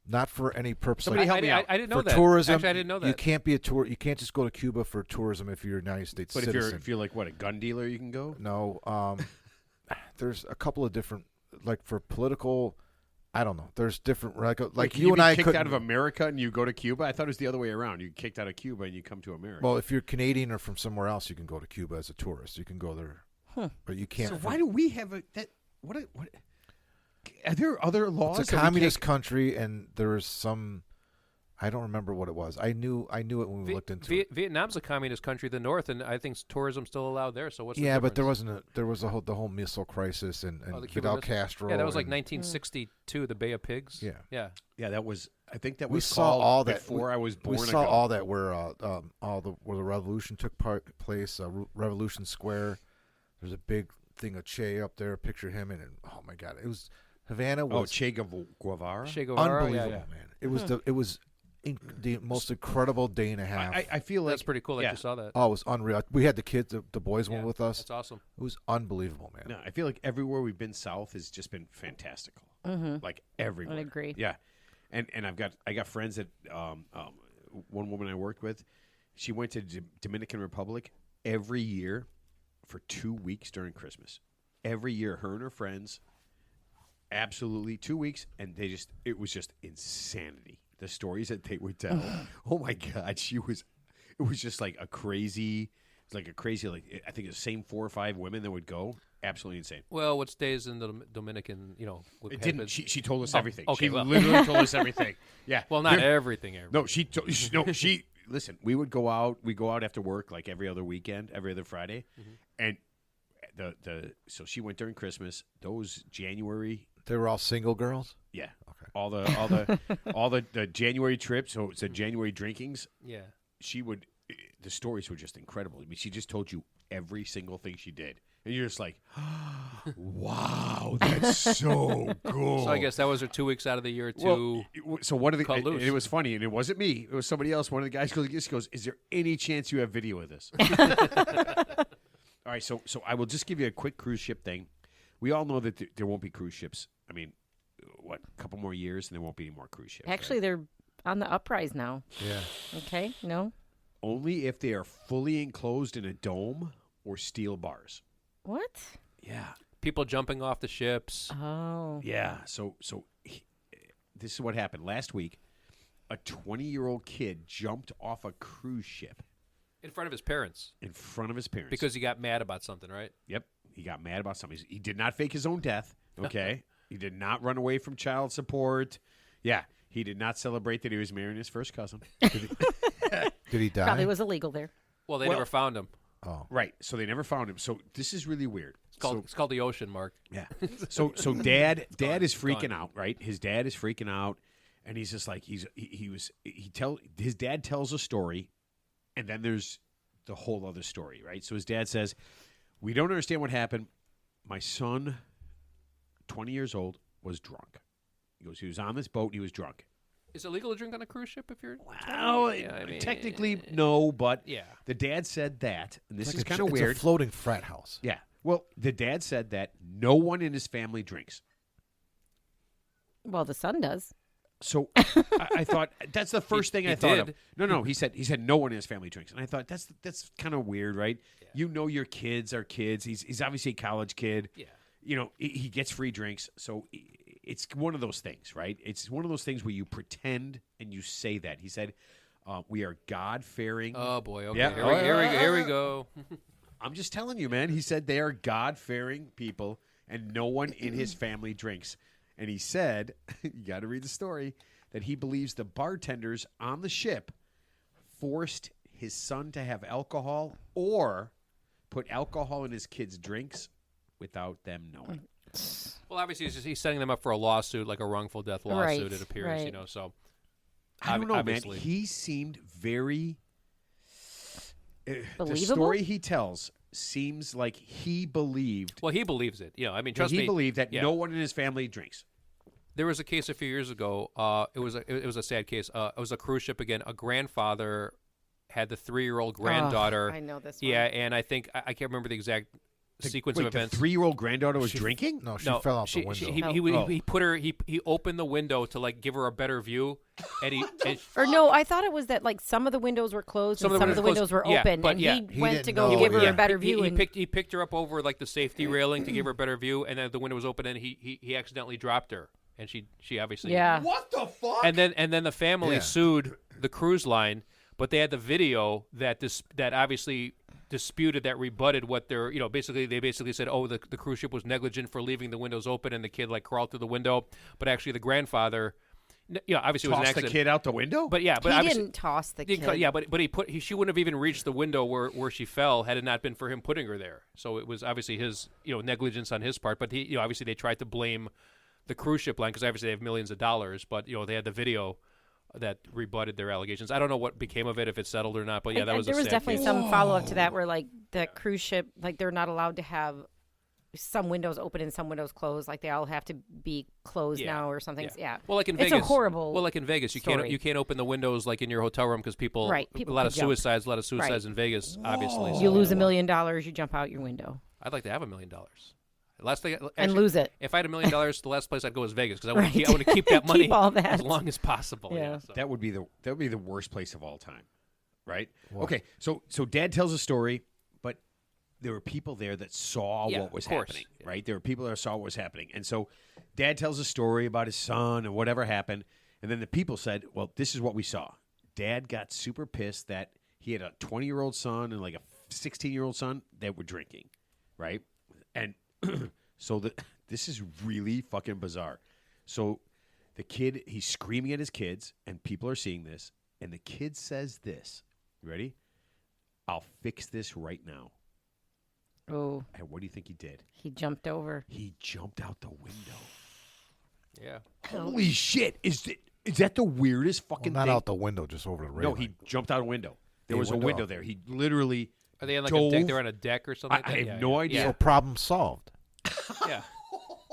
not for any purpose. Somebody help me out. I didn't know for that. tourism, Actually, I didn't know that. You can't be a tour. You can't just go to Cuba for tourism if you're a United States But citizen. if you're like what, a gun dealer, you can go. No, there's a couple of different, like for political. I don't know. There's different, like Wait, can you and be I kicked couldn't. out of America and you go to Cuba. I thought it was the other way around. You kicked out of Cuba and you come to America. Well, if you're Canadian or from somewhere else, you can go to Cuba as a tourist. You can go there, but you can't. so why do we have what? Are there other laws? It's a that we communist can't- country, and there's some. I don't remember what it was. I knew it when we looked into it. Vietnam's a communist country, the north, and I think tourism's still allowed there. So what's the Yeah, but there difference? wasn't the whole missile crisis and the Cuban Fidel Missile? Castro. Yeah, that was like and 1962, the Bay of Pigs. Yeah. yeah. Yeah, that was. I think that we was saw called all that before I was born. We saw ago. all that where where the revolution took place. Revolution Square. There's a big thing of Che up there. Picture him and oh my God, it was Havana was Che Guevara. Che Guevara, unbelievable, yeah. man. It was the most incredible day and a half. I feel like That's pretty cool that yeah. you saw that. Oh, it was unreal. We had the kids, the boys went Yeah, with us. That's awesome. It was unbelievable, man. No, I feel like everywhere we've been south has just been fantastical. Like everywhere. I agree. Yeah, and I got friends that one woman I worked with, she went to Dominican Republic every year for 2 weeks during Christmas. Every year, her and her friends, absolutely 2 weeks, and it was just insanity. The stories that they would tell. Oh my God, it was just like a crazy. It's like a crazy, I think it's the same 4 or 5 women that would go. Absolutely insane. Well, what stays in the Dominican, with It Pepe- didn't. She told us everything. okay, She well. literally told us everything. Yeah. Well, not There- everything. No, she listen, we would go out. We go out after work like every other weekend, every other Friday, and so she went during Christmas. Those January, They were all single girls. yeah, Okay. all the January trips. So it's the January drinkings. Yeah. She would. The stories were just incredible. I mean, she just told you every single thing she did, and you're just like, "Wow, that's so cool." So I guess that was her 2 weeks out of the year to. So one of the cut and loose. it was funny, and it wasn't me; it was somebody else. One of the guys goes, "Is there any chance you have video of this?" All right, so I will just give you a quick cruise ship thing. We all know that there won't be cruise ships. I mean, what, a couple more years, and there won't be any more cruise ships. Actually, they're on the uprise now. Yeah. Okay, no. only if they are fully enclosed in a dome or steel bars. What? Yeah. People jumping off the ships. Oh. Yeah. So this is what happened last week. A 20-year-old kid jumped off a cruise ship In front of his parents. in front of his parents. Because he got mad about something, right? Yep. He got mad about something. He did not fake his own death. Okay. He did not run away from child support. Yeah. He did not celebrate that he was marrying his first cousin. Did he die? Probably was illegal there. Well, they Well- never found him. Oh. Right. So they never found him. So this is really weird. It's called the ocean, Mark. Yeah. So dad is gone. freaking out, right? His dad is freaking out, and he's just like his dad tells a story, and then there's the whole other story, right? So his dad says, "We don't understand what happened. My son, 20 years old, was drunk." He goes, "He was on this boat. And he was drunk. Is it legal to drink on a cruise ship if you're? Well, technically no, but Yeah. the dad said that, and this It's is like kind of It's weird. a floating frat house. Yeah. Well, the dad said that no one in his family drinks. Well, the son does. So I thought that's the first thing I thought of. did. No. He said no one in his family drinks, and I thought that's kind of weird, right? Yeah. You know, your kids are kids. He's obviously a college kid. Yeah. You know, he gets free drinks, so it's one of those things, right? It's one of those things where you pretend and you say that. He said, "We are God-fearing." Oh boy. Okay. Yeah. Here we go. I'm just telling you, man. He said they are God-fearing people, and no one in his family drinks. And he said, you got to read the story, that he believes the bartenders on the ship forced his son to have alcohol or put alcohol in his kids' drinks without them knowing. Well, obviously, he's setting them up for a lawsuit, like a wrongful death lawsuit. Right, It appears, right. you know. So I don't know, obviously. man. He seemed very. The Believable? story he tells seems like he believed. Well, he believes it. You know, I mean, that trust he me. believed that yeah. no one in his family drinks. There was a case a few years ago. It was a sad case. It was a cruise ship again. A grandfather had the 3-year-old granddaughter. I know this one. Yeah, and I think I can't remember the exact sequence of events. The 3-year-old granddaughter was drinking? No, she fell out the window. He put her. He opened the window to like give her a better view, and Or no, I thought it was that like some of the windows were closed and some of the windows were Yeah, open, but and yeah. he He went didn't to go know. give her Yeah. a better view. He picked her up over like the safety railing to give her a better view, and then the window was open, and he accidentally dropped her, and she obviously yeah. What the fuck? And then the family Yeah. sued the cruise line, but they had the video that obviously disputed, that rebutted what they're, you know, they basically said, oh, the cruise ship was negligent for leaving the windows open and the kid like crawled through the window, but actually the grandfather, you know, obviously it was an Tossed accident. the kid out the window? But yeah, but He obviously didn't toss the didn't kid. cut- yeah, but she wouldn't have even reached the window where she fell had it not been for him putting her there. So it was obviously his, you know, negligence on his part. But he, you know, obviously they tried to blame the cruise ship line because obviously they have millions of dollars. But you know, they had the video that rebutted their allegations. I don't know what became of it, if it settled or not. But yeah, And- that and was there a was sad definitely case. some follow up to that where like the cruise ship, like they're not allowed to have some windows open and some windows closed. Like they all have to be closed Yeah, now or something. Yeah. Well, like in It's Vegas. a horrible. Well, like in Vegas, you story. can't open the windows like in your hotel room because people. Right, A people lot could of jump. suicides. A lot of suicides Right. in Vegas. Obviously. You so- lose $1 million, you jump out your window I'd like to have $1 million. Last thing, and actually, lose it. If I had $1 million, the last place I'd go is Vegas because I want Right. to keep that money Keep all that. as long as possible. Yeah. So. That would be the worst place of all time, right? What? Okay, so Dad tells a story, but there were people there that saw Yeah, what was of course. happening, right? There were people that saw what was happening, and so Dad tells a story about his son and whatever happened, and then the people said, "Well, this is what we saw." Dad got super pissed that he had a 20-year-old son and like a 16-year-old son that were drinking, right? And so this is really fucking bizarre. So the kid, he's screaming at his kids, and people are seeing this, and the kid says this. You ready? "I'll fix this right now." Oh, And what do you think he did? he jumped over. He jumped out the window. Yeah. Holy shit! Is that the weirdest Well, fucking not thing? out the window, just over the railing. No, he jumped out a window. There A was a window window up. there. He literally. Are they on like dove. a deck? They're on a deck or something. Like I that? have Yeah, no yeah. idea. So problem solved. Yeah.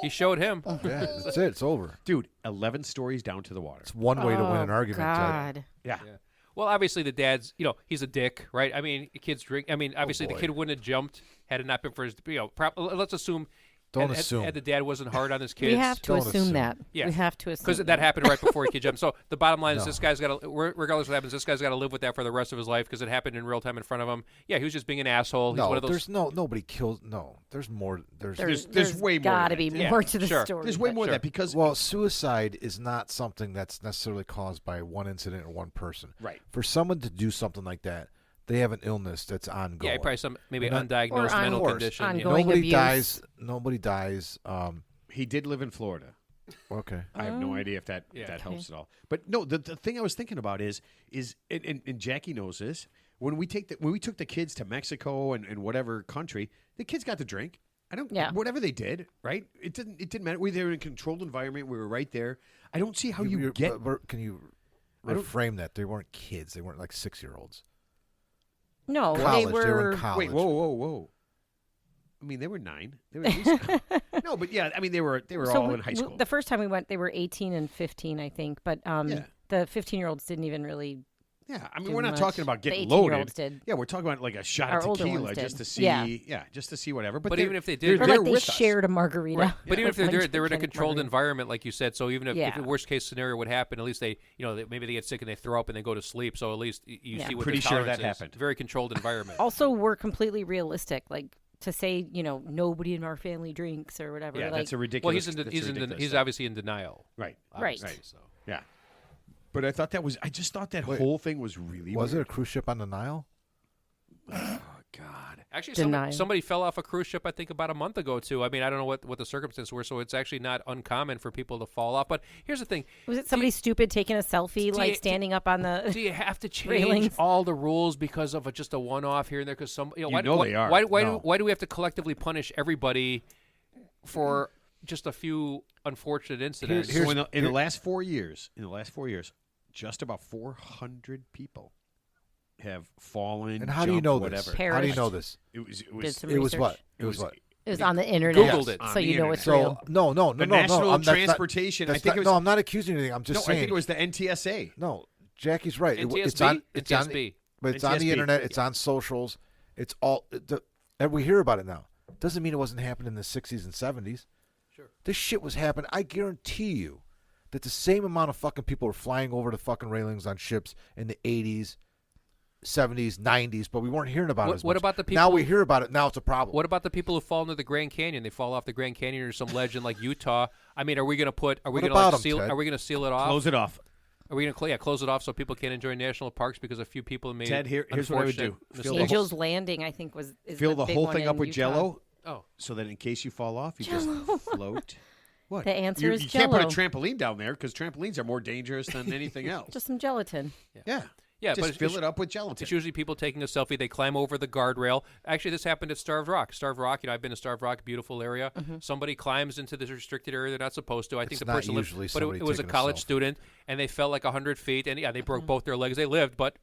He showed him. Yeah, that's it. It's over. Dude, 11 stories down to the water. It's one way to win an Oh, argument. Ted. God. Yeah. Yeah. Well, obviously the dad's, you know, he's a dick, right? I mean, kids drink. I mean, obviously the boy. kid wouldn't have jumped had it not been for his, you know, let's assume. Don't had assume. the dad wasn't hard on his kids. We have to Don't assume assume. that. Yeah. We have to assume Because that happened right before he could jump. So the bottom line is No. this guy's got to, regardless of what happens, this guy's got to live with that for the rest of his life because it happened in real time in front of him. Yeah, he was just being an asshole. He's No, one of those. there's nobody kills. No, there's more. There's way more got to than be that. Yeah, more to the sure. story. There's way but- more Sure. than that because Well, suicide is not something that's necessarily caused by one incident or one person. Right. For someone to do something like that, they have an illness that's ongoing. yeah, probably some maybe Not- undiagnosed Or mental on- condition. on yeah. going- Nobody abuse. dies. Nobody dies. he did live in Florida. Okay. I have no idea if that Yeah. that helps at all. But no, the thing I was thinking about is and Jackie knows this. When we took the kids to Mexico and whatever country, the kids got to drink. Yeah. Whatever they did, right? It didn't matter. We were in a controlled environment. We were right there. I don't see how you get. But can you I don't- reframe that? They weren't kids. They weren't like 6-year-olds. No, College. they They were were. in college. Wait, whoa. I mean, they were 9. They were at least, no, but yeah, I mean, they were So all we- in high school. The first time we went, they were 18 and 15, I think. But Yeah. The 15-year-olds didn't even really. Yeah, I mean, do we're not much. talking about getting The 18-year-olds loaded. did. Yeah, we're talking about like a shot Our of older tequila ones just did. to see. Yeah. Just to see whatever. But they're- even if they they're did, Or there like they with us. shared a margarita. Right. But even if Like they're one in a gigantic controlled margarita. environment, like you said, so even if Yeah. the worst case scenario would happen, at least they, maybe they get sick and they throw up and they go to sleep. So at least you Yeah. see what Pretty the sure tolerance that is. happened. Very controlled environment. Also, we're completely realistic. Like to say, nobody in our family drinks or whatever. Yeah, like, that's a ridiculous. Well, he's thing. obviously in denial. Right. Right. Obviously, so. Yeah. But I thought I just thought that whole thing was really. Was it weird. a cruise ship on the Nile? Oh God. Actually, Denial. somebody fell off a cruise ship, I think, about a month ago, too. I mean, I don't know what the circumstances were, so it's actually not uncommon for people to fall off. But here's the thing. Was it somebody stupid taking a selfie, like standing up on the? Do you have to change railings? all the rules because of just a one-off here and there? Because why they are. Why do we have to collectively punish everybody for just a few unfortunate incidents? So in the last 4 years, just about 400 people have fallen. And how do you know this? whatever. How do you know this? It was. Did some It was research. what? It was what? It was on the internet. Googled it. so On you the know it's internet. real. So no. The National that's not- Transportation. I that's think not- it was. No, I'm not accusing anything. I'm just No, saying. I think it was the NTSA. No, Jackie's right. It's NTSB? on. It's on. NTSB. But it's on the NTSB. internet. It's on socials. It's all. And we hear about it now. Doesn't mean it wasn't happening in the 60s and 70s. Sure. This shit was happening. I guarantee you that the same amount of fucking people were flying over the fucking railings on ships in the 80s, 70s, 90s, but we weren't hearing about it as What much. about the people? Now we hear about it. Now it's a problem. What about the people who fall into the Grand Canyon? They fall off the Grand Canyon or some ledge in like Utah. I mean, are we going to put? Are we What going to about like 'em, seal? Ted? Are we going to seal it off? Close it off. Are we going to close it off so people can't enjoy national parks because a few people made? Ted, here's what I would do. unfortunate Fill the mistakes? Angel's Landing, I think, is Fill the big whole one thing up in with Utah. Jello, Oh, so that in case you fall off, you just float. What? The answer you, is you can't put a Jell-O. trampoline down there because trampolines are more dangerous than anything else. Just some gelatin. yeah. yeah, Just but fill it up with gelatin. It's usually people taking a selfie. They climb over the guardrail. Actually, this happened at Starved Rock. Starved Rock, I've been to Starved Rock, beautiful area. Somebody climbs into this restricted area they're not supposed to. I think It's the not person usually lived, but somebody it was a taking a college selfie. student, and they fell like 100 feet, and they broke both their legs. They lived, but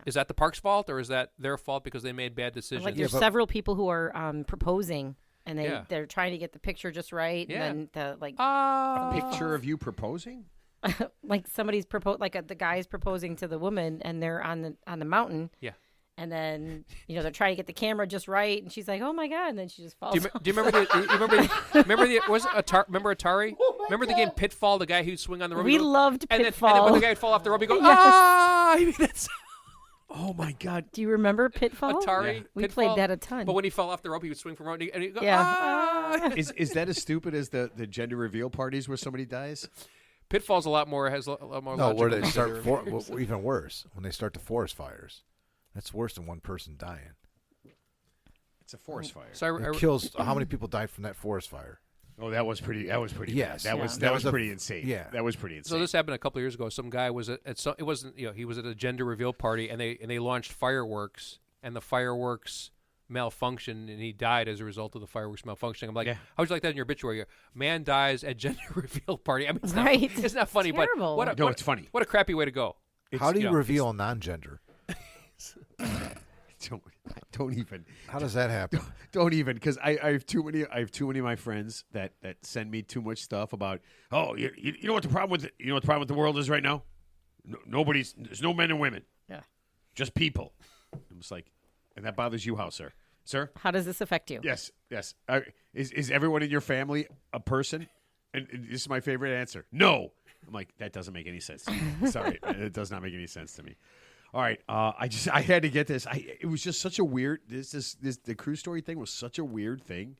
is that the park's fault or is that their fault because they made bad decisions? Like there's several people who are proposing, and they're trying to get the picture just right, Yeah. and then the Picture of you proposing? like somebody's the guy's proposing to the woman, and they're on the mountain. Yeah. And then they're trying to get the camera just right, and she's like, "Oh my god!" And then she just falls. Do you remember remember Atari? Remember the game Pitfall? The guy who'd swing on the rope. We loved and Pitfall. And then when the guy would fall off the rope, he'd go, Yes. ah! I mean, that's Oh my God! Do you remember Pitfall? Atari. We Pitfall. played that a ton. But when he fell off the rope, he would swing from rope, and he'd go, Yeah. ah! Is that as stupid as the gender reveal parties where somebody dies? Pitfall's a lot more more. No, where they logical. start even worse when they start the forest fires. That's worse than one person dying. It's a forest fire. So It kills. How many people died from that forest fire? Oh, that was pretty. Yes. bad. Yeah. That was pretty insane. Yeah. that was pretty insane. So this happened a couple of years ago. Some guy was at some. It wasn't. He was at a gender reveal party, and they launched fireworks, and the fireworks malfunctioned, and he died as a result of the fireworks malfunctioning. I'm like, how would you like that in your obituary? Man dies at gender reveal party. I mean, it's not, Right. it's not funny, Terrible. but No, it's funny. What a crappy way to go. How do you know, reveal a non-gender? Don't even. How does that happen? Don't even, because I have too many. I have too many of my friends that send me too much stuff about. Oh, you know what the problem with the world is right now? There's no men and women. Yeah. Just people. I'm just like, and that bothers you, how, sir? Sir? How does this affect you? Yes. Is everyone in your family a person? And this is my favorite answer. No. I'm like, that doesn't make any sense to me. Sorry, it does not make any sense to me. All right, I had to get this. It was just such a weird. The cruise story thing was such a weird thing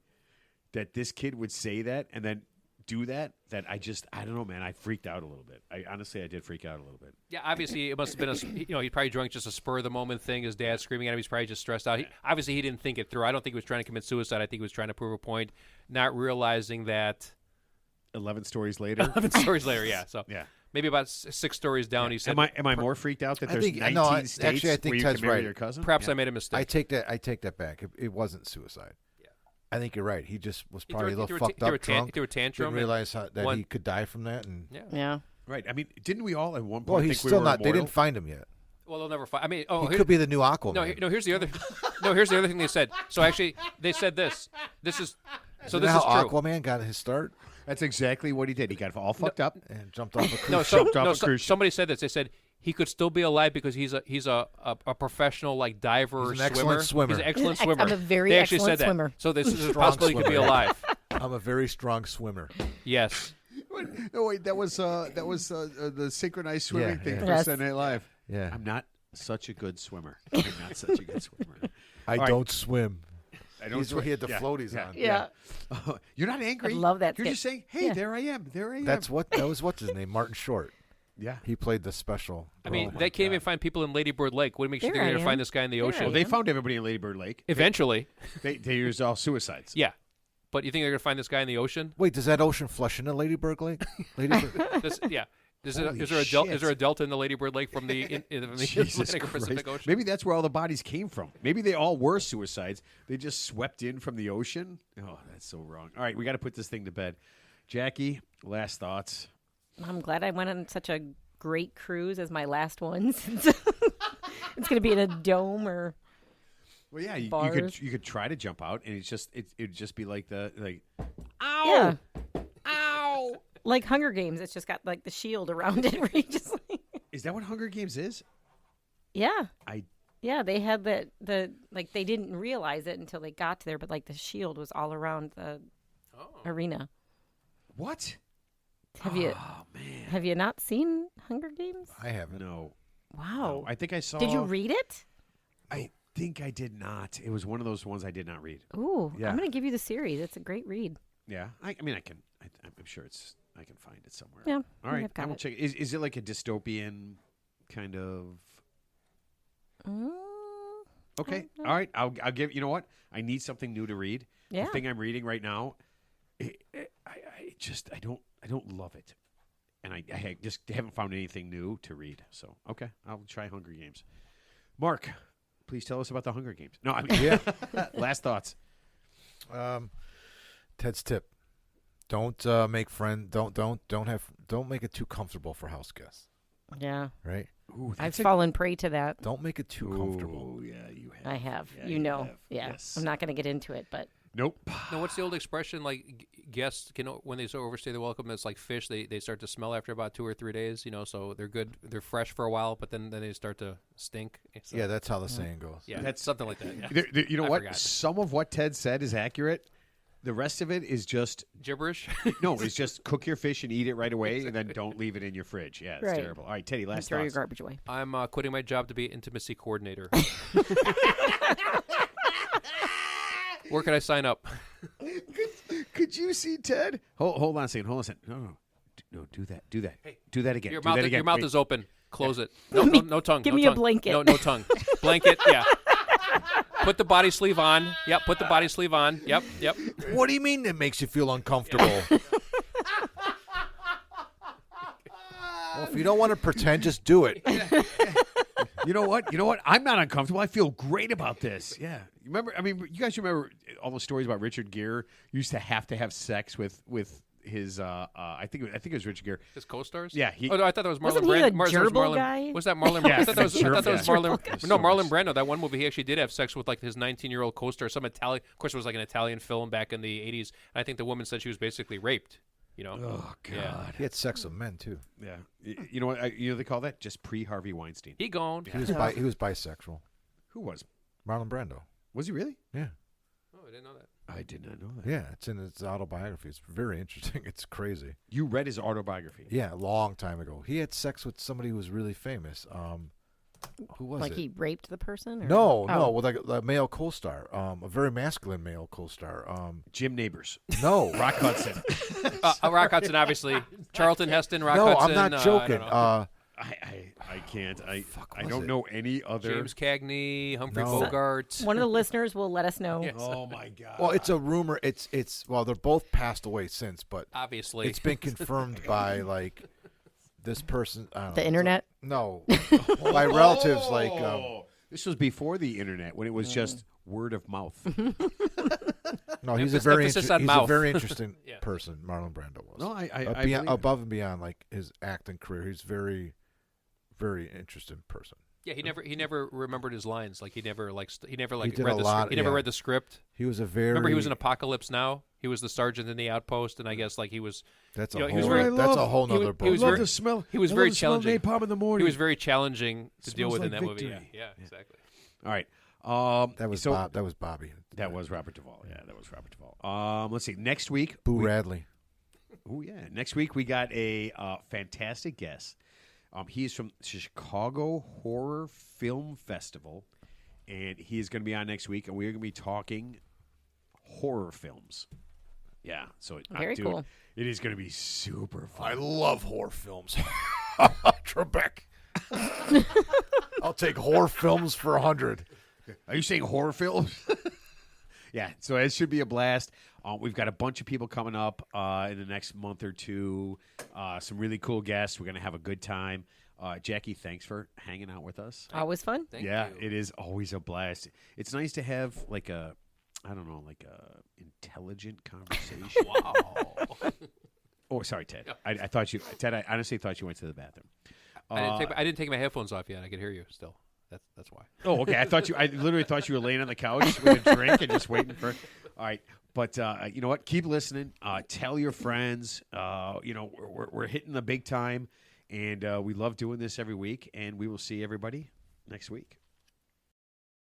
that this kid would say that and then do that. That I don't know, man. I freaked out a little bit. I did freak out a little bit. Yeah, obviously it must have been he probably drank just a spur of the moment thing. His dad screaming at him. He's probably just stressed out. Obviously he didn't think it through. I don't think he was trying to commit suicide. I think he was trying to prove a point, not realizing that 11 stories later. 11 stories later, yeah. So Yeah. maybe about 6 stories down, he said. Am I more freaked out that I there's think- 19 no, states actually, I think where you Ted's can marry right. your cousin? Perhaps Yeah. I made a mistake. I take that back. It wasn't suicide. Yeah. I think you're right. He just was He probably threw a little a fucked up, drunk. He threw a tantrum. Didn't realize that one- he could die from that. And Yeah. Yeah. Right. I mean, didn't we all at one point well, think he's we still were not. They immortal? didn't find him yet. Well, they'll never find. I mean, He could be the new Aquaman. No, here's the other. No, here's the other thing they said. So actually, they said this. This is. So Isn't this that is how true. Aquaman got his start That's exactly what he did. He got all fucked up. and jumped off a cruise No, ship. somebody said this. They said he could still be alive because he's a professional like diver, He's an excellent swimmer. He's an excellent I'm swimmer. a very they actually excellent said swimmer. That. So this is a Strong possibility he could be swimmer. alive. I'm a very strong swimmer. Yes. No, wait, that was the synchronized swimming Yeah, thing yeah. for Yes. Saturday Night Live. Yeah. I'm not such a good swimmer. I'm not such a good swimmer. I right. don't swim. I don't He's- swim. he had the Yeah, floaties yeah, on. Yeah. You're not angry. I love that You're skit. just saying, "Hey, Yeah. there I am. There I am." That was what's his name? Martin Short. yeah. He played the special. I mean, Oh my they can't God. even find people in Lady Bird Lake. What makes you There think they're I going to find am. this guy in the There ocean? I Well, they am. found everybody in Lady Bird Lake. Eventually, They used all suicides. yeah. But you think they're going to find this guy in the ocean? Wait, does that ocean flush into Lady Bird Lake? Yeah. Is Holy there a shit. delta in the Lady Bird Lake from the, from the Jesus Atlantic or Pacific Christ. Ocean? Maybe that's where all the bodies came from. Maybe they all were suicides. They just swept in from the ocean. Oh, that's so wrong. All right, we got to put this thing to bed. Jackie, last thoughts. I'm glad I went on such a great cruise as my last one. Since it's going to be in a dome or Well, yeah, you Bars. could try to jump out, and it'd just be like yeah, ow, like Hunger Games. It's just got like the shield around it where you just like, Is that what Hunger Games is? yeah. I Yeah, they had the like they didn't realize it until they got there, but like the shield was all around the arena. what? Have you Oh man, have you not seen Hunger Games? I haven't. no. Wow. No, I think I saw. Did you read it? I think I did not. It was one of those ones I did not read. Ooh, Yeah. I'm going to give you the series. It's a great read. Yeah, I mean, I can. I'm sure I can find it somewhere. Yeah, All right, I've got I will it. check. Is it like a dystopian kind of? Mm, Okay. don't know. All right. I'll give. You know what? I need something new to read. Yeah. The thing I'm reading right now, I don't love it, and I just haven't found anything new to read. So okay, I'll try Hunger Games. Mark, please tell us about the Hunger Games. No, I mean, Yeah. last thoughts. Ted's tip: don't make friends. Don't make it too comfortable for house guests. Yeah. Right? Ooh, I've fallen prey to that. Don't make it too comfortable. Oh yeah, you have. I have. Yeah, you know. have. Yeah. Yes. I'm not going to get into it, but Nope. No, what's the old expression? Like guests can, when they sort of overstay their welcome, it's like fish. They start to smell after about 2 or 3 days. You know, so they're good. They're fresh for a while, but then they start to stink. So, Yeah, that's how the saying goes. yeah, That's- something like that. Yeah. You know I what? forgot. Some of what Ted said is accurate. The rest of it is just Gibberish. no. It's just cook your fish and eat it right away, and then don't leave it in your fridge. Yeah, it's Right. terrible. All right, Teddy, last throw your thoughts. garbage away. I'm quitting my job to be intimacy coordinator. Where can I sign up? Could you see Ted? Hold on a second. Hold on a second. No, do that. Do that. Do that again. Your do mouth, that again. your mouth Wait. is open. Close it. No tongue. give no me a tongue. blanket. No tongue. Blanket. Yeah. Put the body sleeve on. Yep. Put the body sleeve on. Yep. What do you mean that makes you feel uncomfortable? Well, if you don't want to pretend, just do it. You know what? I'm not uncomfortable. I feel great about this. Yeah. Remember? I mean, you guys remember all the stories about Richard Gere used to have sex with his I think it was Richard Gere. His co-stars. Yeah. Oh no, I thought that was Marlon Wasn't he Brando. a gerbil guy? Was that Marlon? Yeah, I thought that was gerbil. Marlon. No, Marlon Brando. That one movie, he actually did have sex with like his 19-year-old co-star. Some Italian. Of course, it was like an Italian film back in the 80s. And I think the woman said she was basically raped. You know. Oh God. Yeah. He had sex with men too. Yeah. You know what? You know they call that just pre-Harvey Weinstein. He gone. He was bisexual. Who was? Marlon Brando. Was he really? Yeah. Oh, I didn't know that. I did not know that. Yeah, it's in his autobiography. It's very interesting. It's crazy. You read his autobiography. Yeah, a long time ago. He had sex with somebody who was really famous. Who was Like it? he raped the person? Or? No, Oh. with like a male co-star, a very masculine male co-star. Jim Neighbors. No, Rock Hudson. Rock Hudson, obviously. Charlton Heston. Rock no, Hudson. I'm not joking. I don't know. I can't. I was don't it? know any other. James Cagney, Humphrey No. Bogart. One of the listeners will let us know. Yes. Oh my God. well, it's a rumor. It's well, they're both passed away since, but Obviously. it's been confirmed by like this person. I don't The know. internet? No, by relatives. Like this was before the internet when it was just word of mouth. no, he's a Emphasis- very emphasis on he's a mouth. very interesting Yeah. person. Marlon Brando was. No, I Beyond- believe it. above and beyond like his acting career. He's very, very interesting person. Yeah, he never remembered his lines. Like he never He did read a the lot, he never yeah. read the script. He was a very. Remember, he was in Apocalypse Now. He was the sergeant in the outpost, and I guess like he was. That's you know, a he was whole. very- That's a whole he was- nother he was book. love very- the smell. he was I very love the smell of challenging. napalm in the morning. He was very challenging to deal Smells with in like that movie. victory. Yeah, exactly. All right. That was so, That was Bobby. That was Robert Duvall. Yeah, that was Robert Duvall. Let's see. Next week. Boo Radley. Oh yeah. Next week we got a fantastic guest. He's from Chicago Horror Film Festival, and he is going to be on next week, and we're going to be talking horror films. Yeah. So Very dude, cool. It is going to be super fun. I love horror films. Trebek. I'll take horror films for 100. Are you saying horror films? Yeah, so it should be a blast. We've got a bunch of people coming up in the next month or two. Some really cool guests. We're going to have a good time. Jackie, thanks for hanging out with us. Always fun. Thank yeah, you. it is always a blast. It's nice to have like a, I don't know, like a intelligent conversation. Wow. Oh, sorry, Ted. I thought you, Ted. I honestly thought you went to the bathroom. I didn't take my headphones off yet. I could hear you still. That's why. Oh, okay. I literally thought you were laying on the couch with a drink and just waiting for. All right, but you know what? Keep listening. Tell your friends. You know, we're hitting the big time, and we love doing this every week. And we will see everybody next week.